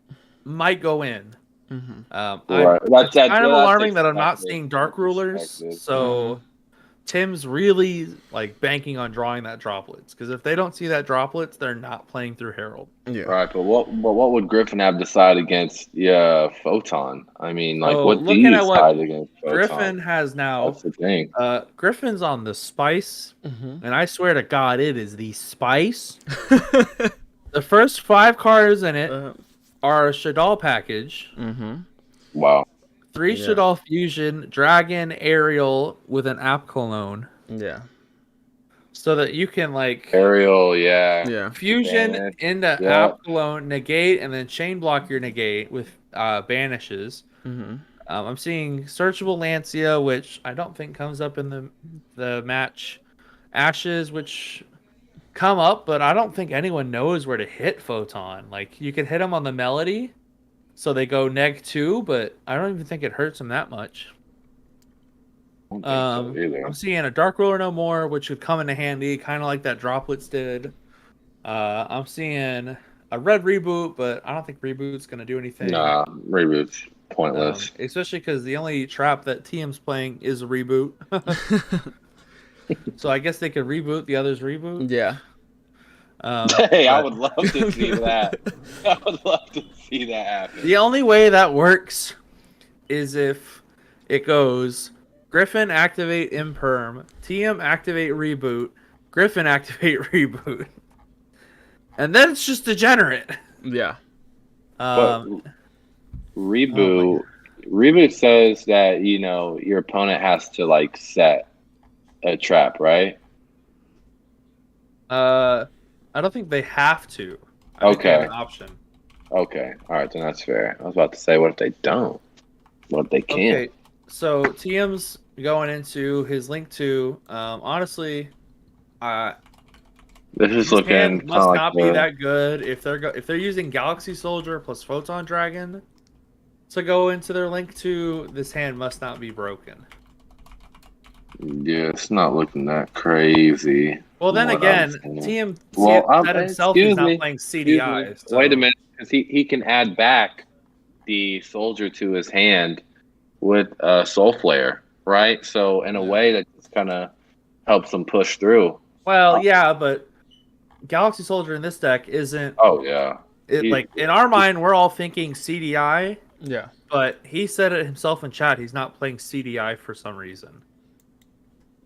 might go in. Right. It's kind of alarming that I'm not expected. seeing Dark That's Rulers, expected. so Tim's really like banking on drawing that Droplets, because if they don't see that Droplets, they're not playing through Herald. Yeah. Right, but what would Griffin have to side against Photon? I mean, like, So, what do looking you at what side against Photon? Griffin has now. That's the thing. Griffin's on the Spice, Mm-hmm. and I swear to God, it is the Spice. The first 5 cards in it are a Shadal package, Mm-hmm. Wow. 3 Yeah. Shadal Fusion, Dragon, Aerial with an App Cologne, Yeah. so that you can like Ariel, yeah. Yeah. fusion Banish. into Yeah. App Cologne, negate, and then chain block your negate with banishes. Mm-hmm. I'm seeing Searchable Lancia, which I don't think comes up in the match. Ashes, which come up, but I don't think anyone knows where to hit Photon. Like, you can hit them on the melody, so they go -2, but I don't even think it hurts them that much. I don't think so either. I'm seeing a Dark Ruler No More, which would come into handy, kind of like that Droplets did. I'm seeing a Red Reboot, but I don't think Reboot's going to do anything. Nah, reboot's pointless. Especially because the only trap that TM's playing is a Reboot. So I guess they could reboot, the others reboot. Yeah. Hey, I but would love to see that. I would love to see that happen. the only way that works is if it goes Griffin activate Imperm, TM activate Reboot, Griffin activate Reboot. And then it's just degenerate. Yeah. But Oh reboot says that your opponent has to like set a trap, right? I don't think they have to. I think they have Okay. an option. Okay, all right, then that's fair. I was about to say, what if they don't? What if they can't? Okay, so TM's going into his Link 2. Honestly, This is his looking hand kind must of like not be that good if they're using Galaxy Soldier plus Photon Dragon to go into their Link 2. This hand must not be broken. Yeah, it's not looking that crazy. Well, from then what I'm again, seeing. TM Well, said himself he's excuse not me. playing Excuse me. CDI. So. Wait a minute, because he can add back the soldier to his hand with Soul Flare, right? So in a way, that just kind of helps him push through. Well, yeah, but Galaxy Soldier in this deck isn't. Oh yeah, Like in our mind, we're all thinking CDI, Yeah. but he said it himself in chat. He's not playing CDI for some reason.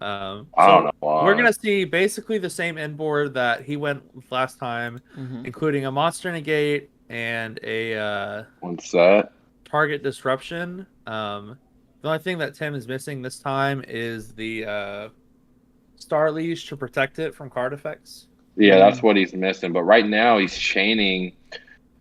I don't So know why. we're gonna see basically the same end board that he went with last time, including a monster negate and a What's that? target disruption. The only thing that Tim is missing this time is the Star Leash to protect it from card effects. Yeah, that's what he's missing. But right now, he's chaining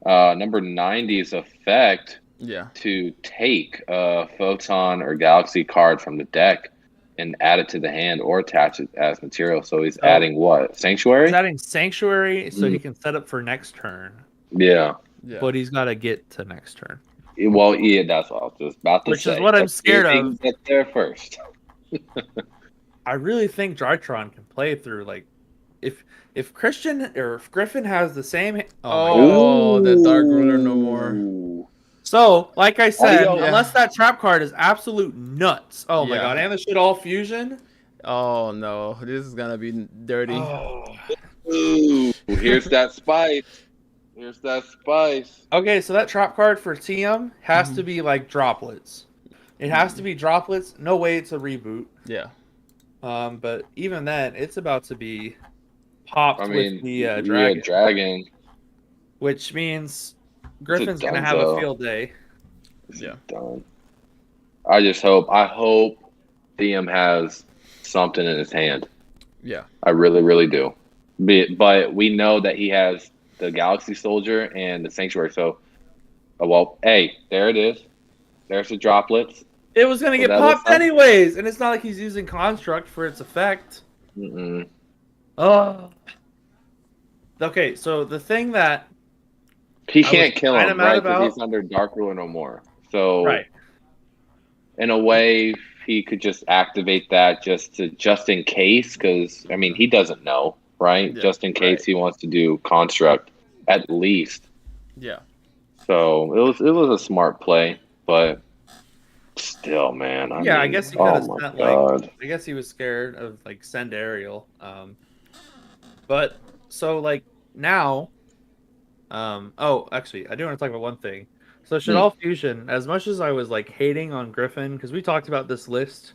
number 90's effect Yeah. to take a photon or galaxy card from the deck and add it to the hand or attach it as material. So he's adding what? Sanctuary? He's adding Sanctuary so he can set up for next turn. Yeah. Yeah. But he's got to get to next turn. Well, yeah, that's what I was just about to Which say. is what I'm Let's see if scared he of. can get there first. I really think Drytron can play through like if Christian or if Griffin has the same. Oh, that Dark Ruler no more. Ooh. So, like I said, Audio. unless that trap card is absolute nuts. Oh my Yeah. god, and the shit all fusion. Oh no, this is gonna be dirty. Oh. Ooh, here's that spice. Here's that spice. Okay, so that trap card for TM has to be like droplets. It has to be droplets. No way it's a reboot. Yeah. But even then, it's about to be popped with the dragon. Dragon. Which means Griffin's gonna have a field day. Yeah. Done. I hope DM has something in his hand. Yeah. I really, really do. But we know that he has the Galaxy Soldier and the Sanctuary. So, well, hey, there it is. There's the droplets. It was gonna get popped anyways, and it's not like he's using Construct for its effect. Oh. Okay, so the thing that he can't kill him, right? Because he's under Dark Ruler no more. So, right. In a way, he could just activate that just in case. Because I mean, he doesn't know, right? Yeah, just in case he wants to do Construct, at least. Yeah. So it was a smart play, but still, man. I mean, I guess he could have sent I guess he was scared of like send aerial. But so like now. Oh, actually, I do want to talk about one thing. So Shaddoll Fusion, as much as I was like hating on Griffin, because we talked about this list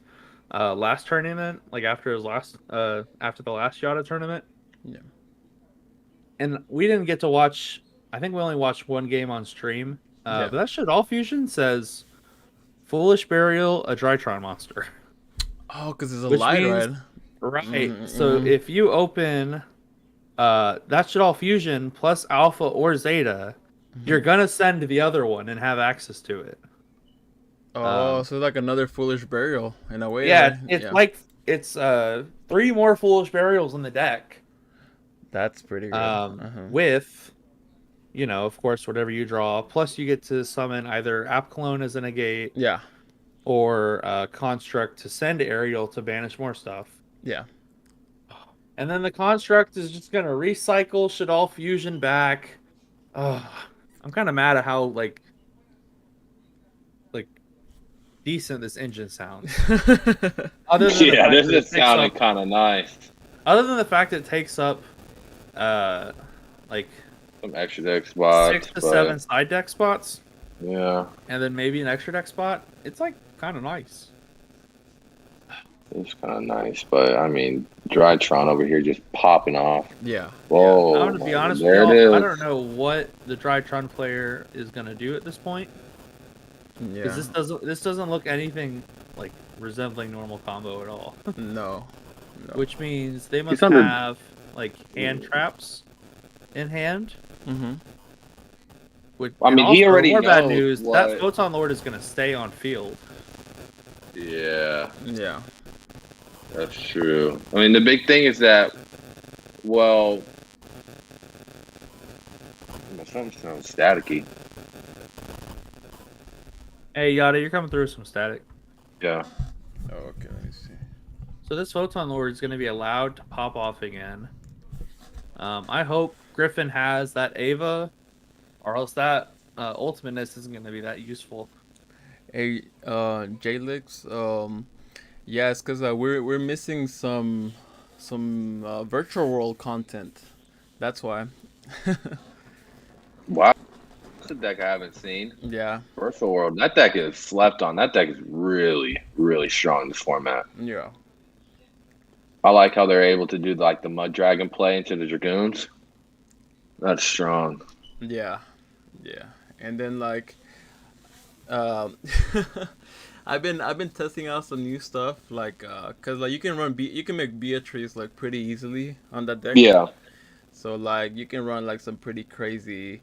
last tournament, like after the last Yada tournament. Yeah. And we didn't get to watch. I think we only watched one game on stream. But that Shaddoll Fusion says Foolish Burial, a Drytron monster. Oh, because it's a light ride. Right. So if you open that Shaddoll Fusion plus Alpha or Zeta, you're gonna send the other one and have access to it. Oh, so like another Foolish Burial in a way. Yeah, right? It's like it's 3 more Foolish Burials in the deck. That's pretty good. With, of course, whatever you draw. Plus, you get to summon either App Clone as a negate. Yeah. Or Construct to send Aerial to banish more stuff. Yeah. And then the Construct is just going to recycle Shaddoll Fusion back. I'm kind of mad at how, like decent this engine sounds. Other than this is sounding kind of nice. Other than the fact that it takes up, some extra deck spots. 6 to 7 side deck spots. Yeah. And then maybe an extra deck spot. It's, kind of nice. It's kind of nice, but I mean, Drytron over here just popping off. Yeah. Whoa. I'm gonna be honest with y'all. I don't know what the Drytron player is gonna do at this point. Yeah. Because this doesn't look anything like resembling normal combo at all. No. Which means they must have hand traps in hand. Which, I mean, he already knows. Bad news. That Photon Lord is gonna stay on field. Yeah. Yeah. That's true. I mean, the big thing is that, well, my phone sounds staticky. Hey, Yada, you're coming through with some static. Yeah. Oh, okay, let me see. So this Photon Lord is going to be allowed to pop off again. I hope Griffin has that Ava, or else that Ultimateness isn't going to be that useful. Hey, Jalix, yes, because we're missing some virtual world content. That's why. Wow, that's a deck I haven't seen. Yeah, Virtual World. That deck is slept on. That deck is really, really strong in this format. yeah, I like how they're able to do like the Mud Dragon play into the Dragoons. That's strong. yeah, yeah. And then like, um, I've been testing out some new stuff like cause like you can make Beatrice like pretty easily on that deck. Yeah. So like you can run like some pretty crazy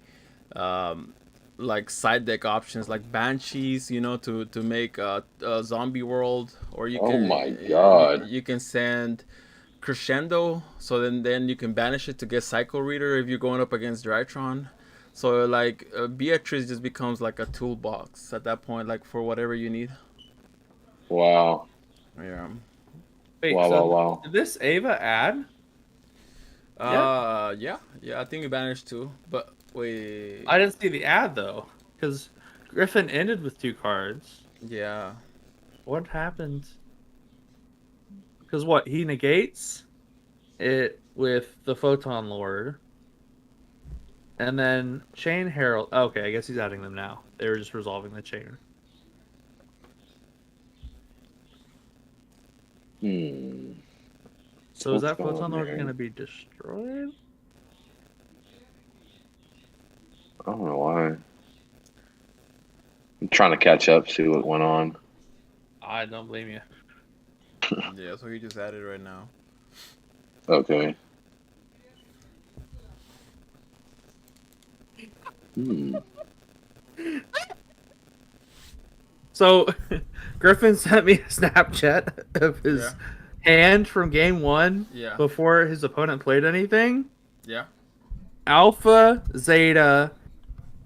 like side deck options like banshees, to make a zombie world, or you Oh can my God. you can send crescendo, so then you can banish it to get cycle reader if you're going up against Drytron. So like Beatrice just becomes like a toolbox at that point, like for whatever you need. Wow. Yeah. Wait, Wow, so wow, wow. did this Ava add? Yeah, I think you banished two, but wait. I didn't see the ad though, because Griffin ended with 2 cards. Yeah. What happened? Because what, he negates it with the Photon Lord. And then Chain Herald. Okay, I guess he's adding them now. They were just resolving the chain. So is What's that going Photon Lord there? going to be destroyed? I don't know why. I'm trying to catch up, see what went on. I don't blame you. Yeah, so he just added right now. Okay. So Griffin sent me a Snapchat of his hand from game 1 Yeah. before his opponent played anything. Yeah. Alpha, Zeta,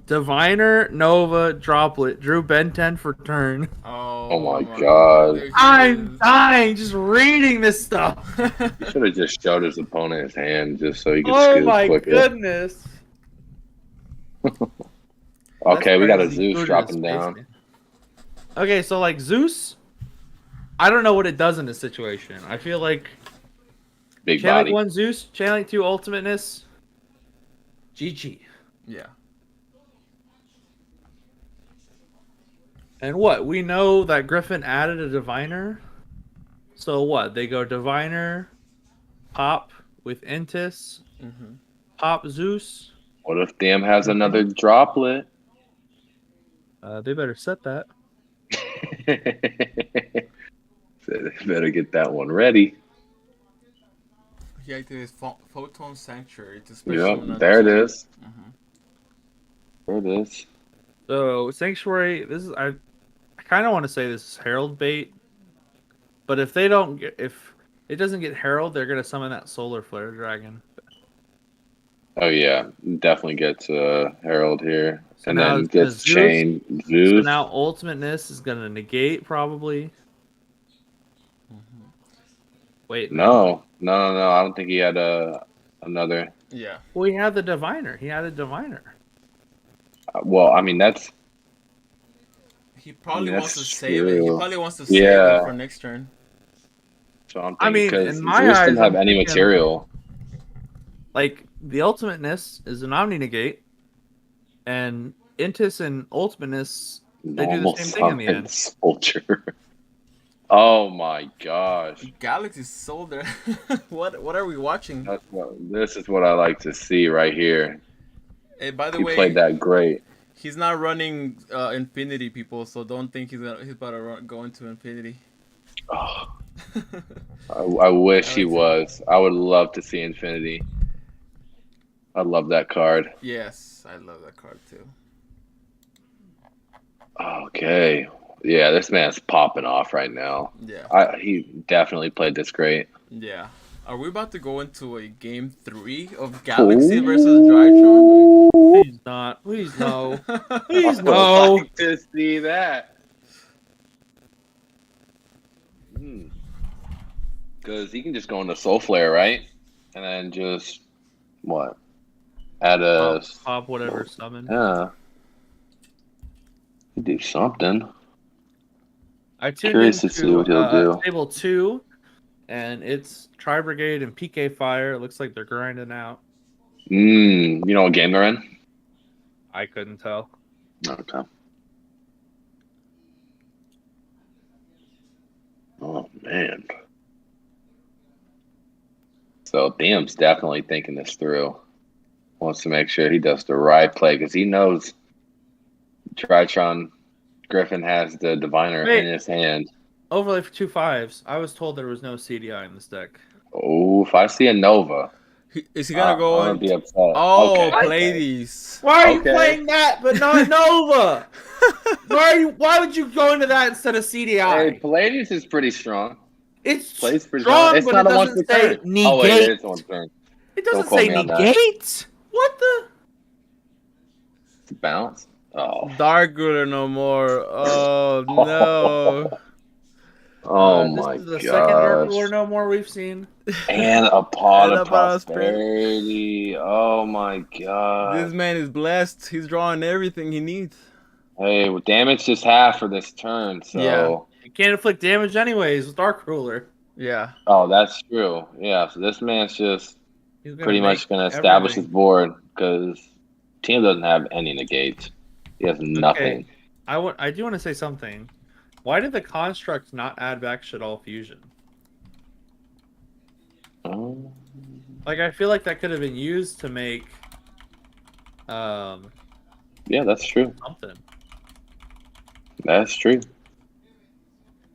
Diviner, Nova, Droplet, drew Ben 10 for turn. Oh my God. I'm dying just reading this stuff. He should have just showed his opponent his hand just so he could Oh skills my quicker. goodness. Okay, we got a That's crazy. Zeus Included dropping his down. basement. Okay, so like Zeus, I don't know what it does in this situation. I feel like Big Chain Link body. 1 Zeus, Chain Link 2 Ultimateness, GG. Yeah. And what? We know that Griffin added a Diviner. So what? They go Diviner, Pop with Entis, Pop Zeus. What if DM has another droplet? They better set that. Better get that one ready. He activates Photon Sanctuary. It's a special. Yep, there it is. There it is. So Sanctuary, this is I kind of want to say this is Herald bait, but if it doesn't get Herald, they're gonna summon that Solar Flare Dragon. Oh yeah, definitely gets Herald here, So and now then it's gonna gets Chain Zeus. So now Ultimateness is gonna negate probably. Wait, No. I don't think he had another. Yeah. well, he had the Diviner. He had a Diviner. Well, I mean that's. He probably wants to That's save it. He true. probably wants to save Yeah. it for next turn. So I'm I thinking mean, because in my Zeus eyes, didn't have I'm any thinking- material. Like the Ultimateness is an Omni negate, and Intis and Ultimateness they do the Normal same thing in the summon end. Soldier. Oh my gosh. Galaxy Soldier. What are we watching? This is what I like to see right here. Hey, by the He way, played that great. he's not running Infinity, people. So don't think he's about to go into Infinity. Oh, I wish he was. I would love to see Infinity. I love that card. Yes, I love that card too. Okay. Yeah, this man's popping off right now. Yeah. He definitely played this great. Yeah. Are we about to go into a game 3 of Galaxy versus Drytron? Please not. Please no. Please I no. would like to see that. Because he can just go into Soul Flare, right? And then just what? Add a Pop whatever summon. yeah. He do something. I tuned Curious to see what he'll into do. table 2, and it's Tri Brigade and PK Fire. It looks like they're grinding out. You know what game they're in? I couldn't tell. Okay. Oh man. So Thiem's definitely thinking this through. Wants to make sure he does the right play because he knows Tritron Griffin has the diviner in his hand. Overlay for 2 5s. I was told there was no CDI in this deck. Oh, if I see a Nova, Is he gonna I'm go gonna in? be upset. Oh, Okay, play okay. these. Why are you Okay. playing that but not Nova? Why would you go into that instead of CDI? Hey, Palladius is pretty strong. It's Plays pretty strong, It's but not it a once per doesn't say turn. negate. Oh wait, it is a once per turn. It Don't doesn't quote say me on that. negate. What the? It's a bounce. Oh. Dark Ruler no more. Oh no. Oh This my is the second Dark gosh. Ruler no more we've seen. And a pot And of a prosperity. prosperity. Oh my god. This man is blessed. He's drawing everything he needs. Hey, well, damage just half for this turn, so Yeah. You can't inflict damage anyways with Dark Ruler. Yeah. oh, that's true. Yeah, so this man's just He's gonna pretty make much going to establish everything. his board because team doesn't have any negates. He has nothing. I do want to say something. Why did the construct not add back Shaddoll Fusion? Oh, Like, I feel like that could have been used to make yeah, that's true. something. That's true.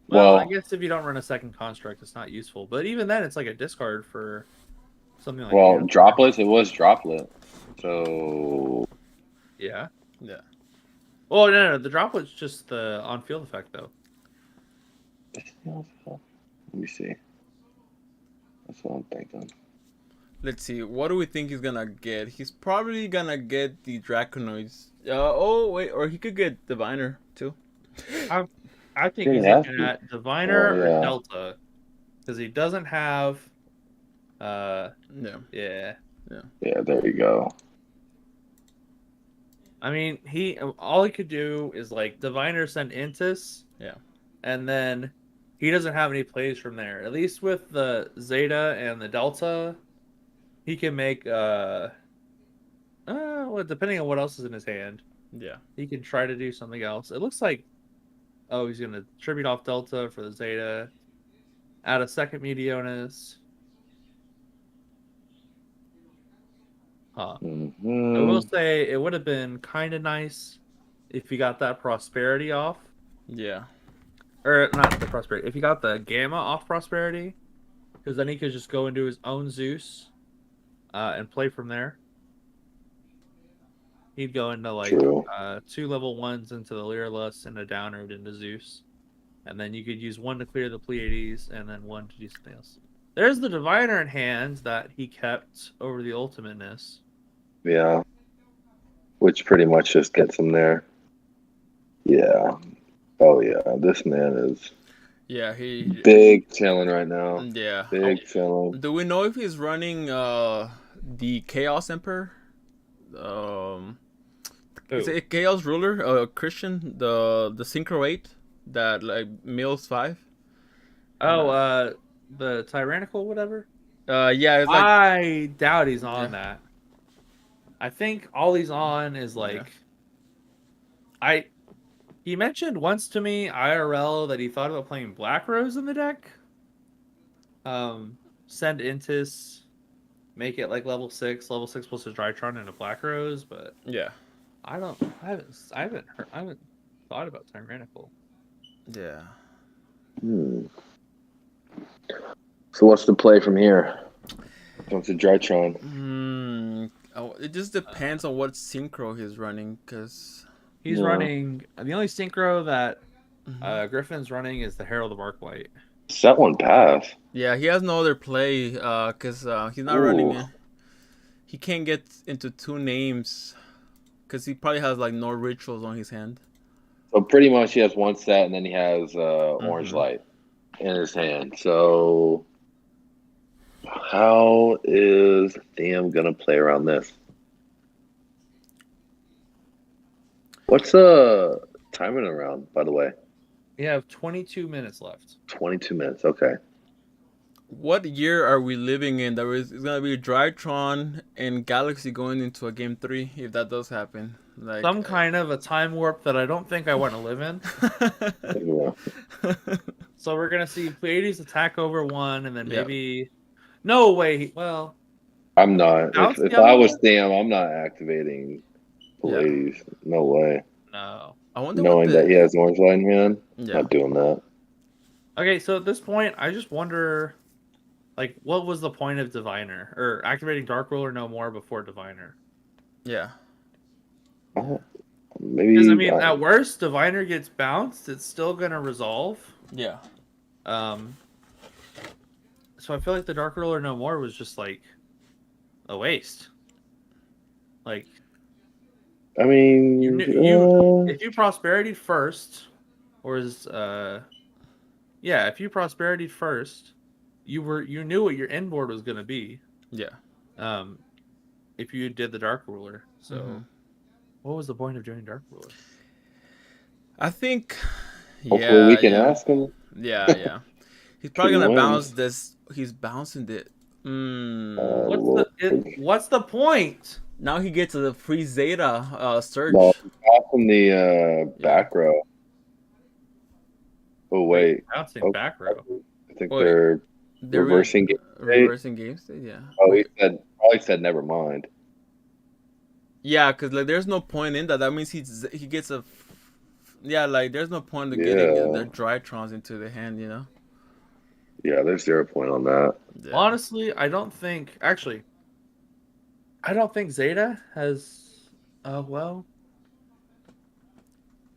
Well, I Well, guess if you don't run a second construct, it's not useful. But even then, it's like a discard for something like well, you. droplets. It was droplet. So Yeah. Yeah. Oh no, the droplet's just the on-field effect though. let me see. That's what I'm thinking. Let's see. What do we think he's gonna get? He's probably gonna get the Draconoids. Oh wait, or he could get Diviner too. I think Didn't he's have looking to. at Diviner Oh, or yeah. Delta, because he doesn't have. Yeah. Yeah. Yeah, there you go. I mean, all he could do is like Diviner send Intis. Yeah. And then he doesn't have any plays from there. At least with the Zeta and the Delta, he can make well, depending on what else is in his hand, Yeah. he can try to do something else. It looks like he's gonna tribute off Delta for the Zeta, add a second Meteonis. Huh. I will say it would have been kind of nice if he got that Prosperity off. Yeah. Or not the Prosperity. If he got the Gamma off Prosperity, because then he could just go into his own Zeus and play from there. He'd go into like True. 2 level 1s into the Lyralus and a downward into Zeus. And then you could use 1 to clear the Pleiades and then 1 to do something else. There's the Diviner in hand that he kept over the Ultimateness. Yeah. Which pretty much just gets him there. Yeah. Oh, yeah. This man is Yeah. He. big chilling right now. Yeah. Big chilling. Do we know if he's running the Chaos Emperor? Is it Chaos Ruler? Christian, the Synchro 8 that like mills 5. The Tyrannical whatever? Yeah, it's like I doubt he's on that. I think all he's on is like he mentioned once to me IRL that he thought about playing Black Rose in the deck. Send Intis, make it like level 6 plus a Drytron and a Black Rose, but yeah. I haven't thought about Tyrannical. Yeah. So what's the play from here? What's the Drytron? It just depends on what synchro he's running, because he's running the only synchro that Griffin's running is the Herald of Arclight. Set one pass. Yeah, he has no other play because he's not running it. He can't get into 2 names because he probably has like no rituals on his hand. So pretty much he has 1 set and then he has Orange Light in his hand. So How is Tham gonna play around this? What's the timing around, by the way? We have 22 minutes left. 22 minutes. Okay. What year are we living in? It's gonna be Drytron and Galaxy going into a game 3 if that does happen. Like Some kind of a time warp that I don't think I want to live in. Yeah. So we're gonna see Pleiades attack over 1, and then Yeah. maybe. No way. Well, I'm not. Bounce If the I was other Tham, I'm not activating Yeah. Pleiades. No way. no. I wonder Knowing that he has Orange Line Man, Yeah. not doing that. Okay, so at this point, I just wonder, like, what was the point of Diviner or activating Dark Ruler no more before Diviner? Yeah. Maybe. Because I mean, at worst, Diviner gets bounced. It's still gonna resolve. Yeah. So I feel like the Dark Ruler no more was just like a waste. Like, I mean, if you prosperity first, or is if you prosperity first, you knew what your end board was gonna be. Yeah. If you did the Dark Ruler, so what was the point of doing Dark Ruler? I think. hopefully we can ask him. Yeah. He's probably He gonna wins. bounce this. He's bouncing it. What's the point? Now he gets a free Zeta surge. No, from the back row. Oh wait, Bouncing back row. I think Wait. they're reversing game state. Reversing game state, yeah. Oh, he probably said never mind. Yeah, because like there's no point in that. That means he gets a like there's no point in getting the Drytrons into the hand, you know. Yeah, there's 0 point on that. Yeah. Honestly, I don't think Zeta has well,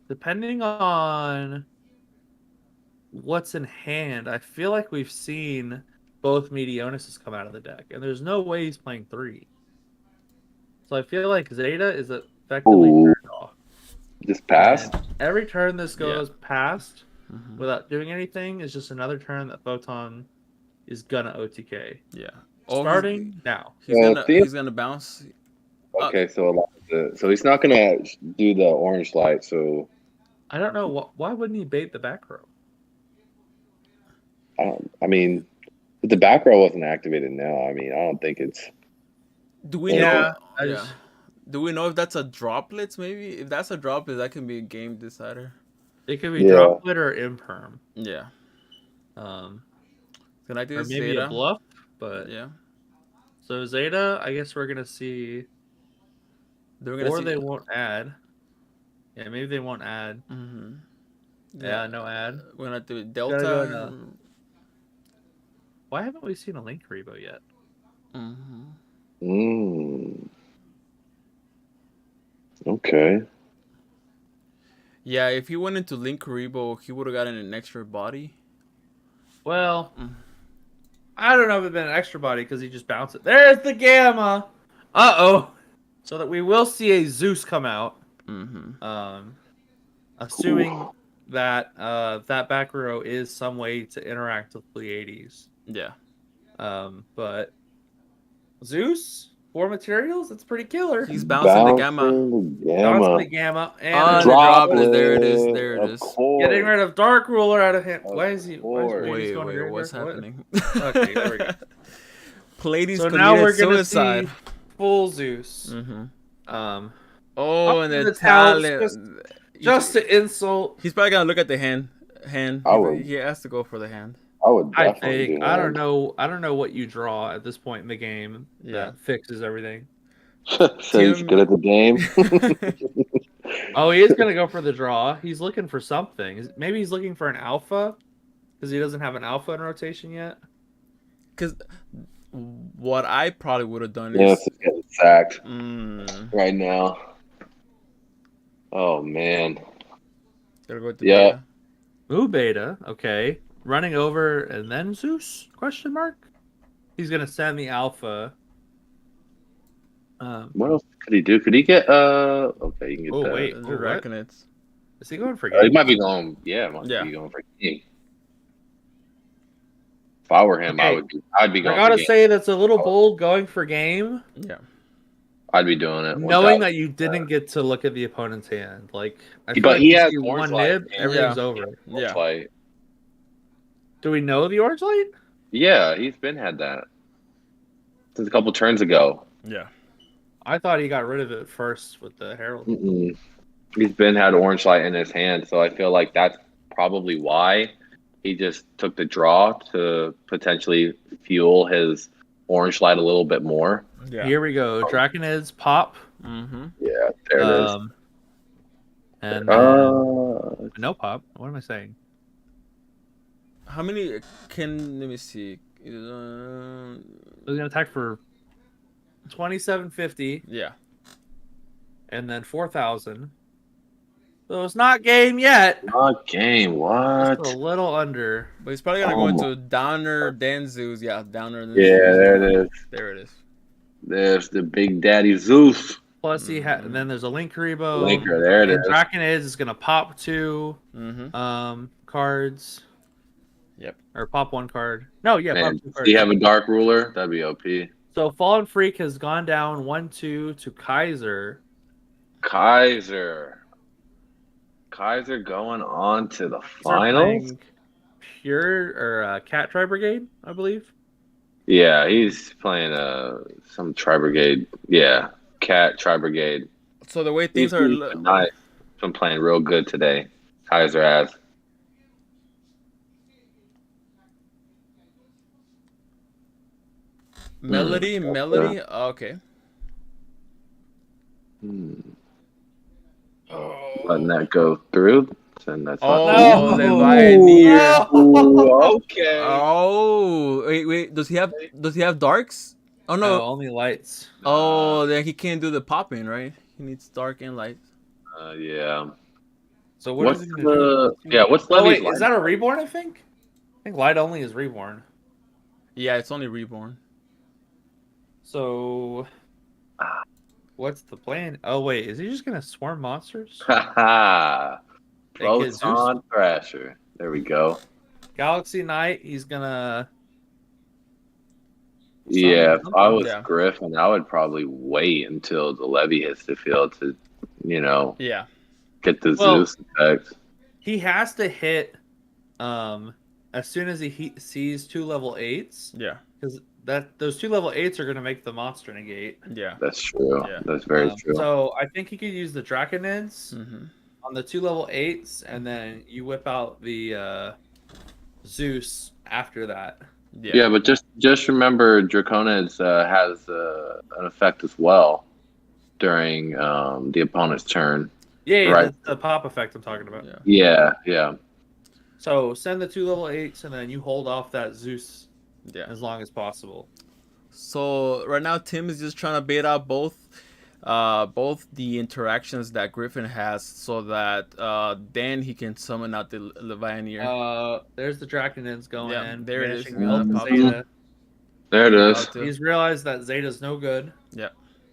depending on what's in hand, I feel like we've seen both Meteonuses come out of the deck, and there's no way he's playing 3. So I feel like Zeta is effectively turned off. Just passed? And every turn this goes past without doing anything is just another turn that Photon is gonna OTK. Yeah. Starting now. He's gonna bounce. Okay, so he's not gonna do the orange light. So I don't know why wouldn't he bait the back row? I mean, if the back row wasn't activated now, I mean, I don't think it's. Do we know? Yeah. Do we know if that's a droplets? Maybe if that's a droplet, that can be a game decider. It could be droplet or imperm. Yeah. Can I do or maybe Zeta? A bluff? But yeah. So Zeta, I guess we're gonna see. They won't add. Yeah, maybe they won't add. Yeah, no ad. We're gonna do Delta. Why haven't we seen a Link Rebo yet? Okay. Yeah, if he went into Link Rebo, he would have gotten an extra body. Well, I don't know if it'd been an extra body because he just bounced it. There's the Gamma. So that we will see a Zeus come out. Assuming that that back row is some way to interact with Pleiades. Yeah. But Zeus, 4 materials, that's pretty killer. He's bouncing the Gamma. Bouncing the Gamma. And the droplet. There it is. Getting rid of Dark Ruler out of him. Why is Wait, what's happening? Okay, there we go. Pleiades so now we're gonna see full Zeus. And the talent. Just to insult. He's probably gonna look at the hand. He has to go for the hand. I think. I don't know what you draw at this point in the game that fixes everything. So he's good at the game. He is gonna go for the draw. He's looking for something. Maybe he's looking for an alpha because he doesn't have an alpha in rotation yet. Because what I probably would have done is getting sacked right now. Oh man. Gotta go to beta. Ooh, beta. Okay. Running over and then Zeus? Question mark. He's gonna send the alpha. What else could he do? Could he get okay, you can get that. Wait. Arachnids. Is he going for game? He might be going be going for king. If I were him, Okay. I'd be I going for gotta game. say that's a little bold going for game, Yeah. I'd be doing it. knowing 1000. that you didn't get to look at the opponent's hand. Like I feel But like he once has you orange one light. nib, everything's Yeah. over. Yeah. Like, Do we know the orange light? yeah, he's been had that since a couple turns ago. Yeah. I thought he got rid of it first with the Herald. Mm-mm. He's been had orange light in his hand, so I feel like that's probably why he just took the draw to potentially fuel his orange light a little bit more. Yeah. Here we go. Draconid's pop. Mm-hmm. Yeah, there it is. And then Uh, no pop. What am I saying? How many can? Let me see. He's gonna attack for 2750 Yeah. and then 4000. So it's not game yet. not game. Just What? a little under. But he's probably gonna Oh go my- into Downer, then Zeus. Yeah, Downer. Then Yeah, Zeus. there it is. There it is. There's the Big Daddy Zeus. Plus he had, and then there's a Link Rebo. Linker, there it And is. Draconid is gonna pop 2 Mm-hmm. cards. Yep. Or pop 1 card. No, yeah, pop Man, 2 does cards. he have a Dark Ruler? That'd be OP. So Fallen Freak has gone down 1-2 to Kaiser. Kaiser going on to the They're finals? playing Pure or Cat Tri Brigade, I believe. Yeah, he's playing some Tri Brigade. Yeah, Cat Tri Brigade. So the way He's things are, been nice. Been playing real good today. Kaiser has. Melody. Okay. Letting that go through. And that's Oh, No. the Pioneer. okay. Oh, wait. Does he have darks? Oh No, no. only lights. Oh, then he can't do the popping, right? He needs dark and light. Yeah. So what What's is he gonna do? what's Oh Levy's wait, is that a reborn? I think light only is reborn. Yeah, it's only reborn. So what's the plan? Oh wait, is he just gonna swarm monsters? Haha. Make it Zeus? Proton Thrasher. There we go. Galaxy Knight, he's gonna. Yeah, if I was Yeah. Griffin, I would probably wait until the Levy hits the field to, Yeah. get the Well- Zeus effect. He has to hit as soon as he sees 2 level 8s, Yeah. because those 2 level 8s are gonna make the monster negate. Yeah. That's true. Yeah. That's very true. So I think he could use the Draconids Mm-hmm. on the 2 level 8s, and then you whip out the Zeus after that. Yeah. Yeah, but just remember, Draconids has an effect as well during the opponent's turn. Yeah, Right. that's the pop effect I'm talking about. Yeah. Yeah. So send the 2 level 8s, and then you hold off that Zeus Yeah. as long as possible. So right now Tim is just trying to bait out both the interactions that Griffin has, so that then he can summon out the Pioneer. There's the Draconids going Yeah, in. there it is. banishing Elf and Pop Zeta. There it is. He's realized that Zeta's no good. Yeah.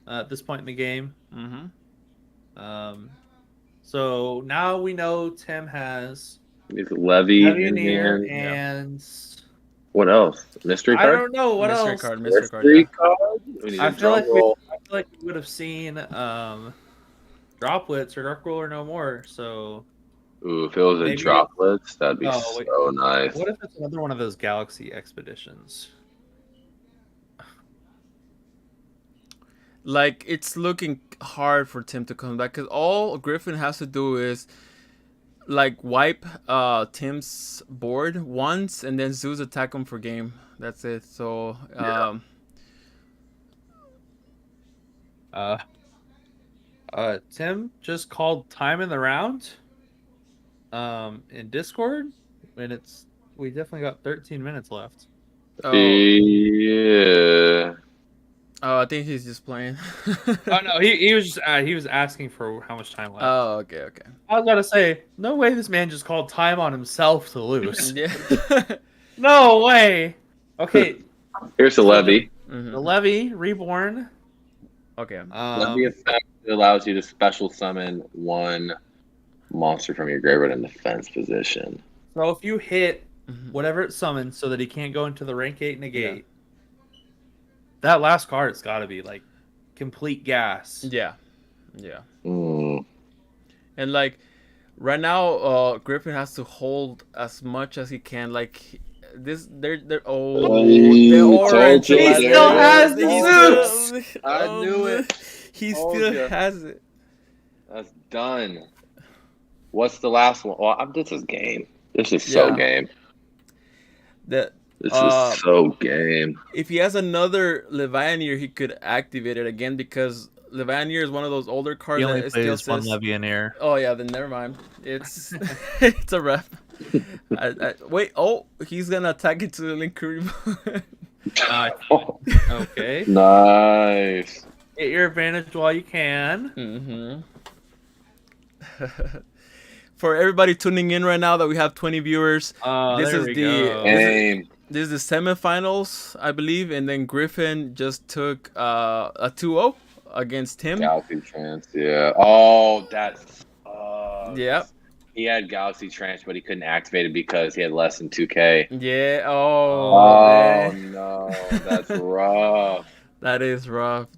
At this point in the game. Mm-hmm. So now we know Tim has He's Levy in Pioneer hand. and What else? Mystery I card? don't know what mystery else. card. Mystery Yeah. card? We need I a feel like drum roll. we would have seen Droplets or Dark Ruler no more. So Ooh, if it was a Maybe- droplets, that'd be Oh, wait. so nice. what if it's another one of those Galaxy expeditions? Like, it's looking hard for Tim to come back, because all Griffin has to do is like wipe Tim's board once, and then Zeus attack him for game. That's it. So Tim just called time in the round in Discord, and we definitely got 13 minutes left. Yeah. I think he's just playing. Oh no, he was asking for how much time left. Oh, okay. I was about to say, no way this man just called time on himself to lose. Yeah. No way. Okay, Here's the Levy. Mhm. the Levy reborn. Okay. Levy effect allows you to special summon one monster from your graveyard in defense position. So if you hit whatever it summons so that he can't go into the rank 8 negate. That last card's got to be like complete gas. Yeah. Yeah. Mm. And like right now, Griffin has to hold as much as he can. Like this, they're the orange. He still has the suits. I knew it. He Told still ya. has it. That's done. What's the last one? Well, this is game. This is so Yeah. game. That This is so game. if he has another Levianeer, he could activate it again because Levianeer is one of those older cards He only that still plays one says. Levianeer. Oh yeah, then never mind. It's it's a rep. Wait, he's gonna attack it to the Linkuri. Okay. Nice. Get your advantage while you can. For everybody tuning in right now, that we have 20 viewers. This there is we the go. Game. this is the semifinals, I believe, and then Griffin just took a 2-0 against him. Galaxy Trance, yeah. Oh, that's. Yep. He had Galaxy Trance, but he couldn't activate it because he had less than 2K. Yeah. Oh, Man. no. That's rough. That is rough.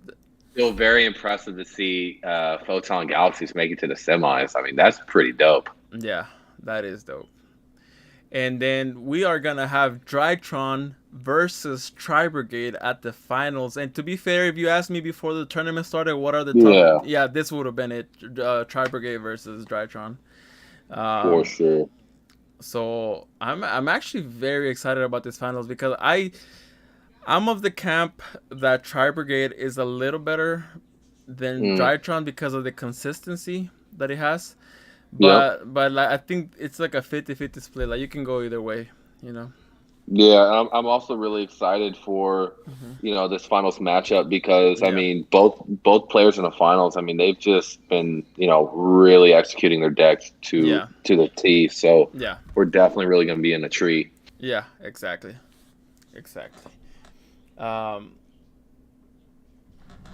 Still very impressive to see Photon Galaxies make it to the semis. I mean, that's pretty dope. Yeah, that is dope. And then we are gonna have Drytron versus Tri-Brigade at the finals. And to be fair, if you asked me before the tournament started, what are the top? Yeah, this would have been it. Tri-Brigade versus Drytron. For sure. So I'm actually very excited about this finals because I'm of the camp that Tri-Brigade is a little better than Drytron because of the consistency that it has. But like, I think it's like a 50-50 split. Like you can go either way, you know. Yeah, I'm also really excited for this finals matchup because I mean both players in the finals. I mean they've just been really executing their decks to the T. So we're definitely really going to be in a tree. Yeah, exactly.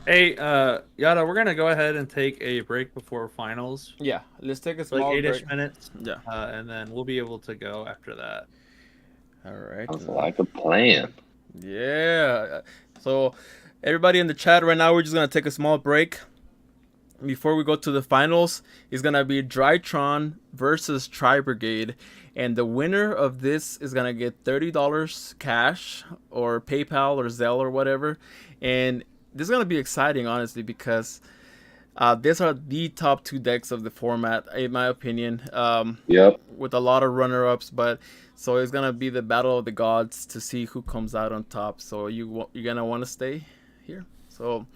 Hey, Yada, we're gonna go ahead and take a break before finals. Yeah, let's take a small like 8-ish break. minutes. Yeah, and then we'll be able to go after that. All right. Sounds like a plan. Yeah. So everybody in the chat right now, we're just gonna take a small break before we go to the finals. It's gonna be Drytron versus Tri-Brigade, and the winner of this is gonna get $30 cash or PayPal or Zelle or whatever. And this is gonna be exciting, honestly, because these are the top two decks of the format, in my opinion. With a lot of runner-ups, but so it's gonna be the battle of the gods to see who comes out on top. So you're gonna want to stay here. So,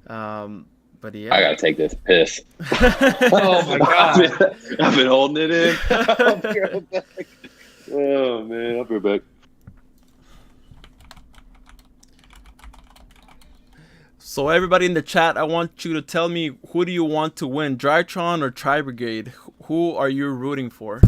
but yeah, I gotta take this piss. Oh my god! I've been holding it in. Oh man, I'll be back. So everybody in the chat, I want you to tell me, who do you want to win, Drytron or Tri-Brigade? Who are you rooting for?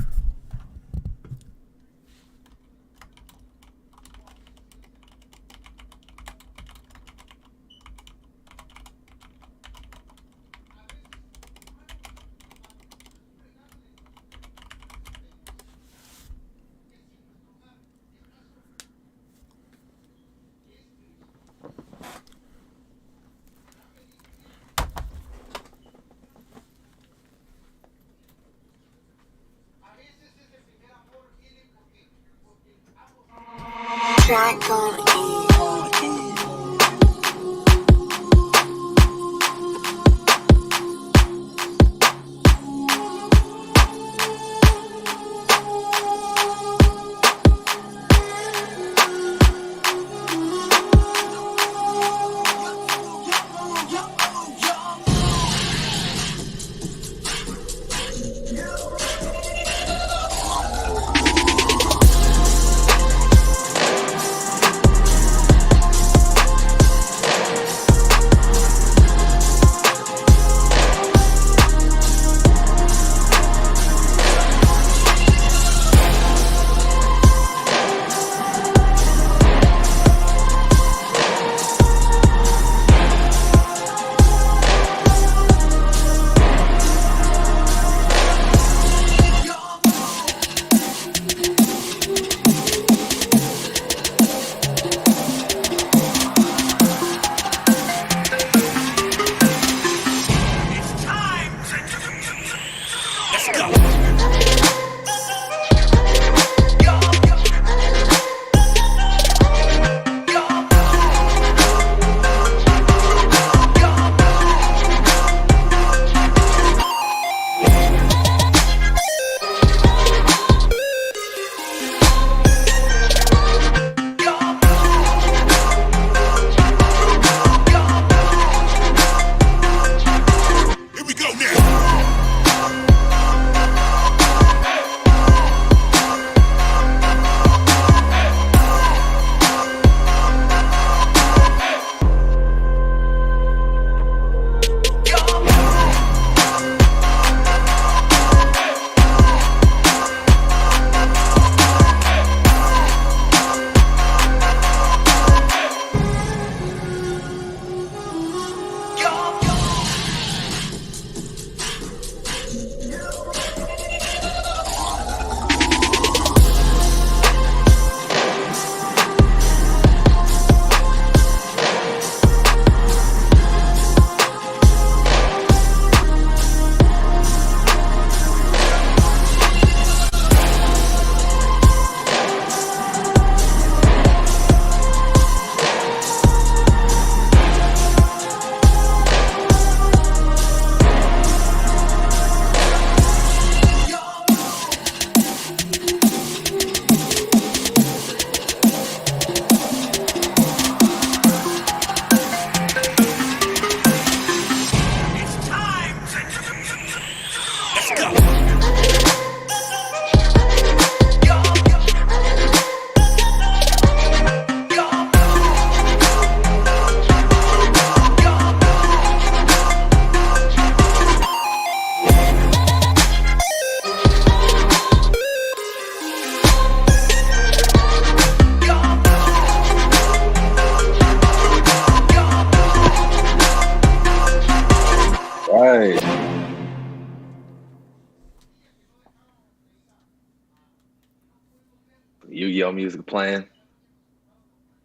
Yu-Gi-Oh music playing.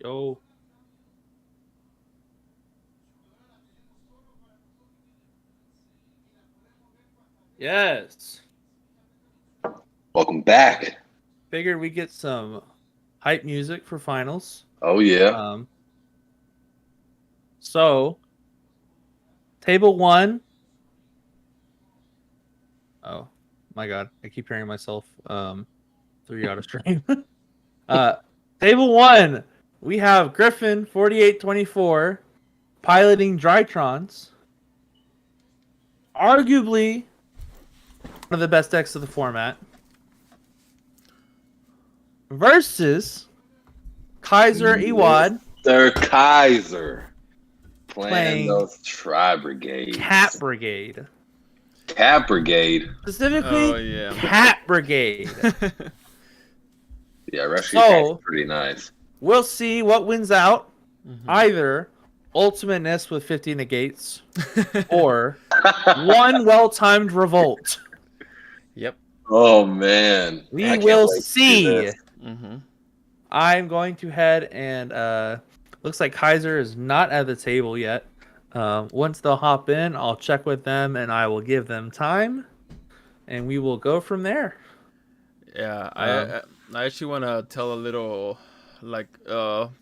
Yo. Yes. Welcome back. Figured we get some hype music for finals. Oh yeah. So table 1. Oh my god, I keep hearing myself through out of stream. Table 1, we have Griffin 4824 piloting Drytrons. Arguably one of the best decks of the format. Versus Kaiser Iwad Mr. Kaiser playing playing those Tri-Brigades. Cat Brigade. Cat Brigade. Specifically, yeah. Cat Brigade. Yeah, Rescue So- Cat's pretty nice. We'll see what wins out. Either Ultimate Nest with 50 negates or one well-timed revolt. Yep. Oh man. We I can't will wait to see. this. I'm going to head and looks like Kaiser is not at the table yet. Once they'll hop in, I'll check with them and I will give them time, and we will go from there. Yeah, I actually want to tell a little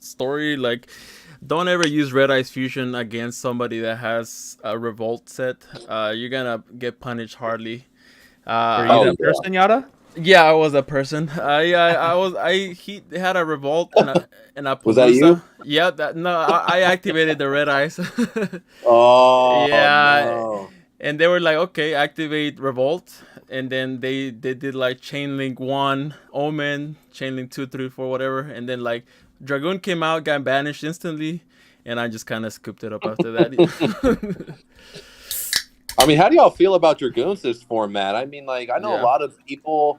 story. Like, don't ever use Red Eyes Fusion against somebody that has a revolt set. You're gonna get punished hardly. Are you Oh, that yeah. person, Yada? Yeah, I was a person. He had a revolt and a Was that you? Palooza. Yeah, I activated the Red Eyes. Oh Yeah. no. And they were like, okay, activate revolt, and then they did like chain link 1 Omen, chain link 2, 3, 4, whatever, and then like Dragoon came out, got banished instantly, and I just kind of scooped it up after that. I mean, how do y'all feel about Dragoons this format? I mean, like, I know Yeah. a lot of people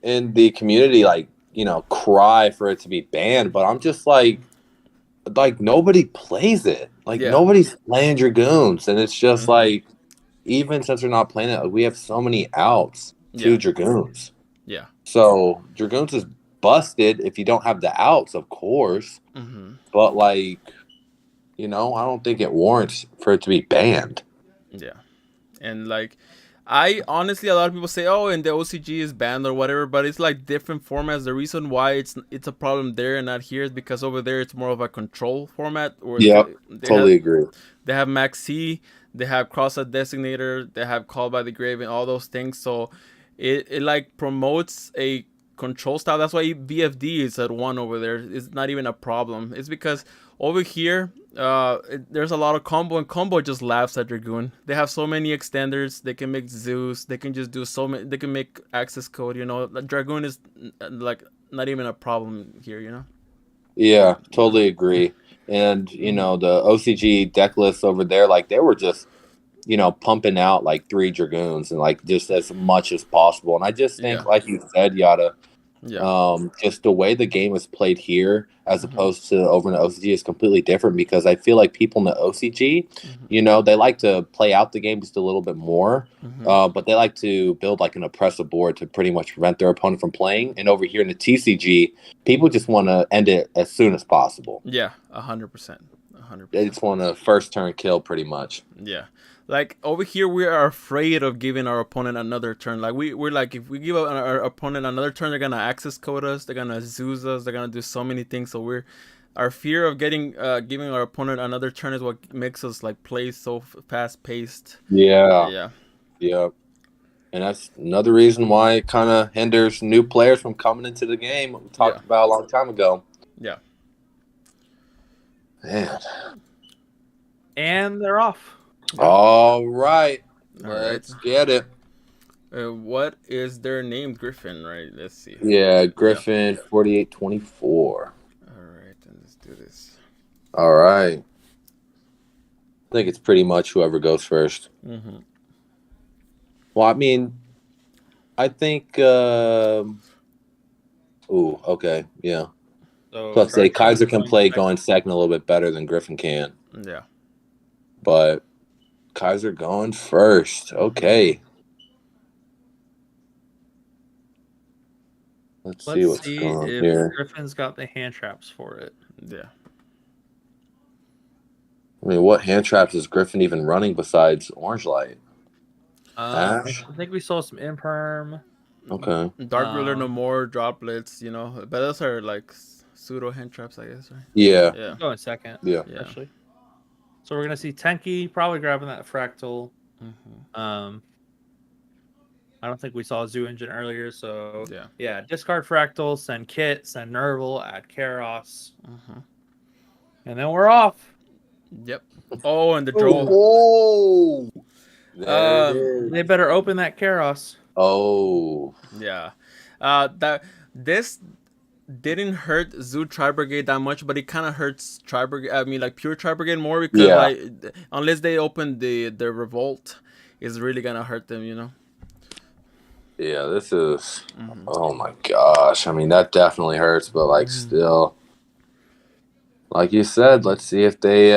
in the community, like, you know, cry for it to be banned, but I'm just like nobody plays it. Like, Yeah. nobody's playing Dragoons, and it's just Mhm. like, even since we're not playing it, we have so many outs to Yeah. Dragoons. Yeah. So Dragoons is busted if you don't have the outs, of course. Mm-hmm. But like, you know, I don't think it warrants for it to be banned. Yeah. And like, I honestly, a lot of people say, oh, and the OCG is banned or whatever, but it's like different formats. The reason why it's a problem there and not here is because over there it's more of a control format. Or Yep, totally agree. They have Max C, they have Cross-Out Designator, they have Call by the Grave, and all those things. So it like promotes a control style. That's why VFD is at 1 over there. It's not even a problem. It's because over here, there's a lot of combo, and combo just laughs at Dragoon. They have so many extenders. They can make Zeus. They can just do so many. They can make access code. You know, Dragoon is like not even a problem here. You know. Yeah, totally agree. And you know, the OCG deck lists over there, like they were just, you know, pumping out like 3 Dragoons and like just as much as possible. And I just think, like you said, Yada, just the way the game is played here as opposed to over in the OCG is completely different, because I feel like people in the OCG, you know, they like to play out the game just a little bit more, but they like to build like an oppressive board to pretty much prevent their opponent from playing. And over here in the TCG, people just want to end it as soon as possible. Yeah, 100%. 100%. They just want a first turn kill pretty much. Yeah. Like over here, we are afraid of giving our opponent another turn. Like we're like, if we give our opponent another turn, they're gonna access code us, they're gonna Zeus us, they're gonna do so many things. So our fear of giving our opponent another turn is what makes us like play so fast paced. Yeah. And that's another reason why it kind of hinders new players from coming into the game. We talked about a long time ago. Yeah. Man. And they're off. All right. All Let's right. get it. What is their name? Griffin, right? Let's see. Yeah, Griffin 4824. All right, then let's do this. All right. I think it's pretty much whoever goes first. Mm-hmm. Well, I mean, I think. Ooh, okay, yeah. So Let's say Kaiser can play going second a little bit better than Griffin can. Yeah. But Kaiser going first. Okay. Let's see what's see going on if here. Griffin's got the hand traps for it. Yeah. I mean, what hand traps is Griffin even running besides Orange Light? I Ash? think we saw some imperm. Okay. Dark Ruler, no more droplets. But those are like pseudo hand traps, I guess, right? Yeah. Yeah. Go in second. Yeah. Yeah. Actually. So we're gonna see Tenki probably grabbing that fractal. Mm-hmm. I don't think we saw Zoo Engine earlier, so Yeah. discard fractal, send Kit, send Nerval, add Karos, Mm-hmm. and then we're off. Yep. Oh, and the Oh, draw. whoa! There it is. They better open that Karos. Oh. Yeah. That this didn't hurt Zoo Tri Brigade that much, but it kind of hurts Tri Brigade. I mean, like pure Tri Brigade more because Yeah. like unless they open the revolt, it's really gonna hurt them. Yeah, this is. Oh my gosh! I mean, that definitely hurts, but like still, like you said, let's see if they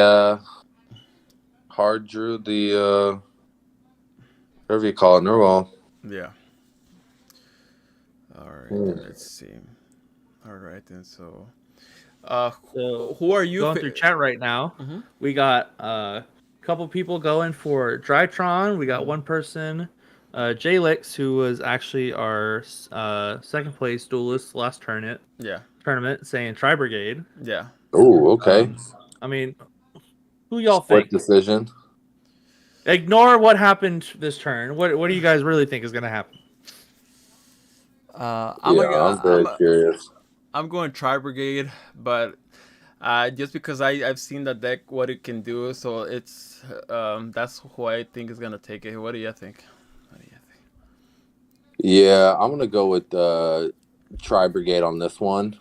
hard drew the whatever you call it, Nerwall. Yeah. All right, then let's see. All right, then so, So who are you? going through chat right now? Mhm. We got a couple people going for Drytron. We got one person, Jalix, who was actually our second place duelist last tournament, saying Tri Brigade. Yeah. Oh, okay. I mean, who y'all Split think? decision. Ignore what happened this turn. What do you guys really think is going to happen? I'm very curious. I'm going Tri Brigade, but just because I've seen the deck what it can do, so it's that's who I think is gonna take it. What do you think? Yeah, I'm gonna go with Tri Brigade on this one.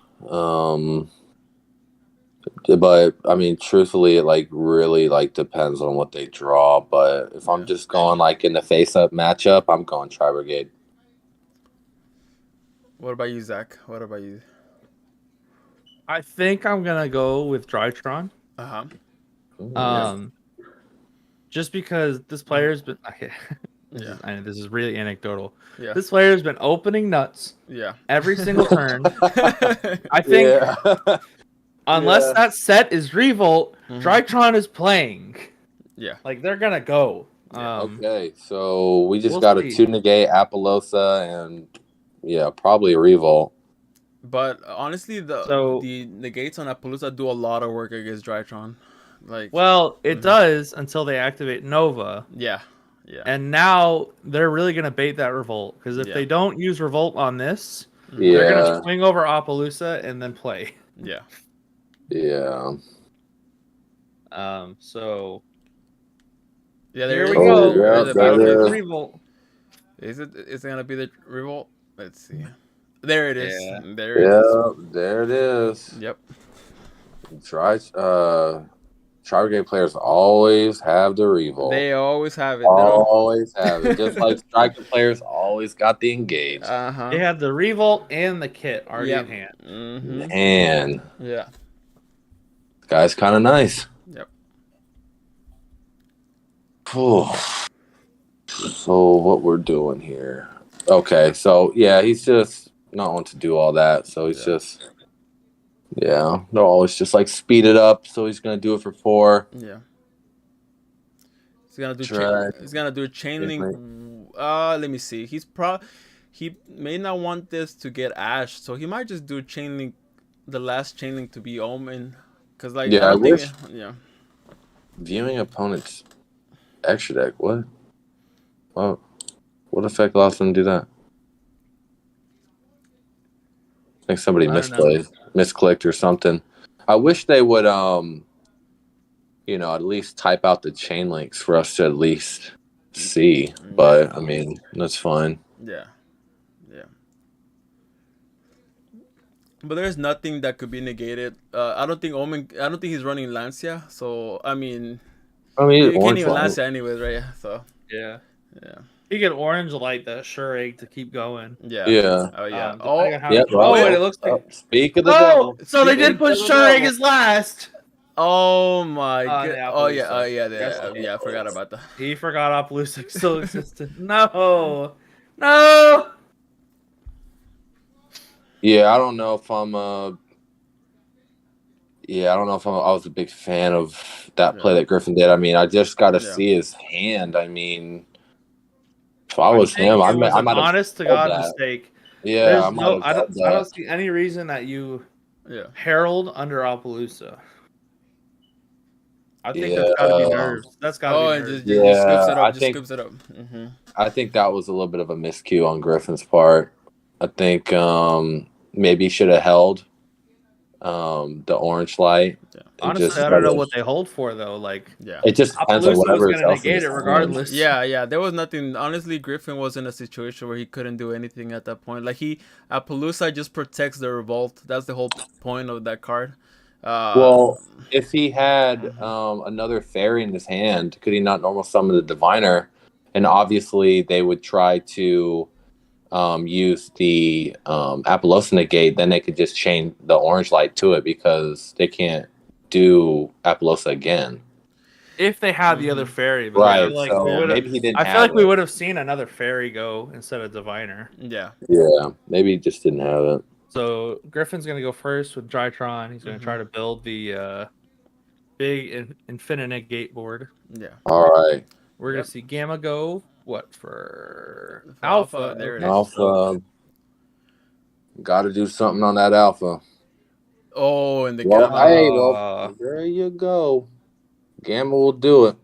But I mean, truthfully, it like really like depends on what they draw. But if I'm just going like in the face-up matchup, I'm going Tri Brigade. What about you, Zach? What about you? I think I'm gonna go with Drytron. Just because this player's been. This is really anecdotal. Yeah. This player's been opening nuts. Yeah. Every single turn. I think unless that set is Revolt, Drytron is playing. Yeah. Like they're gonna go. Okay, so we just we'll got see. a 2 negate Apollosa and probably a Revolt. But honestly, the negates on Appaloosa do a lot of work against Drytron. It does until they activate Nova. Yeah. And now they're really gonna bait that Revolt because if they don't use Revolt on this, they're gonna swing over Appaloosa and then play. Yeah. Yeah. So. Yeah, there we go. Yeah, Revolt. Is it gonna be the Revolt? Let's see. There it is. Yeah. There it is. There it is. Yep. Tri Brigade players always have the Revolt. They always have it. Always have it. Just like Striker players always got the Engage. They had the Revolt and the Kit already in hand. Man. Yeah. This guy's kind of nice. Yep. So what we're doing here. Okay, so he's just not want to do all that. So he's just they'll always just like speed it up. So he's gonna do it for 4. Yeah. He's gonna do chain link. Let me see. He may not want this to get Ash, so he might just do chain link, the last chain link to be Omen, because like I wish. Viewing opponent's extra deck. What? Oh, what effect allows them to do that? I think somebody misclicked or something. I wish they would at least type out the chain links for us to at least see. But I mean, that's fine. Yeah. But there's nothing that could be negated. I don't think he's running Lancia. So I mean you can't even Lancia anyways, right? So yeah. You get orange like the sure egg to keep going. Yeah. Oh yeah. And it looks like. Speak of the devil. So they did put sure egg as last. Oh my god. Oh yeah. I forgot about that. He forgot Appaloosa still existed. No. Yeah, I don't know if I'm I was a big fan of that play that Griffin did. I mean, I just got to see his hand. I mean, if I was think him, it was I an might have honest to held God that. mistake. Yeah, I There's might no, have held I that. don't see any reason that you Yeah. herald under Appaloosa. I think Yeah, that's got to be nerves. That's got to be Oh, and nerves. just scoops yeah. it up. Just scoops it up. Mm-hmm. I think that was a little bit of a miscue on Griffin's part. I think maybe he should have held the orange light. Yeah. And Honestly, just I don't know what they hold for though. Like, Yeah. it just depends on Appaloosa was whatever going to else in negate his it hand. regardless. Yeah. There was nothing. Honestly, Griffin was in a situation where he couldn't do anything at that point. Like Appaloosa just protects the revolt. That's the whole point of that card. Well, if he had another fairy in his hand, could he not normal summon the diviner? And obviously, they would try to use the Appaloosa negate. Then they could just chain the orange light to it because they can't do Appaloosa again. If they had the other fairy, but Right, I feel like so maybe he didn't I feel have like we it. would have seen another fairy go instead of diviner. Yeah. Yeah, maybe he just didn't have it. So Griffin's going to go first with Drytron. He's going to try to build the big Infinite Gate board. Yeah. All right. We're going to see Gamma go for Alpha. There it is. Alpha. Got to do something on that alpha. Oh, and the Well, gamma. hey, well, there you go. Gamma will do it.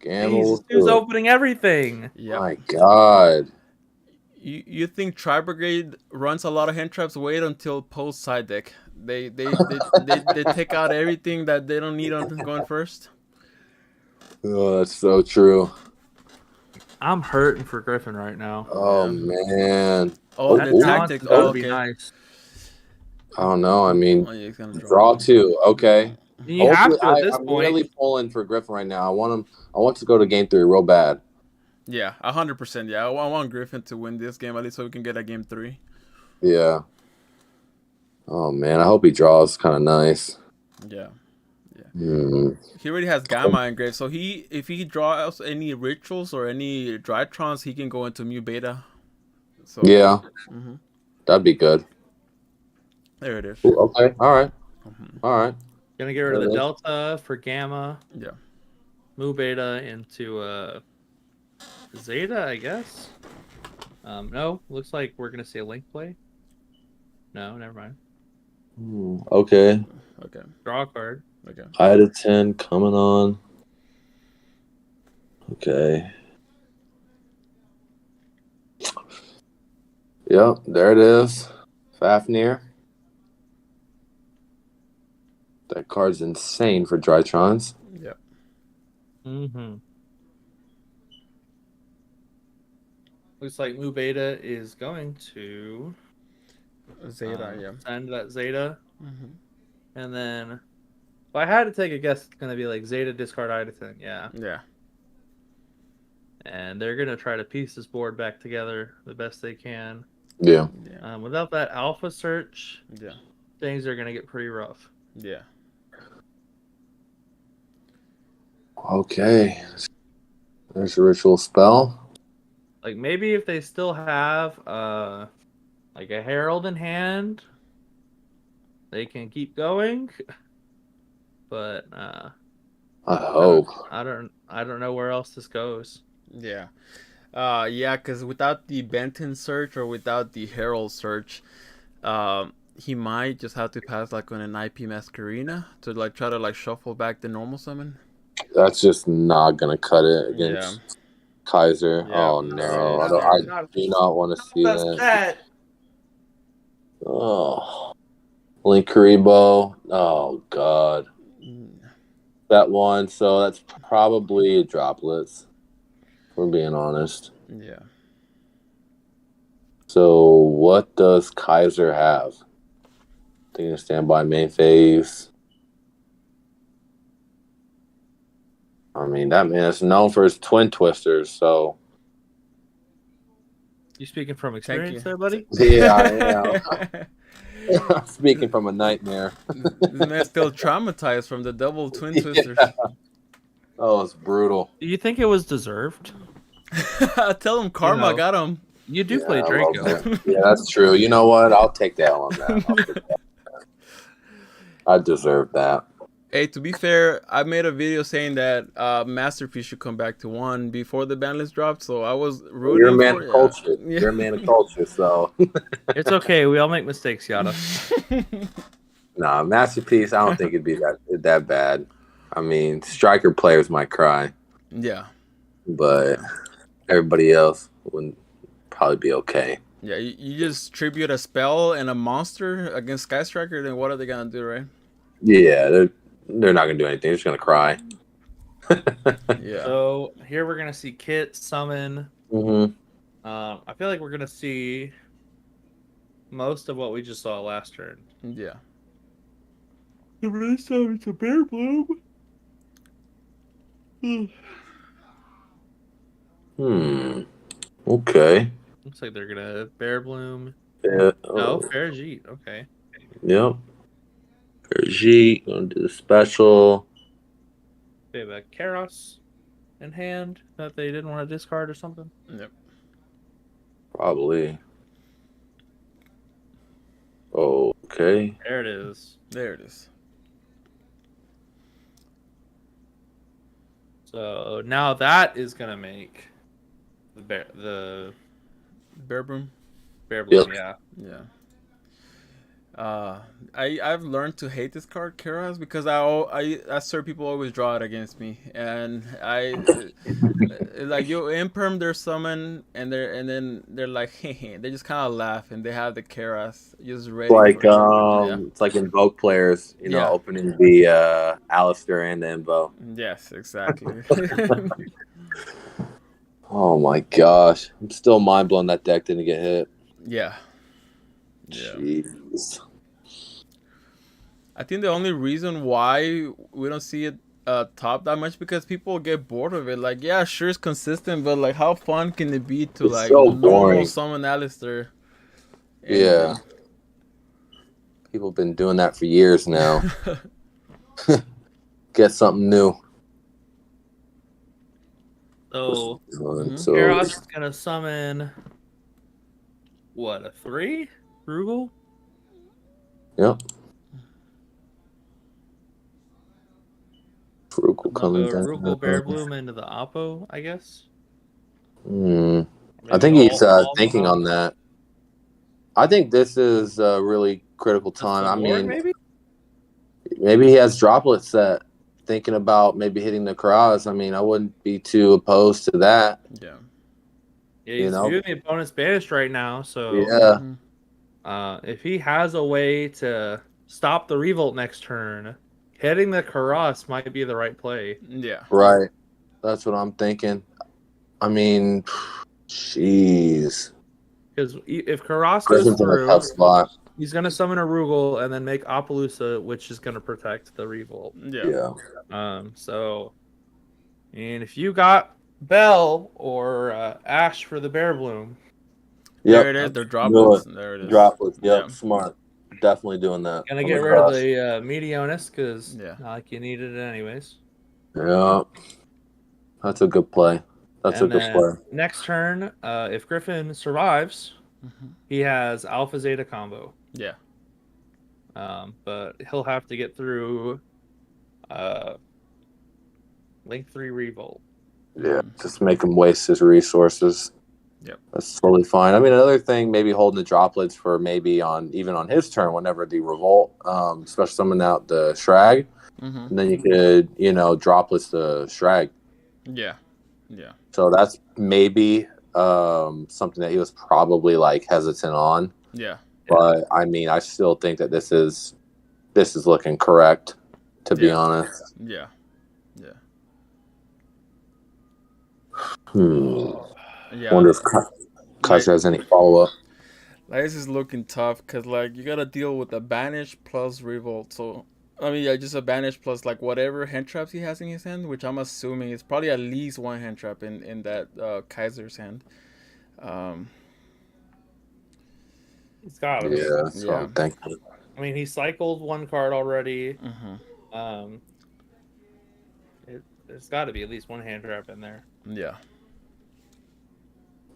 Gamma will He was do it. opening everything. Yep. My God. You think Tri Brigade runs a lot of hand traps? Wait until post side deck. They take out everything that they don't need on going first. Oh, that's so true. I'm hurting for Griffin right now. Oh, man. Oh, That the balance tactics. is gonna Oh, be okay. nice. I don't know. I mean, Oh, yeah, he's gonna draw two. Okay. You have to at this I'm point. really pulling for Griffin right now. I want to go to game 3 real bad. Yeah, 100%. Yeah, I want Griffin to win this game at least so we can get a game 3. Yeah. Oh, man. I hope he draws kind of nice. Yeah. He already has Gamma engraved, so if he draws any rituals or any Drytrons, he can go into Mu Beta. So yeah. That'd be good. There it is. Ooh, okay. All right. All right. Gonna get rid of the Delta for Gamma. Yeah. Mu Beta into Zeta, I guess. No, looks like we're gonna see a Link play. No, never mind. Okay. Okay. Draw a card. Okay. Eye to 10 coming on. Okay. Yep, there it is. Fafnir. That card's insane for Drytrons. Yep. Looks like Mu Beta is going to Zeta, send that Zeta. And then if I had to take a guess, it's gonna be like Zeta discard Eye to 10, yeah. Yeah. And they're gonna try to piece this board back together the best they can. Yeah. Without that alpha search, Yeah. things are gonna get pretty rough. Yeah. Okay. There's a ritual spell. Like maybe if they still have like a herald in hand, they can keep going. But I hope. I don't know where else this goes. Yeah. Because without the Benton search or without the Herald search, he might just have to pass like on an IP Masquerina to like try to like shuffle back the normal summon. That's just not gonna cut it against Kaiser. Yeah. Oh no. I do not want to see that. Oh. Link Karibo. Oh god. That one, so that's probably droplets. If we're being honest. Yeah. So what does Kaiser have? Taking a standby main phase. I mean, that man is known for his twin twisters, so. You speaking from experience there, buddy? Yeah, I am. Speaking from a nightmare. This man's still traumatized from the double twin twisters. Oh, it's brutal. Do you think it was deserved? Tell him karma got him. You do Yeah, play I love Draco. that. Yeah, that's true. You know what? I'll take the L on that. I deserve that. Hey, to be fair, I made a video saying that Masterpiece should come back to 1 before the ban list dropped, so I was rooting You're a man for of it. culture. Yeah. You're a man of culture, so It's okay. We all make mistakes, Yada. nah, masterpiece. I don't think it'd be that bad. I mean, striker players might cry, Yeah. but everybody else would probably be okay. Yeah, you just tribute a spell and a monster against Sky Striker, then what are they gonna do, right? Yeah, they're not gonna do anything. They're just gonna cry. Yeah. So here we're gonna see Kit summon. Mm-hmm. I feel like we're gonna see most of what we just saw last turn. Yeah. This time it's a Bear Bloom. Okay. Looks like they're gonna Bear Bloom. Yeah. No, Farajit. Okay. Yep. G gonna do the special. They have a Karos in hand that they didn't want to discard or something. Yep. Probably. Okay. There it is. There it is. So now that is gonna make the Bear Broom. Bear Bloom. Yep. Yeah. I've learned to hate this card, Keras, because I swear people always draw it against me, and like you imperm their summon, and then they're like, hey, they just kind of laugh, and they have the Keras just ready. Like yeah. it's like Invoke players, Yeah. opening the Alistair and the Invo. Yes, exactly. Oh my gosh. I'm still mind blown that deck didn't get hit. Yeah. Yeah. Jeez. I think the only reason why we don't see it top that much because people get bored of it. Like, yeah, sure it's consistent, but like, how fun can it be to It's like so normal boring. summon Alistair? And, Yeah. People have been doing that for years now. Get something new. So So Karos is gonna summon what, a 3? Rugal? yep. Frugal coming down. Rugal Bear Bloom into the Oppo, I guess. I Maybe think he's all thinking on that. I think this is a really critical time. I mean, maybe he has droplets set, thinking about maybe hitting the cross. I mean, I wouldn't be too opposed to that. Yeah. Yeah, he's viewing the opponent's banished right now, so yeah. If he has a way to stop the revolt next turn, hitting the Karas might be the right play. Yeah. Right. That's what I'm thinking. I mean, jeez. Because if Karas goes through, he's going to summon a Rugal and then make Appaloosa, which is going to protect the revolt. Yeah. So, and if you got Bell or Ash for the Bear Bloom. Yep. There it is. They're droplets. There it is. Droplets. Yep. Smart. Definitely doing that. Gonna get rid of the Meteonis because not like you needed it anyways. Yeah. That's a good play. That's a good play. Next turn, if Griffin survives, he has Alpha Zeta combo. Yeah. But he'll have to get through Link 3 Revolt. Yeah, just make him waste his resources. Yep. That's totally fine. I mean, another thing, maybe holding the droplets for maybe even on his turn, whenever the revolt, especially summon out the Shrag, and then you could, droplets the Shrag. Yeah. Yeah. So that's maybe something that he was probably like hesitant on. Yeah. But I mean, I still think that this is looking correct, to be honest. Yeah. Yeah. Yeah. Wonder if Kaiser has any follow up. Like, this is looking tough because you gotta deal with a banish plus revolt. So I mean, just a banish plus whatever hand traps he has in his hand, which I'm assuming is probably at least one hand trap in that Kaiser's hand. It's got to be. Yeah, that's what I'm thinking. I mean, he cycled one card already. There's got to be at least one hand trap in there. Yeah.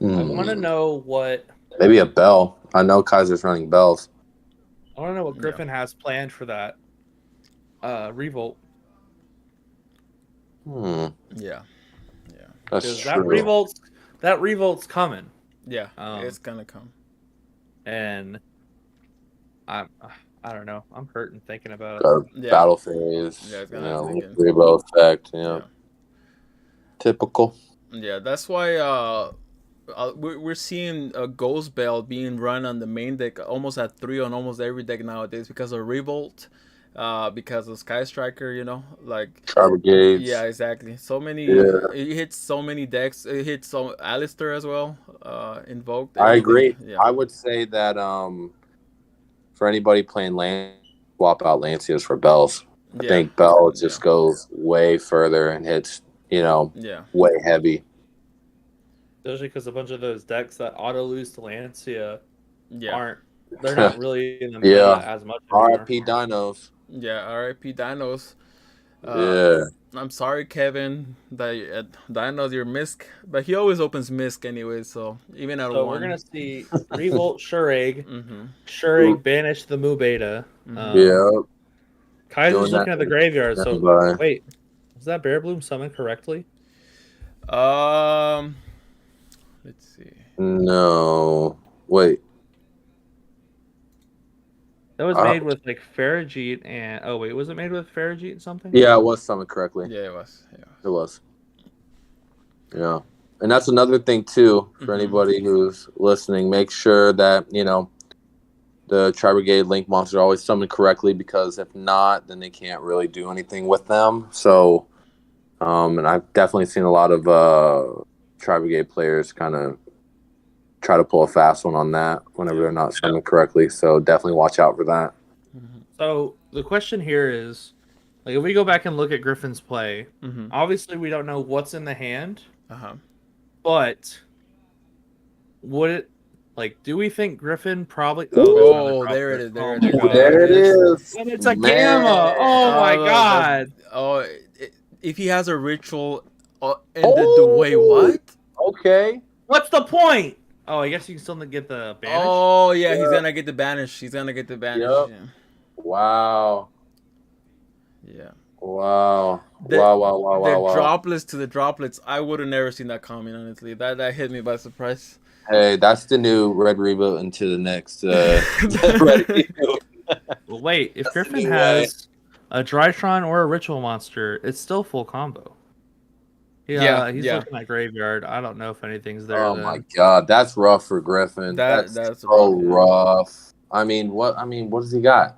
I want to know what Maybe a bell. I know Kaiser's running bells. Griffin has planned for that revolt. Hmm. Yeah. That's Because true. that revolt's coming. Yeah. Um, It's gonna come. And I don't know. I'm hurting thinking about it. Got Yeah. battle phase. Yeah, it's You gonna have know, taken. rainbow effect. Yeah. Yeah. Typical. Yeah. That's why we're seeing a ghost bell being run on the main deck almost at 3 on almost every deck nowadays because of revolt, because of Sky Striker. Like. Tri Yeah, brigades. exactly. So many. Yeah. It hits so many decks. It hits so Alistair as well. Invoked I everything. agree. Yeah. I would say that for anybody playing Lance, swap out Lancias for bells. I Yeah. think Bell Yeah. just goes way further and hits, Yeah. way heavy. Especially because a bunch of those decks that auto lose to Lancia Yeah. they're not really in the Yeah. meta as much anymore. RIP Dinos. Yeah. R.I.P. Dinos. Yeah. I'm sorry, Kevin. That Dinos your Misk, but he always opens Misk anyway. So even at So one. we're gonna see Revolt Shureg. Mm-hmm. Shureg banish the Mu Beta. Mm-hmm. Yeah. Kaiser's Doing that looking at the graveyard. So standby. wait, was that Bear Bloom summoned correctly? Let's see. No. Wait. That was made with like Farigite and was it made with Farigite and something? Yeah, it was summoned correctly. Yeah, it was. Yeah. It was. Yeah. And that's another thing too for Mhm. anybody who's listening. Make sure that, the Tri Brigade Link monsters are always summoned correctly, because if not, then they can't really do anything with them. So, and I've definitely seen a lot of Tri Brigade players kind of try to pull a fast one on that whenever they're not summoned correctly. So definitely watch out for that. So the question here is, like, if we go back and look at Griffin's play, Mhm. obviously we don't know what's in the hand, Uh-huh. but would it, like, do we think Griffin probably? Oh, there it is. There Oh it my is. god! There it is. And it's a Man. gamma. Oh my look, god! if he has a ritual, wait, Oh, what? okay. What's the point? Oh, I guess you can still get the banish. Oh yeah, he's Yeah. gonna get the banish. He's gonna get the banish. Yep. Wow. Yeah. Wow. The Wow. droplets to the droplets. I would have never seen that coming. Honestly, that hit me by surprise. Hey, that's the new Red Reboot into the next Red Reboot. Well, wait. If That's the Griffin new way. has a Drytron or a Ritual Monster, it's still full combo. Yeah, He's yeah. looking at graveyard. I don't know if anything's there. Oh then. my god, that's rough for Griffin. That's That's so rough, yeah. rough. I mean, what does he got?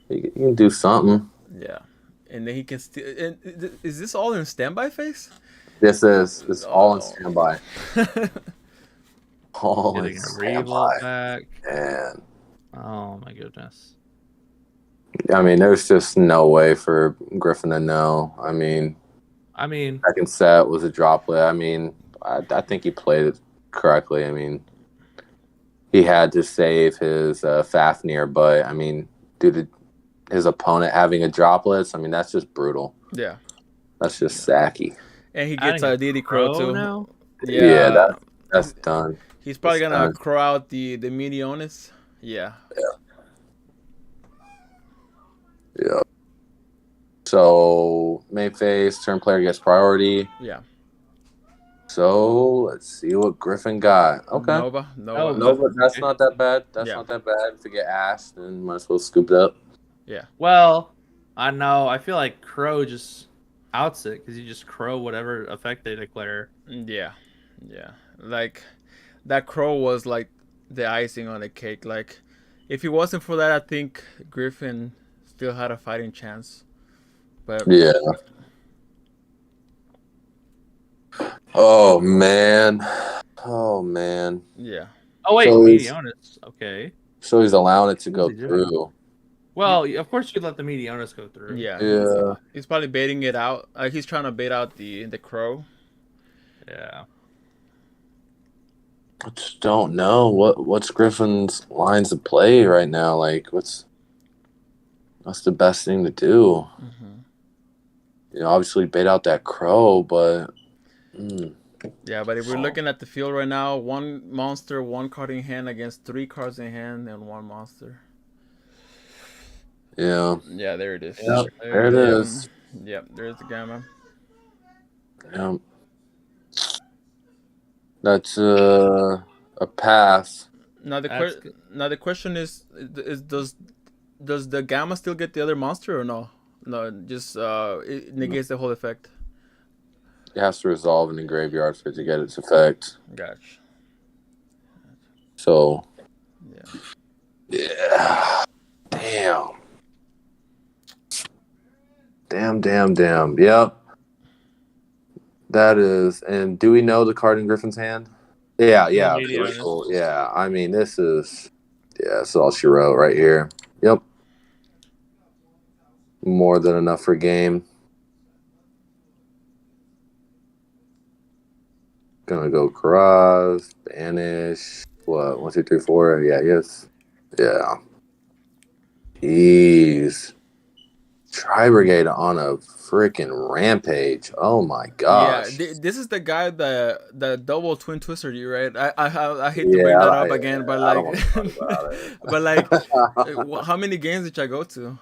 He can do something. Yeah, and then he can still. Is this all in standby phase? This is all in Oh. standby. All in Getting a revolt standby. back. Man. Oh my goodness. I mean, there's just no way for Griffin to know. I mean, second set was a droplet. I mean, I think he played it correctly. I mean, he had to save his Fafnir, but I mean, due to his opponent having a droplets, I mean, that's just brutal. Yeah, That's just sacky. and he gets Adding a Diddy Crow too. now? Yeah, that's done. He's probably That's gonna done. crow out the Medionis. Yeah. Yeah. So main phase, turn player gets priority. Yeah. So let's see what Griffin got. Okay. Nova. Nova, that's not that bad. That's Yeah. not that bad. If you get asked, then might as well scoop it up. Yeah. Well, I know. I feel like Crow just outs it because you just Crow whatever effect they declare. Yeah. Yeah. Like that crow was like the icing on the cake. Like if it wasn't for that, I think Griffin still had a fighting chance. But Yeah. Oh man. yeah. Oh wait, So he's- Medionis. Okay. So he's allowing it to go What is he doing? through. Well, of course you let the Medionis go through. Yeah. Yeah. He's probably baiting it out. He's trying to bait out the crow. Yeah. I just don't know what's Griffin's lines of play right now. Like, what's the best thing to do? Mm-hmm. Obviously bait out that crow, but Yeah, but if we're looking at the field right now, one monster, one card in hand against 3 cards in hand and one monster. Yeah. Yeah, there it is. Yep, there it is. Yep, there's the gamma. Yeah. That's a pass. Now That's good. the question is does the gamma still get the other monster or no? No, just it negates the whole effect. It has to resolve in the graveyard for it to get its effect. Gotcha. So, Yeah. yeah. Damn. Damn. Yep. That is. And do we know the card in Griffin's hand? Yeah. Media Pretty on it. cool. Yeah. I mean, this is. Yeah, that's all she wrote right here. Yep. More than enough for game. Gonna go cross, banish. What? 1, 2, 3, 4. Yeah, yes. Yeah. Jeez. Tri-Brigade on a freaking rampage. Oh my gosh. Yeah, this is the guy the double twin twister you, right? I hate to bring that up again, but I like, don't want to talk about it. but like, how many games did I go to?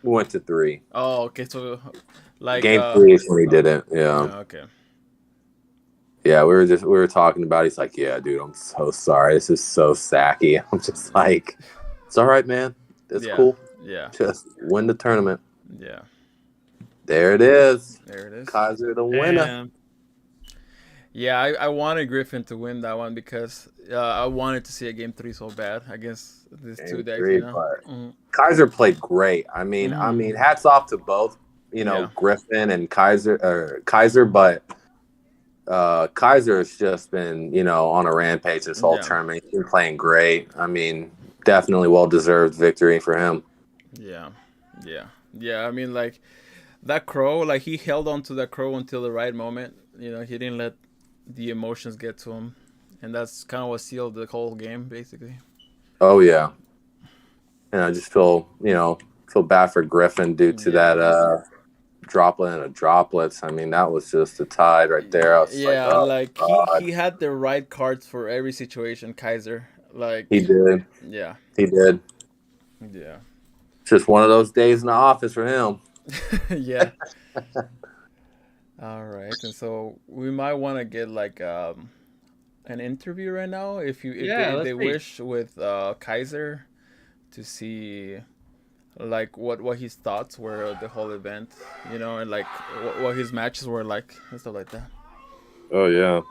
We went to 3. Oh, okay, so like Game 3 is when he did it. Yeah. okay. Yeah, we were talking about it. He's like, yeah, dude, I'm so sorry. This is so sacky. I'm just like, it's all right, man. It's cool. Yeah. Just win the tournament. Yeah. There it is. There it is. Kaiser the winner. Damn. Yeah, I wanted Griffin to win that one because I wanted to see a game 3 so bad against these Game 2 decks. 3, You know? but Kaiser played great. I mean, hats off to both. Griffin and Kaiser. But Kaiser has just been, on a rampage this whole tournament. He's been playing great. I mean, definitely well-deserved victory for him. Yeah. I mean, like that crow, like he held on to that crow until the right moment. He didn't let the emotions get to him, and that's kind of what sealed the whole game, basically. Oh yeah, and I just feel bad for Griffin due to that droplet and droplets. I mean, that was just a tide right there. I was he had the right cards for every situation. Kaiser, like he did. Yeah, he did. Yeah, just one of those days in the office for him. Yeah. All right, and so we might want to get like an interview right now if they wish with Kaiser to see like what his thoughts were of the whole event, and like what his matches were like and stuff like that. Oh yeah.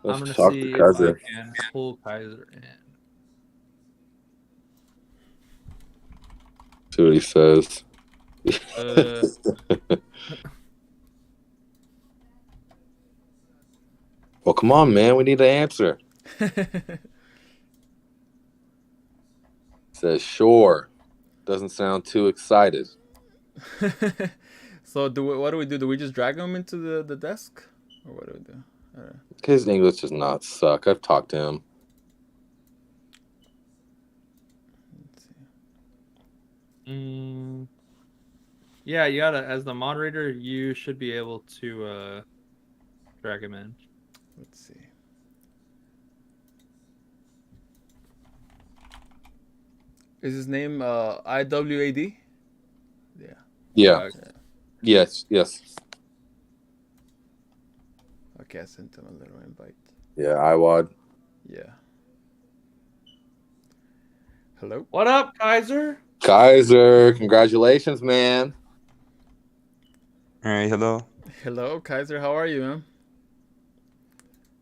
I'm gonna see if I can pull Kaiser in. See what he says. Well, come on, man. We need an answer. Says sure. Doesn't sound too excited. So what do we do? Do we just drag him into the desk, or what do we do? His English does not suck. I've talked to him. Let's see. Yeah, you gotta. As the moderator, you should be able to drag him in. Let's see. Is his name IWAD? Yeah. Yeah. Okay. Yes. Okay, I sent him a little invite. Yeah, IWAD. Yeah. Hello. What up, Kaiser? Kaiser, congratulations, man. All right, hello. Hello, Kaiser. How are you, man?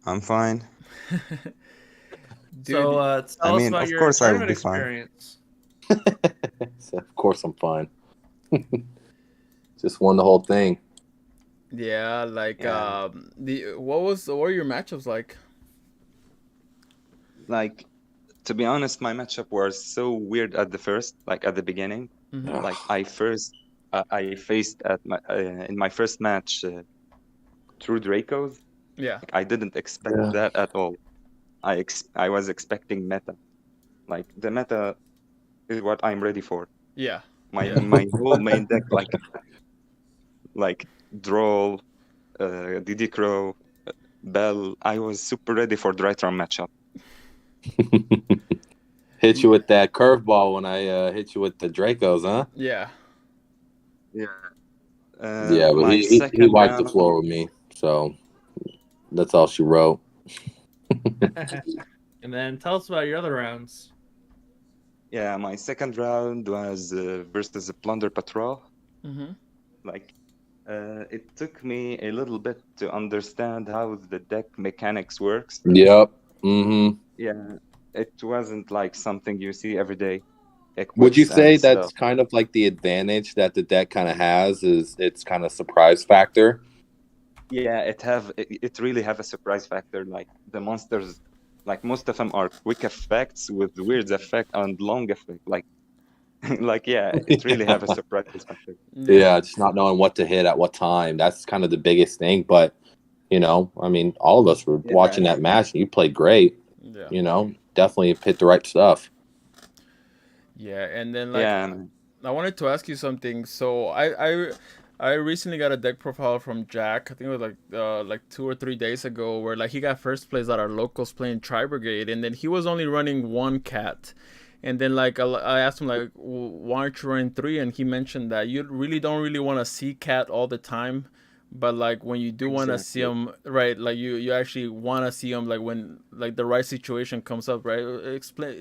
I'm fine. Dude, so tell us about your tournament experience. Of course I'm fine. Just won the whole thing. Yeah, like what were your matchups like? Like, to be honest, my matchup was so weird at the beginning. Mm-hmm. Like I faced at in my first match True Dracos. Yeah. Like, I didn't expect that at all. I was expecting meta. Like the meta is what I'm ready for. Yeah. My whole main deck like draw DD Crow, Bell. I was super ready for Drytron matchup. Hit you with that curveball when I hit you with the Dracos, huh? Yeah. Yeah. Yeah, but My he second wiped the round, floor with me, so that's all she wrote. And then tell us about your other rounds. yeah, my second round was versus the Plunder Patrol. Mm-hmm. Like, it took me a little bit to understand how the deck mechanics works. Yep. Mm-hmm. Yeah, it wasn't like something you see every day. Would you Equips say and that's stuff. kind of like the advantage that the deck kind of has is its kind of surprise factor? Yeah, it really have a surprise factor. Like the monsters, like most of them are quick effects with weird effect and long effect. Like, like yeah, it really have a surprise factor. Yeah, just not knowing what to hit at what time. That's kind of the biggest thing. But, I mean, all of us were Yeah, watching that match and you played great. Yeah. Definitely hit the right stuff. Yeah, and then like yeah, man. I wanted to ask you something. So I recently got a deck profile from Jack. I think it was like 2 or 3 days ago, where like he got first place at our locals playing Tri Brigade, and then he was only running one cat. And then like I asked him like, why aren't you running three? And he mentioned that you really don't really want to see cat all the time, but like when you do want to see Exactly. him, right? Like you actually want to see him like when like the right situation comes up, right?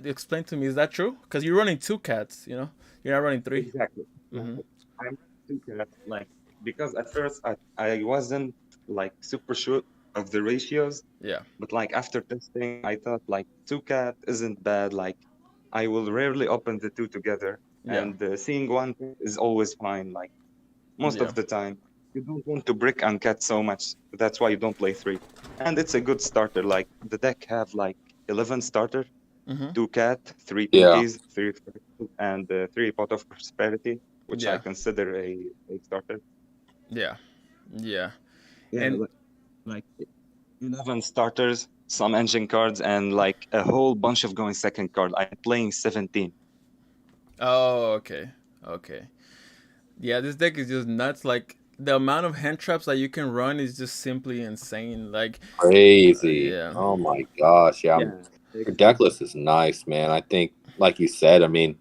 Explain to me, is that true? Because you're running two cats, you're not running three. Exactly. Mm-hmm. Like, I'm thinking that, like, because at first I wasn't like super sure of the ratios, Yeah. but like after testing, I thought like two cat isn't bad. Like I will rarely open the two together, Yeah. and seeing one cat is always fine. Like most Yeah. of the time, you don't want to brick on cat so much. That's why you don't play three, and it's a good starter. Like the deck have like 11 starter, Mm-hmm. two cat, three Yeah. pinkies, three fractals, and three pot of prosperity, which I Yeah. consider a starter. Yeah. Yeah. Yeah, And like 11 starters, some engine cards, and like a whole bunch of going second card. I'm playing 17. oh, okay. Okay. Yeah, this deck is just nuts. Like the amount of hand traps that you can run is just simply insane. Like, Crazy. yeah. Oh my gosh. Yeah. Yeah, Your deck list is nice, man. I think, like you said, I mean,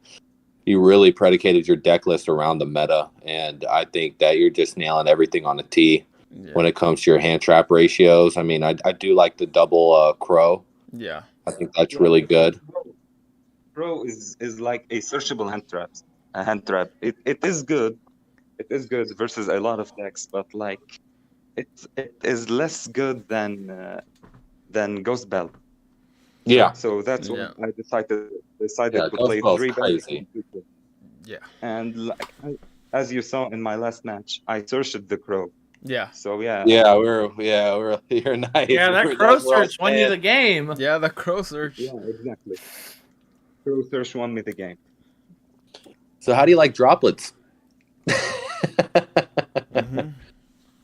you really predicated your deck list around the meta. And I think that you're just nailing everything on the tee when Yeah. it comes to your hand trap ratios. I mean, I do like the double crow. Yeah. I think that's yeah. really good. Pro is like a searchable hand trap. A hand trap. It is good. It is good versus a lot of decks, but like it is less good than Ghost Bell. Yeah. So that's why Yeah. I decided Yeah. to Ghost play Bell's three bells crazy. and two crows. Yeah. And like as you saw in my last match, I searched the crow. Yeah. So yeah, You're nice. Yeah, that We're crow we're all search won you fans. the game. Yeah, the crow search. yeah, exactly. Crow search won me the game. So how do you like droplets? Mm-hmm.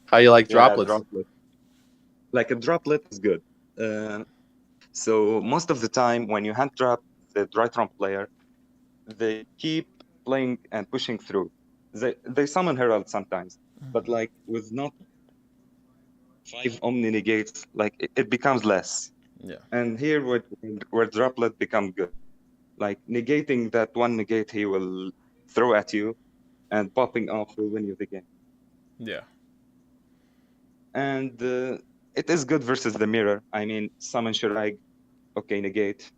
How you like Yeah, droplets? droplet. Like a droplet is good. So most of the time when you hand drop the Drytron player, they keep playing and pushing through. They summon Herald sometimes, but like with not 5 Omni negates, like it becomes less. Yeah. And here where droplet become good. Like negating that one negate he will throw at you, and popping off will win you the game. Yeah. And it is good versus the mirror. I mean, summon Shirag, okay, negate.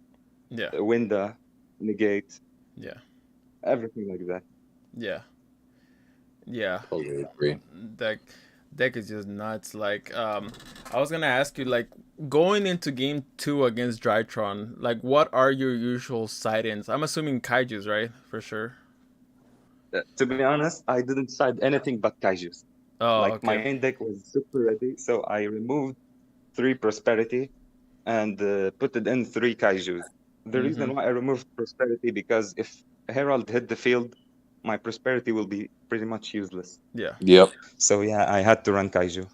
Yeah. Winda, negate. Yeah. Everything like that. Yeah. Yeah. Totally agree. Deck is just nuts. Like, I was gonna ask you, like, going into game 2 against Drytron, like, what are your usual side-ins? I'm assuming Kaiju's, right? For sure. To be honest, I didn't side anything but Kaijus. Oh, Like my okay. main deck was super ready, so I removed 3 prosperity and put it in 3 Kaijus. The reason why I removed prosperity because if Herald hit the field, my prosperity will be pretty much useless. Yeah. Yep. So yeah, I had to run Kaiju.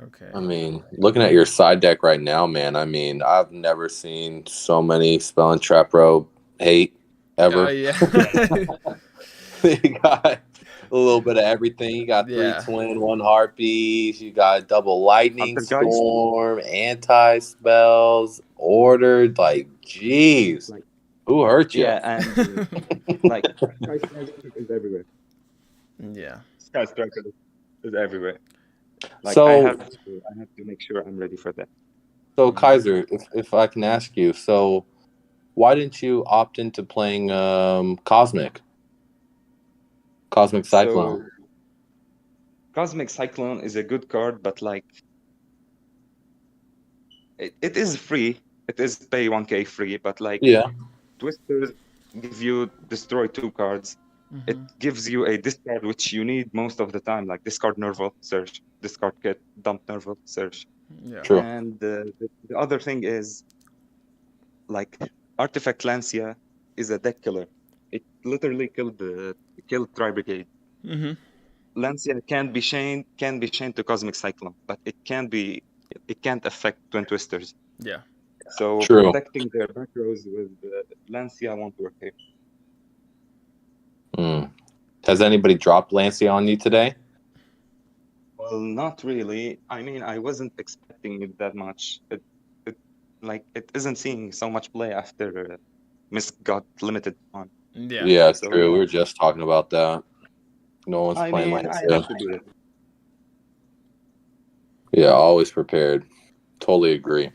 Okay. I mean, looking at your side deck right now, man, I mean, I've never seen so many spell and trap row hate ever. Yeah. You got little bit of everything. You got three Yeah. twin, one heartbeats. You got double lightning Hunter guys, storm, anti spells, ordered. Like, jeez, like who hurt you? yeah, and like Sky Striker is everywhere. Yeah. Sky Striker is everywhere. Like So, I have to make sure I'm ready for that. so Kaiser, if I can ask you, so why didn't you opt into playing Cosmic Cyclone? So Cosmic Cyclone is a good card, but like it is free. It is pay 1k free, but like Yeah. Twisters give you destroy 2 cards. It gives you a discard which you need most of the time, like discard Nerval, search, discard kit, dump Nerval, search. Yeah. True. And the other thing is, like, Artifact Lancia is a deck killer. It literally killed Tri Brigade. Mm-hmm. Lancia can be chained to Cosmic Cyclone, but it can't affect Twin Twisters. Yeah. So True. protecting their back rows with Lancia won't work here. Has anybody dropped Lancia on you today? Well, not really. I mean, I wasn't expecting it that much. It isn't seeing so much play after Mist got limited on. Yeah. Yeah, So, true. yeah. We were just talking about that. No one's I playing mean, I Lancia. have to do it. Yeah, always prepared. Totally agree.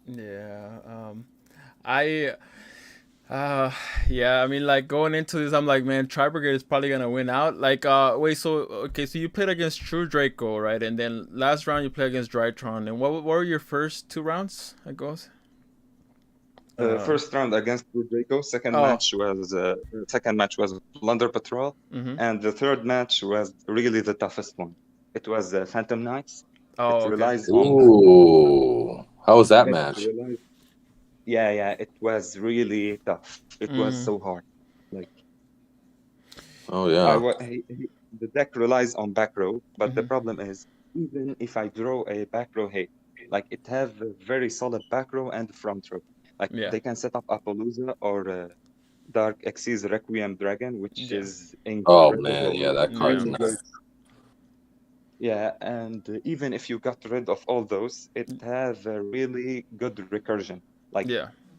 Yeah. Yeah, I mean, like, going into this, I'm like, man, Tri Brigade is probably gonna win out. Like, wait, so okay, so you played against True Draco, right? And then last round you played against Drytron. And what were your first 2 rounds? It goes. First round against Blue Draco. Second match was Plunder Patrol, and the third match was really the toughest one. It was Phantom Knights. Oh, it okay. relies on. Ooh, how was that match? Yeah, it was really tough. It was so hard. Like, oh yeah, the deck relies on back row, but the problem is, even if I draw a back row hate, like, it have a very solid back row and front row. Like, they can set up Appaloosa or Dark Xyz Requiem Dragon, which is incredible. Oh man, yeah, that card's nuts. Yeah, and even if you got rid of all those, it has a really good recursion. Like,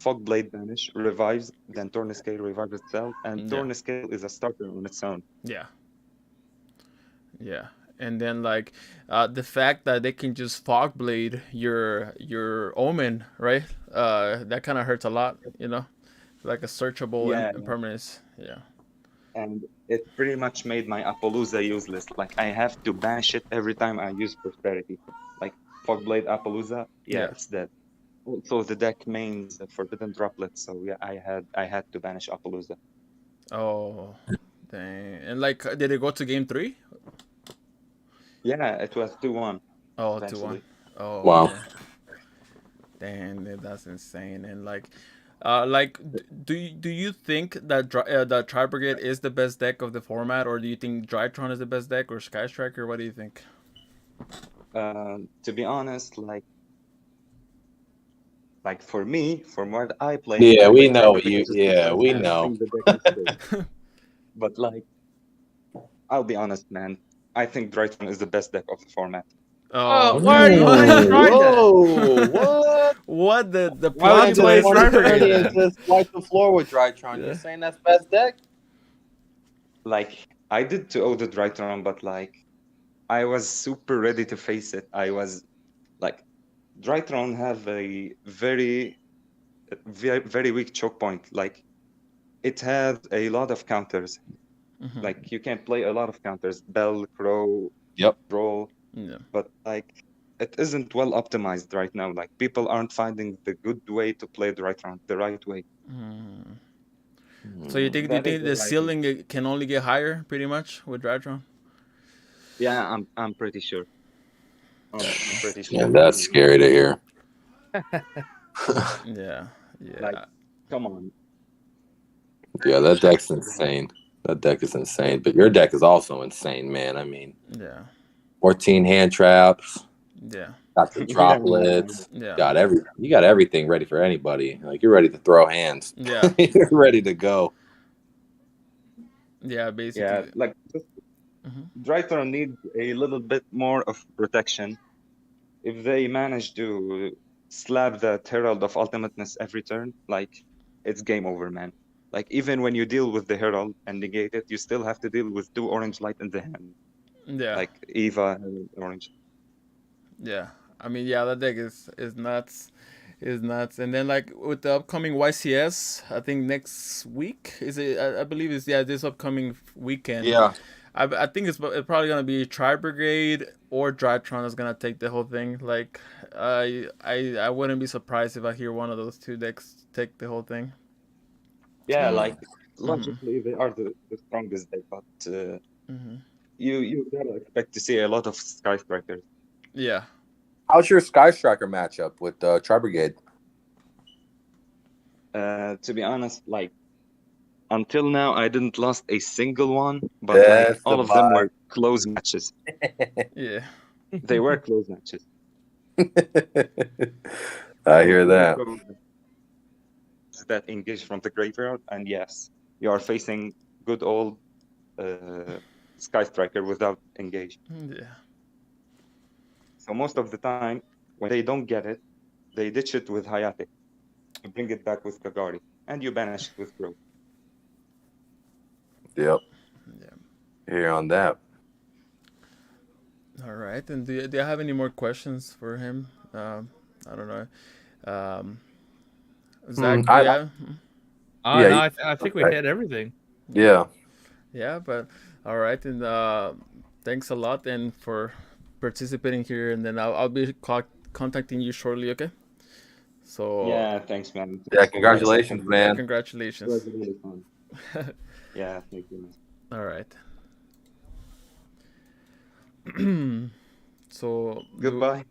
Fogblade Banish revives, then Torniscale revives itself, and Torniscale is a starter on its own. Yeah. And then, like, the fact that they can just Fogblade your Omen, right? That kind of hurts a lot, you know? Like a searchable impermanence. Yeah. And it pretty much made my Appaloosa useless. Like, I have to banish it every time I use Prosperity. Like, Fogblade Appaloosa, it's dead. Also, the deck mains Forbidden Droplet, so yeah, I had to banish Appaloosa. Oh, dang! And like, did it go to game 3? Yeah, it was 2-1. Oh, 2-1. Oh, wow. Okay. Dang, that's insane. And like, do you think that that Tri Brigade is the best deck of the format, or do you think Drytron is the best deck, or Sky Striker? What do you think? To be honest, like for me, from what I play, yeah, we know what you. Yeah, we know. But like, I'll be honest, man. I think Drytron is the best deck of the format. Oh, why are you destroying that? Whoa, what? What the Why plot twist? Just wipe the floor with Drytron. You're saying that's best deck? Like, I did to the Drytron, but like, I was super ready to face it. I was like, Drytron have a very, very, very weak choke point. Like, it has a lot of counters. Like, you can play a lot of counters. Bell, Crow, Roll. Yeah. But like, it isn't well optimized right now. Like, people aren't finding the good way to play Drytron, the right way. So you think the ceiling can only get higher, pretty much, with Drytron? Yeah, I'm pretty sure. I'm pretty sure. Yeah, that's scary to hear. Yeah. Like, come on. Yeah, that deck's insane. That deck is insane. But your deck is also insane, man. I mean, 14 hand traps. Yeah. Got the droplets. Yeah. You got everything ready for anybody. Like, you're ready to throw hands. Yeah. You're ready to go. Yeah, basically. Yeah, like, Drytron needs a little bit more of protection. If they manage to slap that Herald of Ultimateness every turn, like, it's game over, man. Like, even when you deal with the Herald and negate it, you still have to deal with 2 orange light in the hand. Yeah. Like, Eva and orange. Yeah. I mean, yeah, that deck is nuts. Is nuts. And then like with the upcoming YCS, I think next week is it? I believe it's this upcoming weekend. Yeah. I think it's probably gonna be Tri Brigade or Drytron that's gonna take the whole thing. Like I wouldn't be surprised if I hear one of those two decks take the whole thing. Yeah, Mm. like, logically, they are the strongest deck, but you gotta expect to see a lot of Sky Strikers. Yeah. How's your Sky Striker matchup with Tri Brigade? To be honest, like, until now, I didn't lost a single one, but like, That's all the of them vibe. were close matches. Yeah. They were close matches. I hear that. That engage from the graveyard, and yes, you are facing good old Sky Striker without engage. Yeah. So most of the time, when they don't get it, they ditch it with Hayate. You bring it back with Kagari, and you banish it with Grove. Yep. Yeah. Hear on that. All right. And do you have any more questions for him? I don't know. Zach, I- yeah. Oh, Yeah, no, you- I think we hit everything. Yeah. Yeah, but all right, and thanks a lot and for participating here, and then I'll be contacting you shortly. Okay. So Yeah, thanks, man. Yeah, congratulations, yeah, man. congratulations. It was really fun. Yeah, thank you. All right. So Goodbye.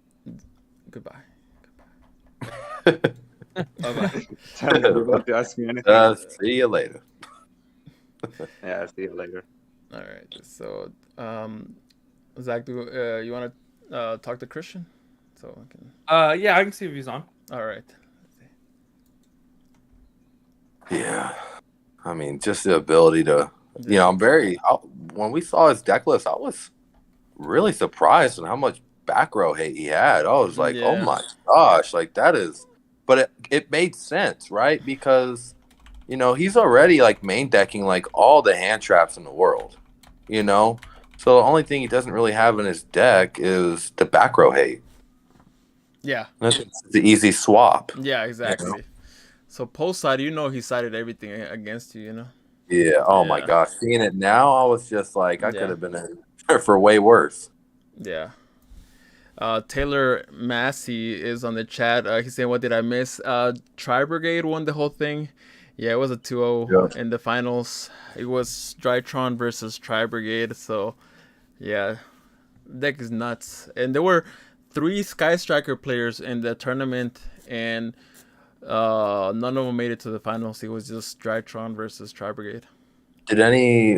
Goodbye. Bye-bye. Tell me if you want to ask me anything. See you later. Yeah, see you later. All right. So Zach, do you want to talk to Christian? So I can. Yeah, I can see if he's on. All right. Yeah. I mean, just the ability to, I'm when we saw his deck list, I was really surprised on how much back row hate he had. I was like, oh my gosh, like that is, but it made sense, right? Because, he's already like main decking like all the hand traps in the world, So the only thing he doesn't really have in his deck is the back row hate. Yeah. That's the easy swap. Yeah, exactly. So post side, he sided everything against you, Yeah. Oh my gosh. Seeing it now, I was just like, I could have been in for way worse. Yeah. Taylor Massey is on the chat. He's saying, what did I miss? Tri Brigade won the whole thing. Yeah, it was a 2-0 in the finals. It was Drytron versus Tri Brigade. So, yeah, deck is nuts. And there were 3 Sky Striker players in the tournament, and none of them made it to the finals. It was just Drytron versus Tri Brigade.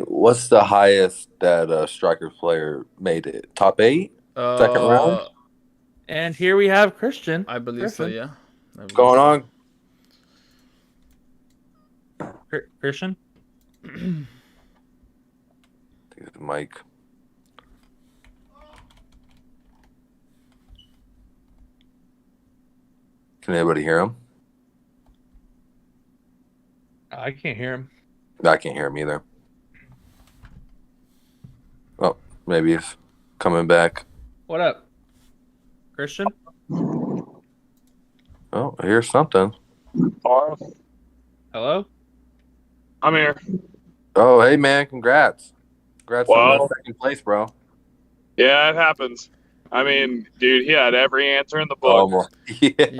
What's the highest that a Striker player made it? Top 8? Second round? And here we have Christian. I believe Griffin. so, yeah. What's going on? Christian? I think it's the mic. Can anybody hear him? I can't hear him. I can't hear him either. Oh, maybe he's coming back. What up? Christian? Oh, I hear something. Hello? I'm here. Oh, hey, man. Congrats. Congrats on Well, that second place, bro. Yeah, it happens. I mean, dude, he had every answer in the book. Oh,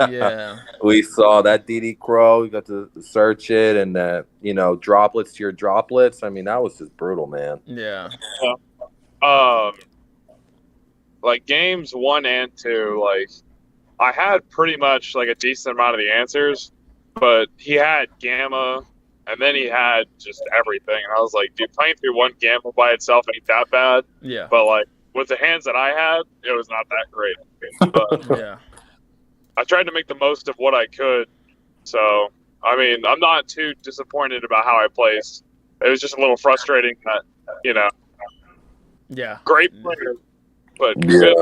yeah. We saw that DD Crow. We got to search it and, droplets to your droplets. I mean, that was just brutal, man. Yeah. Like games 1 and 2, like I had pretty much like a decent amount of the answers, but he had Gamma, and then he had just everything. And I was like, dude, playing through 1 Gamma by itself ain't that bad. Yeah. But like with the hands that I had, it was not that great. But yeah. I tried to make the most of what I could. So, I mean, I'm not too disappointed about how I placed. It was just a little frustrating that, Yeah. Great player, but Yeah. good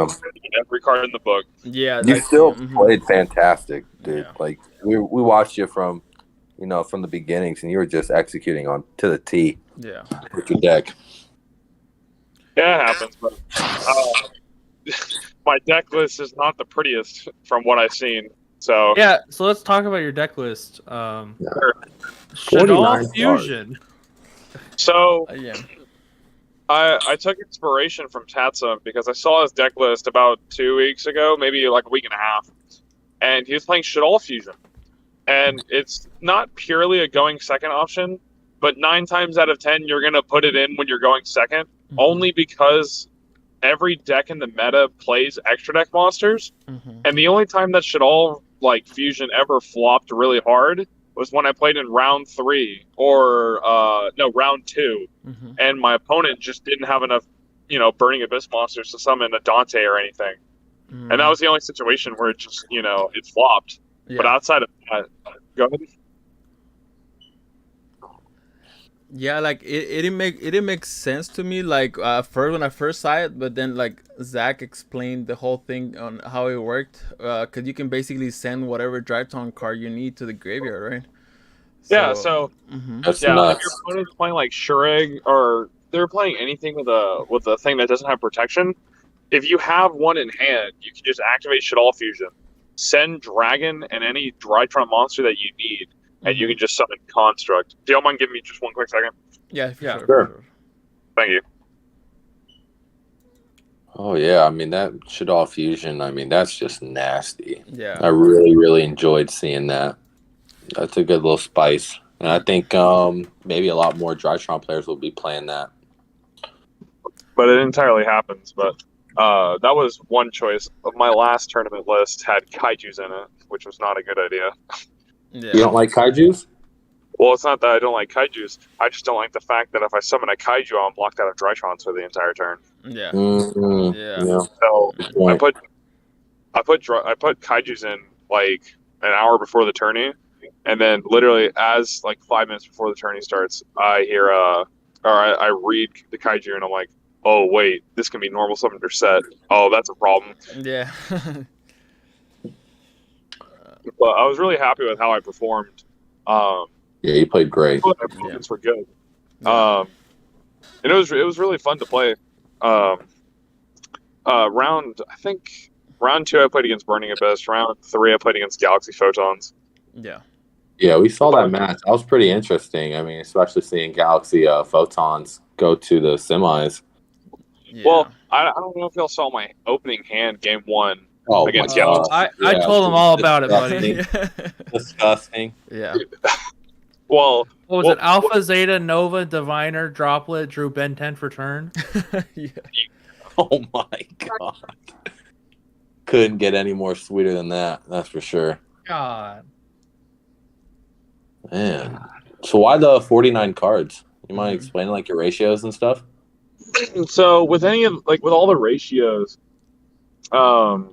every card in the book. Yeah. You like, still mhm. played fantastic, dude. Yeah. Like we watched you from the beginnings, and you were just executing on to the T Yeah. with your deck. Yeah, it happens, but my deck list is not the prettiest from what I've seen. So Yeah, so let's talk about your deck list. sure. 49 cards. Fusion. So Yeah. I took inspiration from Tatsum because I saw his deck list about 2 weeks ago, maybe like a week and a half, and he was playing Shaddoll Fusion. And it's not purely a going second option, but 9 times out of 10 you're gonna put it in when you're going 2nd, only because every deck in the meta plays extra deck monsters, and the only time that Shaddoll like Fusion ever flopped really hard was when I played in round 3 or no, round 2, and my opponent just didn't have enough, Burning Abyss monsters to summon a Dante or anything. And that was the only situation where it just, it flopped. Yeah. But outside of that, go ahead. Yeah, like it didn't make sense to me like first when I first saw it, but then like Zach explained the whole thing on how it worked, because you can basically send whatever Driveton card you need to the graveyard, right? Yeah, so That's if your nuts. opponent's playing like Shureg, or they're playing anything with a thing that doesn't have protection, if you have one in hand, you can just activate Shaddoll Fusion, send Dragon and any Drytron monster that you need, and you can just summon Construct. Do you mind giving me just one quick second? Yeah, for sure. Sure. Thank you. Oh yeah, I mean that Shaddoll Fusion. I mean that's just nasty. Yeah. I really enjoyed seeing that. That's a good little spice, and I think maybe a lot more Drytron players will be playing that. But it entirely happens. But that was one choice. My last tournament list had Kaijus in it, which was not a good idea. Yeah. You don't like Kaijus? Well, it's not that I don't like Kaijus. I just don't like the fact that if I summon a Kaiju, I'm blocked out of Drytrons for the entire turn. Yeah. Yeah. So Good point. I put Kaijus in like an hour before the tourney, and then literally as like 5 minutes before the tourney starts, I hear I read the Kaiju and I'm like, oh wait, this can be normal summoned or set. Oh, that's a problem. Yeah. But I was really happy with how I performed. Yeah, you played great. My opponents were good. And it was really fun to play. Round 2 I played against Burning Abyss. Round 3 I played against Galaxy Photons. Yeah. Yeah, we saw that match. That was pretty interesting. I mean, especially seeing Galaxy Photons go to the semis. Yeah. Well, I don't know if y'all saw my opening hand game 1 Oh, against my Galaxy. God. I told them all about it, buddy. Disgusting. Disgusting. Yeah. Well, What was it? Alpha, Zeta, Nova, Diviner, Droplet, drew Ben 10 for turn. Yeah. Oh my God. Couldn't get any more sweeter than that. That's for sure. God. Man. So why the 49 cards? You mind explaining like your ratios and stuff? so with all the ratios, I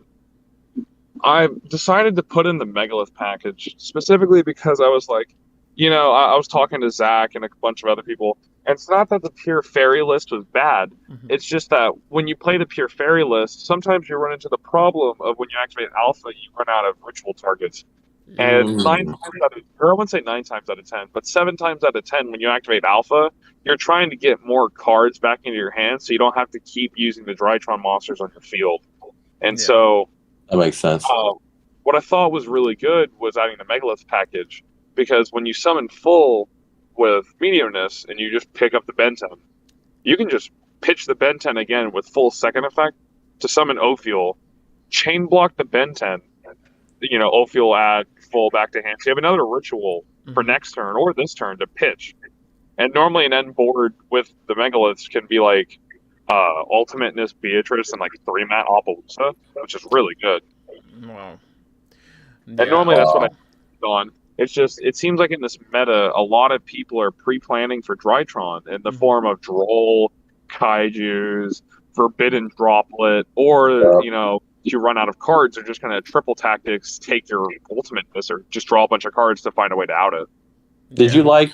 decided to put in the Megalith package specifically because I was like, I was talking to Zach and a bunch of other people, and it's not that the pure fairy list was bad. It's just that when you play the pure fairy list, sometimes you run into the problem of when you activate alpha, you run out of ritual targets. And 9 times out of, or I wouldn't say 9 times out of 10, but 7 times out of 10, when you activate alpha, you're trying to get more cards back into your hand, so you don't have to keep using the Drytron monsters on your field. And so that makes sense. What I thought was really good was adding the Megalith package, because when you summon full with mediumness and you just pick up the Benten, you can just pitch the Benten again with full second effect to summon Ophiel, chain block the Benten, Ophiel add full back to hand. So you have another ritual for next turn or this turn to pitch. And normally an end board with the Megaliths can be like Ultimateness Beatrice and like 3-mat Appaloosa, which is really good. Wow. And normally that's what I on. It's just, it seems like in this meta, a lot of people are pre-planning for Drytron in the form of Droll, Kaijus, Forbidden Droplet, or, if you run out of cards, they're just going to triple tactics, take your ultimateness, or just draw a bunch of cards to find a way to out it. Did you like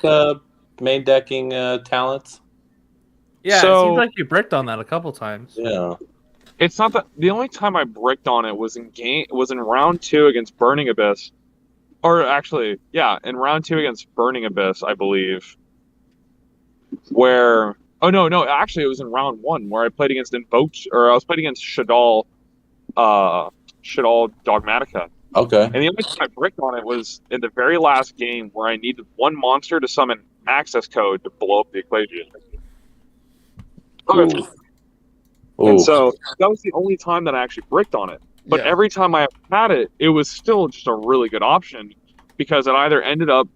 main decking talents? Yeah, it So- seems like you bricked on that a couple times. Yeah. It's not that the only time I bricked on it was in round 2 against Burning Abyss, or actually, yeah, in round 2 against Burning Abyss, I believe. Where actually it was in round 1 where I played against I was playing against Shadal Dogmatica. Okay. And the only time I bricked on it was in the very last game where I needed one monster to summon access code to blow up the equation. Ooh. And Ooh. so that was the only time that I actually bricked on it. But Yeah. every time I had it, it was still just a really good option because it either ended up,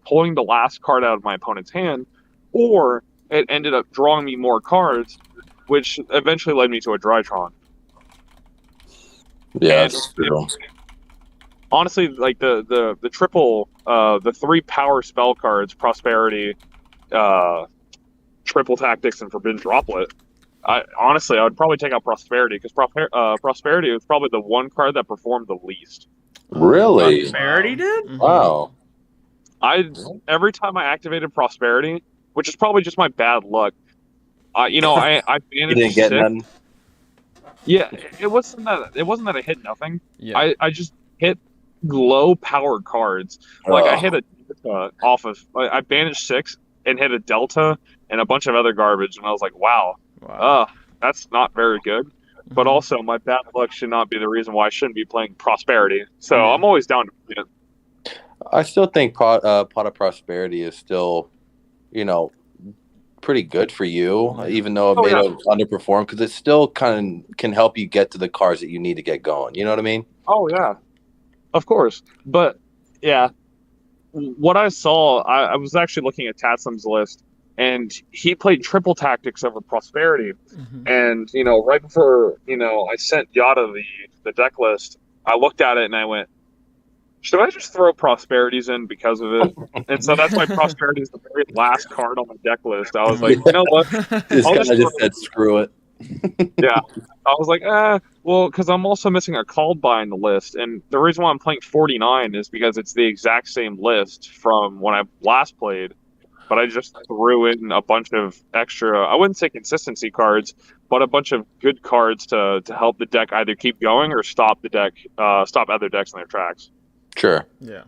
pulling the last card out of my opponent's hand, or it ended up drawing me more cards, which eventually led me to a Drytron. Yeah, And that's true. honestly, like the triple, the 3 power spell cards, Prosperity, Triple Tactics, and Forbidden Droplet. I would probably take out Prosperity because Prosperity was probably the one card that performed the least. Really? Prosperity did? Mhm. Wow. Every time I activated Prosperity, which is probably just my bad luck, I You managed didn't get 6. none? Yeah, it wasn't that I hit nothing. Yeah. I just hit low powered cards. Like I hit a off of I banished 6 and hit a Delta and a bunch of other garbage, and I was like, wow, Wow. that's not very good. But Mhm. also, my bad luck should not be the reason why I shouldn't be playing Prosperity. So Yeah. I'm always down to play it. I still think Pot of Prosperity is still, pretty good for you, Yeah. even though it may have underperformed, because it still kind of can help you get to the cars that you need to get going. You know what I mean? Oh yeah, of course. But yeah, what I saw, I was actually looking at Tatsum's list, and he played Triple Tactics over Prosperity. Mhm. And right before I sent Yada the deck list, I looked at it and I went, should I just throw Prosperities in because of it? And so that's why Prosperity is the very last card on my deck list. I was like, you know what? This I'll guy just just said, screw it. Yeah. I was like, well, because I'm also missing a called by in the list. And the reason why I'm playing 49 is because it's the exact same list from when I last played. But I just threw in a bunch of extra, I wouldn't say consistency cards, but a bunch of good cards to help the deck either keep going or stop other decks in their tracks. Sure. Yeah.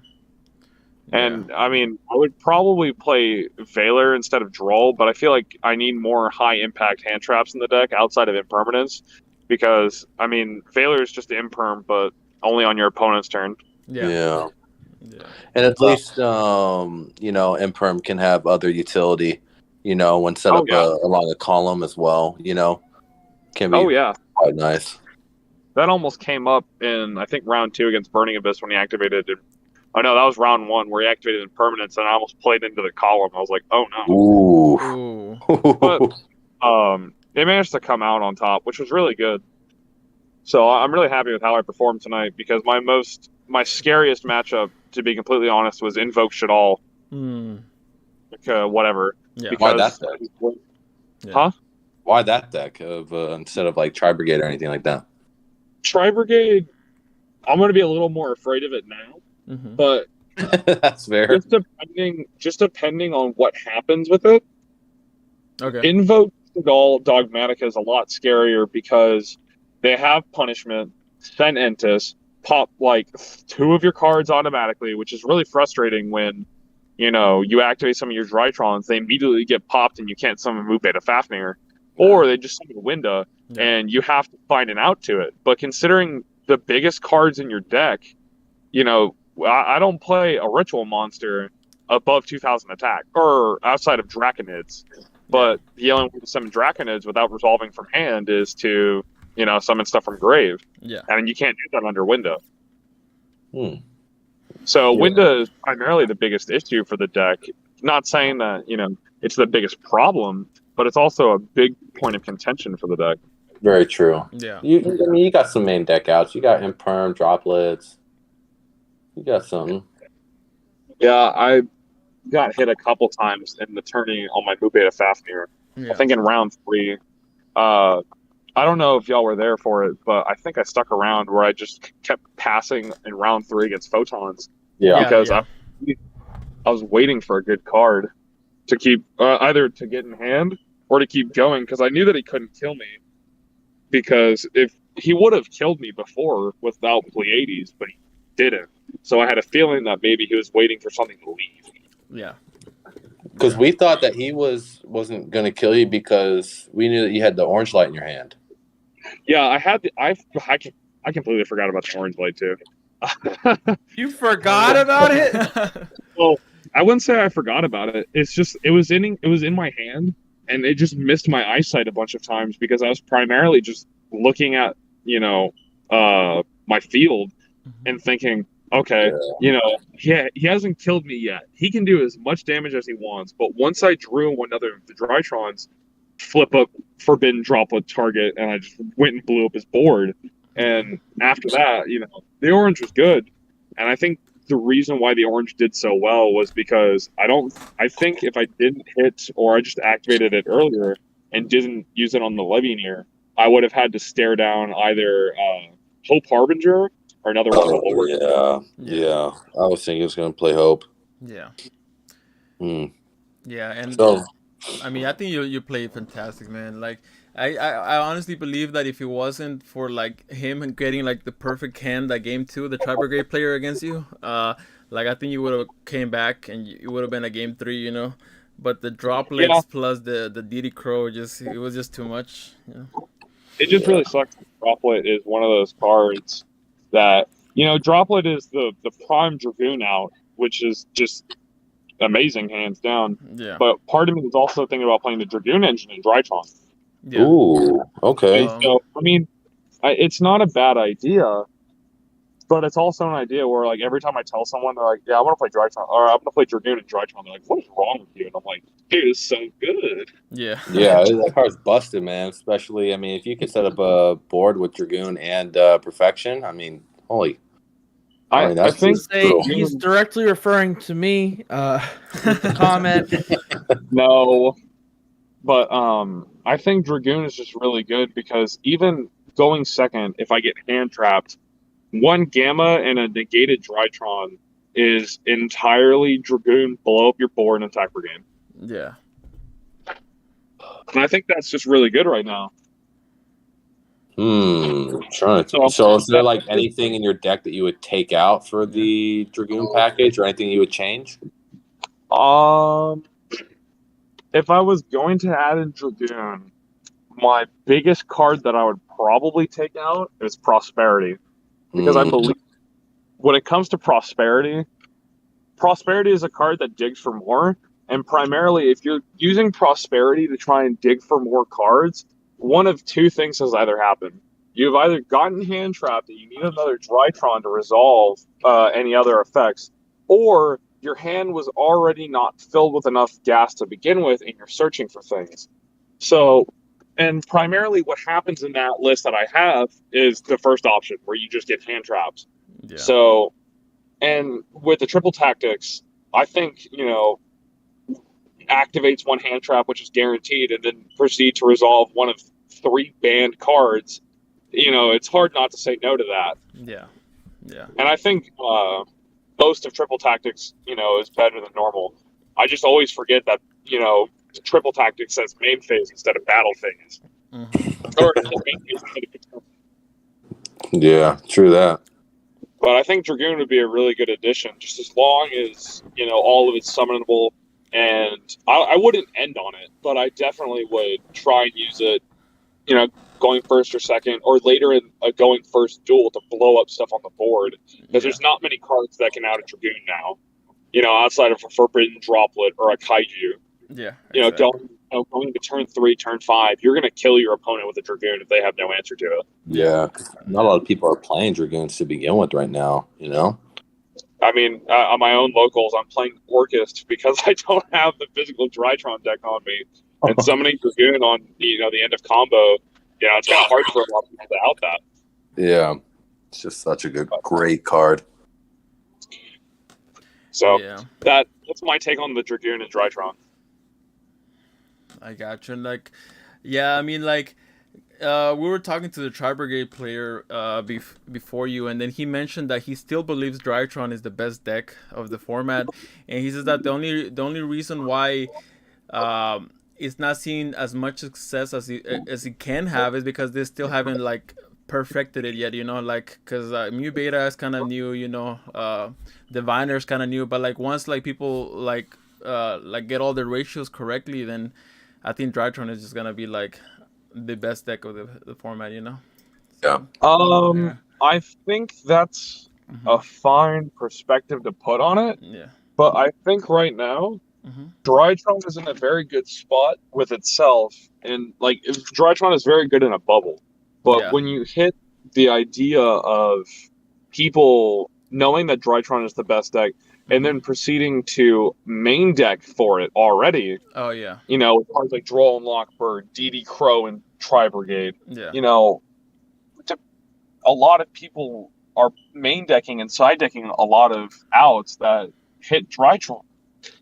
And I mean, I would probably play Valor instead of Droll, but I feel like I need more high impact hand traps in the deck outside of impermanence, because I mean, Valor is just imperm, but only on your opponent's turn. Yeah. And at least Imperm can have other utility, when set up along a column as well, can be quite nice. That almost came up in, I think, round 2 against Burning Abyss when he activated it. Oh no, that was round 1 where he activated impermanence, and I almost played into the column. I was like, oh no. Ooh. But they managed to come out on top, which was really good. So I'm really happy with how I performed tonight, because my scariest matchup, to be completely honest, was Invoke Shadal. Whatever. Yeah. Because, why that deck? Huh? Why that deck of instead of like Tri Brigade or anything like that? Tri Brigade, I'm going to be a little more afraid of it now, but that's fair. Just depending on what happens with it. Okay. Invoke Shadal Dogmatica is a lot scarier because they have punishment, send Entis, pop like 2 of your cards automatically, which is really frustrating when you activate some of your Drytrons, they immediately get popped and you can't summon Move Beta Fafnir. Or they just summon Winda and you have to find an out to it. But considering the biggest cards in your deck, I don't play a ritual monster above 2,000 attack, or outside of Draconids. But the only way to summon Draconids without resolving from hand is to, summon stuff from grave. Yeah. And you can't do that under Winda. So Winda is primarily the biggest issue for the deck. Not saying that, it's the biggest problem, but it's also a big point of contention for the deck. Very true. Yeah. You got some main deck outs. You got Imperm, Droplets. You got something. Yeah, I got hit a couple times in the turning on my Move Beta Fafnir. Yeah. I think in round 3. I don't know if y'all were there for it, but I think I stuck around where I just kept passing in round 3 against Photons. Yeah. Because I was waiting for a good card to keep either to get in hand or to keep going, because I knew that he couldn't kill me. Because if he would have killed me before without Pleiades, but he didn't. So I had a feeling that maybe he was waiting for something to leave. Yeah. Because we thought that he wasn't going to kill you because we knew that you had the orange light in your hand. Yeah, I completely forgot about the orange light too. You forgot about it? Well, I wouldn't say I forgot about it. It's just it was in my hand, and it just missed my eyesight a bunch of times because I was primarily just looking at my field and thinking, okay, he hasn't killed me yet. He can do as much damage as he wants, but once I drew one of the Drytrons, flip up forbidden droplet target, and I just went and blew up his board. And after that, the orange was good, and I think the reason why the orange did so well was because I think if I didn't hit or I just activated it earlier and didn't use it on the Legionnaire, I would have had to stare down either Hope Harbinger or another one of the lower. Yeah. I was thinking he was going to play Hope. Yeah. Mm. Yeah, and So, I mean, I think you played fantastic, man. Like, I honestly believe that if it wasn't for like him getting like the perfect hand that game 2, the Tri Brigade player against you, like I think you would have came back and it would have been a game 3, you know. But the droplets plus the DD Crow it was just too much. It just really sucks. Droplet is one of those cards that Droplet is the prime Dragoon out, which is just amazing, hands down. Yeah. But part of me is also thinking about playing the Dragoon engine in Drytron. Yeah. Ooh, okay. So, I mean, it's not a bad idea, but it's also an idea where, like, every time I tell someone, they're like, yeah, I want to play Drytron, or I'm going to play Dragoon in Drytron. They're like, what is wrong with you? And I'm like, dude, it's so good. Yeah. Yeah, that card's busted, man. Especially, I mean, if you could set up a board with Dragoon and Perfection, I mean, holy. I think he's directly referring to me with the comment. No, but I think Dragoon is just really good because even going second, if I get hand trapped, one Gamma and a negated Drytron is entirely Dragoon, blow up your board and attack Brigade. Yeah. And I think that's just really good right now. Trying to. So is there like anything in your deck that you would take out for the Dragoon package, or anything you would change? If I was going to add in Dragoon, my biggest card that I would probably take out is Prosperity, because I believe when it comes to Prosperity is a card that digs for more, and primarily if you're using Prosperity to try and dig for more cards, one of two things has either happened. You've either gotten hand trapped and you need another Drytron to resolve any other effects, or your hand was already not filled with enough gas to begin with and you're searching for things. So, and primarily what happens in that list that I have is the first option where you just get hand traps. Yeah. So, and with the triple tactics, I think, activates one hand trap, which is guaranteed, and then proceed to resolve one of 3 banned cards. It's hard not to say no to that. Yeah. Yeah. And I think most of triple tactics, is better than normal. I just always forget that, triple tactics says main phase instead of battle phase. Or main phase instead of Yeah, true that. But I think Dragoon would be a really good addition, just as long as, all of it's summonable. And I wouldn't end on it, but I definitely would try and use it, going first or second, or later in a going first duel to blow up stuff on the board. Because there's not many cards that can out a Dragoon now, outside of a Forbidden Droplet or a Kaiju. Yeah. Exactly. Going to turn 3, turn 5, you're going to kill your opponent with a Dragoon if they have no answer to it. Yeah. Not a lot of people are playing Dragoons to begin with right now, I mean, on my own locals, I'm playing Orchist because I don't have the physical Drytron deck on me. And summoning Dragoon on the end of combo, it's kind of hard for a lot of people to out that. Yeah. It's just such a great card. So that's my take on the Dragoon and Drytron. I got you. And I mean, we were talking to the Tri Brigade player before you, and then he mentioned that he still believes Drytron is the best deck of the format, and he says that the only reason why it's not seeing as much success as it can have is because they still haven't like perfected it yet, you know, like because Mu Beta is kind of new, you know, Diviner is kind of new, but like once like people like get all the ratios correctly, then I think Drytron is just gonna be like the best deck of the format, you know. Yeah. Yeah. I think that's a fine perspective to put on it, Yeah. but I think right now Mm-hmm. Drytron is in a very good spot with itself, and like Drytron is very good in a bubble. But Yeah. when you hit the idea of people knowing that Drytron is the best deck, and then proceeding to main deck for it already, Oh yeah. you know, with cards like Droll and Lockbird, DD Crow, and Tri Brigade, Yeah. you know, a lot of people are main decking and side decking a lot of outs that hit Drytron.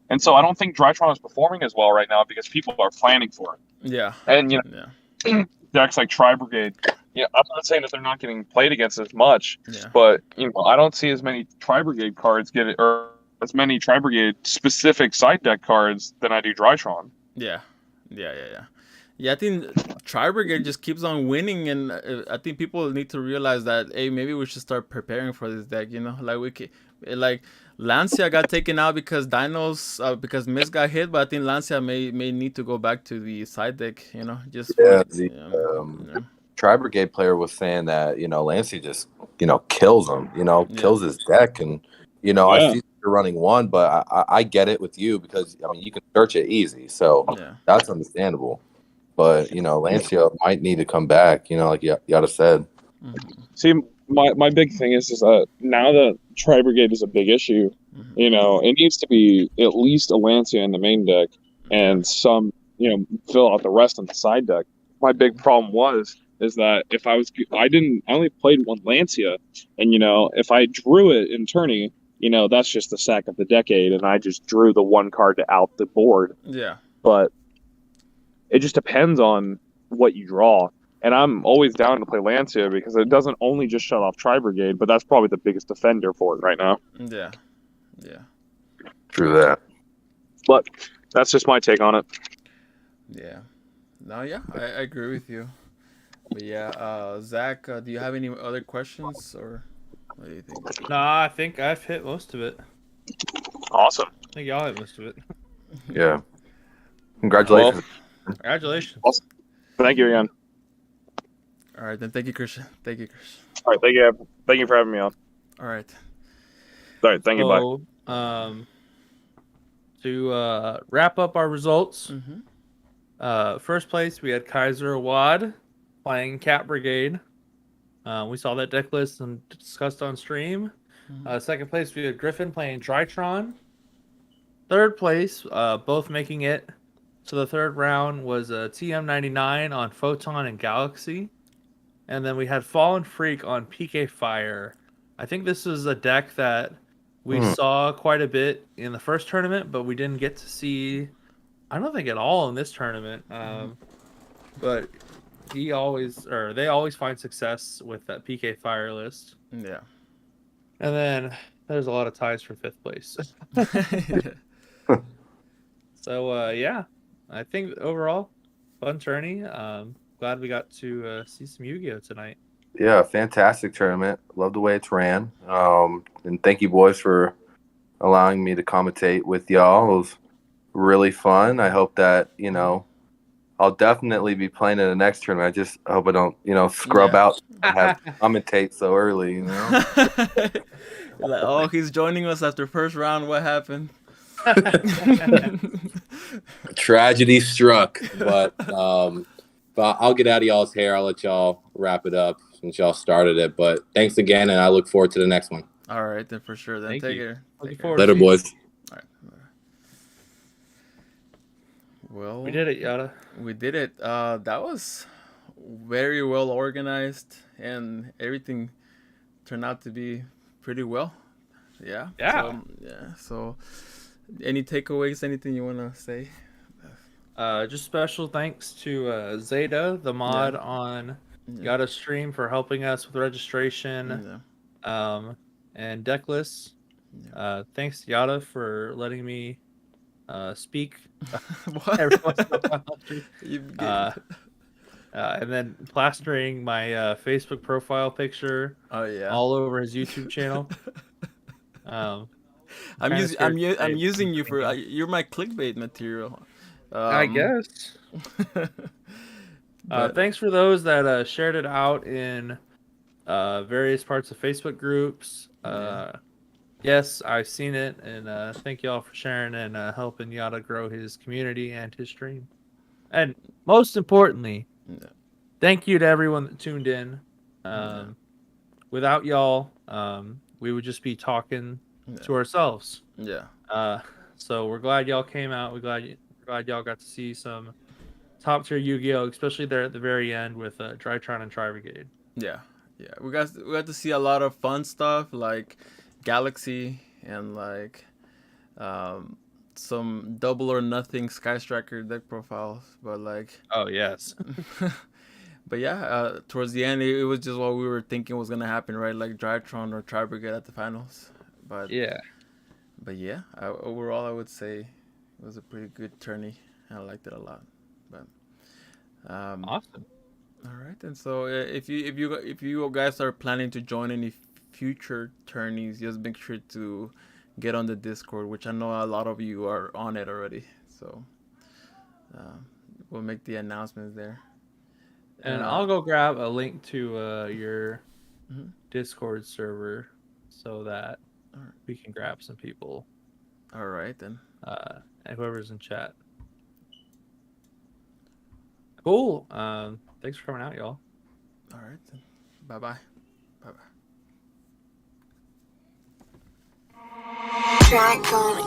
And so I don't think Drytron is performing as well right now because people are planning for it. Yeah. And, you Yeah. know, decks like Tri Brigade, yeah, I'm not saying that they're not getting played against as much, Yeah. but, you know, I don't see as many Tri Brigade cards or as many Tri Brigade specific side deck cards than I do Drytron. Yeah. Yeah. Yeah. Yeah. Yeah, I think Tri Brigade just keeps on winning, and I think people need to realize that hey, maybe we should start preparing for this deck. You know, like like Lancia got taken out because Dinos because Mist got hit, but I think Lancia may need to go back to the side deck. You know, just for Yeah, the yeah. Tri Brigade player was saying that, Lancey just, kills him, kills his deck. And, I Yeah. see you're running one, but I get it with you because, I mean, you can search it easy. So Yeah. that's understandable. But, Lancia might need to come back, like Yada said. See, my big thing is that now that Tri Brigade is a big issue, you know, it needs to be at least a Lancia in the main deck and some, you know, fill out the rest on the side deck. My big problem is that if I only played one Lancia, and you know, if I drew it in tourney, you know, that's just the sack of the decade, and I just drew the one card to out the board. Yeah. But it just depends on what you draw. And I'm always down to play Lancia because it doesn't only just shut off Tri Brigade, but that's probably the biggest defender for it right now. Yeah. Yeah. True that. But that's just my take on it. Yeah. No, yeah, I agree with you. But yeah, Zach, do you have any other questions or what do you think? Nah, I think I've hit most of it. Awesome. I think y'all hit most of it. Yeah. Congratulations. Well, Congratulations. awesome. Thank you again. All right, then thank you, Christian. Thank you, Chris. All right, thank you for having me on. All right. All right, thank you. Bye. To wrap up our results, first place we had Kaiser Awad playing Cat Brigade. We saw that deck list and discussed on stream. Second place we had Griffin playing Drytron. Third place, both making it to the third round, was TM99 on Photon and Galaxy. And then we had Fallen Freak on PK Fire. I think this is a deck that we saw quite a bit in the first tournament, but we didn't get to see, I don't think at all in this tournament. But they always find success with that PK Fire list. Yeah. And then there's a lot of ties for fifth place. So yeah, I think overall fun tourney. Glad we got to see some Yu-Gi-Oh tonight. Yeah, fantastic tournament. Love the way it's ran. And thank you, boys, for allowing me to commentate with y'all. It was really fun. I hope that, I'll definitely be playing in the next tournament. I just hope I don't, scrub out and have to commentate so early, Like, oh, he's joining us after first round. What happened? Tragedy struck, but I'll get out of y'all's hair. I'll let y'all wrap it up since y'all started it. But thanks again, and I look forward to the next one. All right, then for sure. Then Thank take you. care. Looking Take care. forward. Later, boys. All right. Well, We did it, Yada. We did it. That was very well organized, and everything turned out to be pretty well. Yeah. Yeah. So, any takeaways? Anything you want to say? Just special thanks to Zeta, the mod on Yada stream, for helping us with registration. And deck lists. Thanks Yada for letting me speak What? every once in a while on stream. You get- And then plastering my Facebook profile picture oh yeah. all over his YouTube channel. I'm kinda using scared to say I'm it, using you for yeah. you're my clickbait material. I guess. But Thanks for those that shared it out in various parts of Facebook groups. Yeah. Yes, I've seen it, and thank you all for sharing and helping Yada grow his community and his stream. And most importantly, Yeah. thank you to everyone that tuned in. Yeah. Without y'all, we would just be talking to ourselves. Yeah. So we're glad y'all came out. We're glad y'all got to see some top tier Yu-Gi-Oh, especially there at the very end with Drytron and Tri Brigade. Yeah. Yeah. We got to see a lot of fun stuff like Galaxy and like some double or nothing Sky Striker deck profiles, but like Oh yes. but yeah, towards the end it was just what we were thinking was gonna happen, right? Like Drytron or Tri Brigade at the finals. But Yeah. Overall I would say it was a pretty good tourney. I liked it a lot. But Awesome. all right, and so if you guys are planning to join any future tourneys, just make sure to get on the Discord, which I know a lot of you are on it already. So we'll make the announcements there. And I'll go grab a link to your Mhm. Discord server so that Alright. we can grab some people. All right then. And whoever's in chat. Cool. Thanks for coming out, y'all. All right then. Bye bye. Bye bye. Dragon.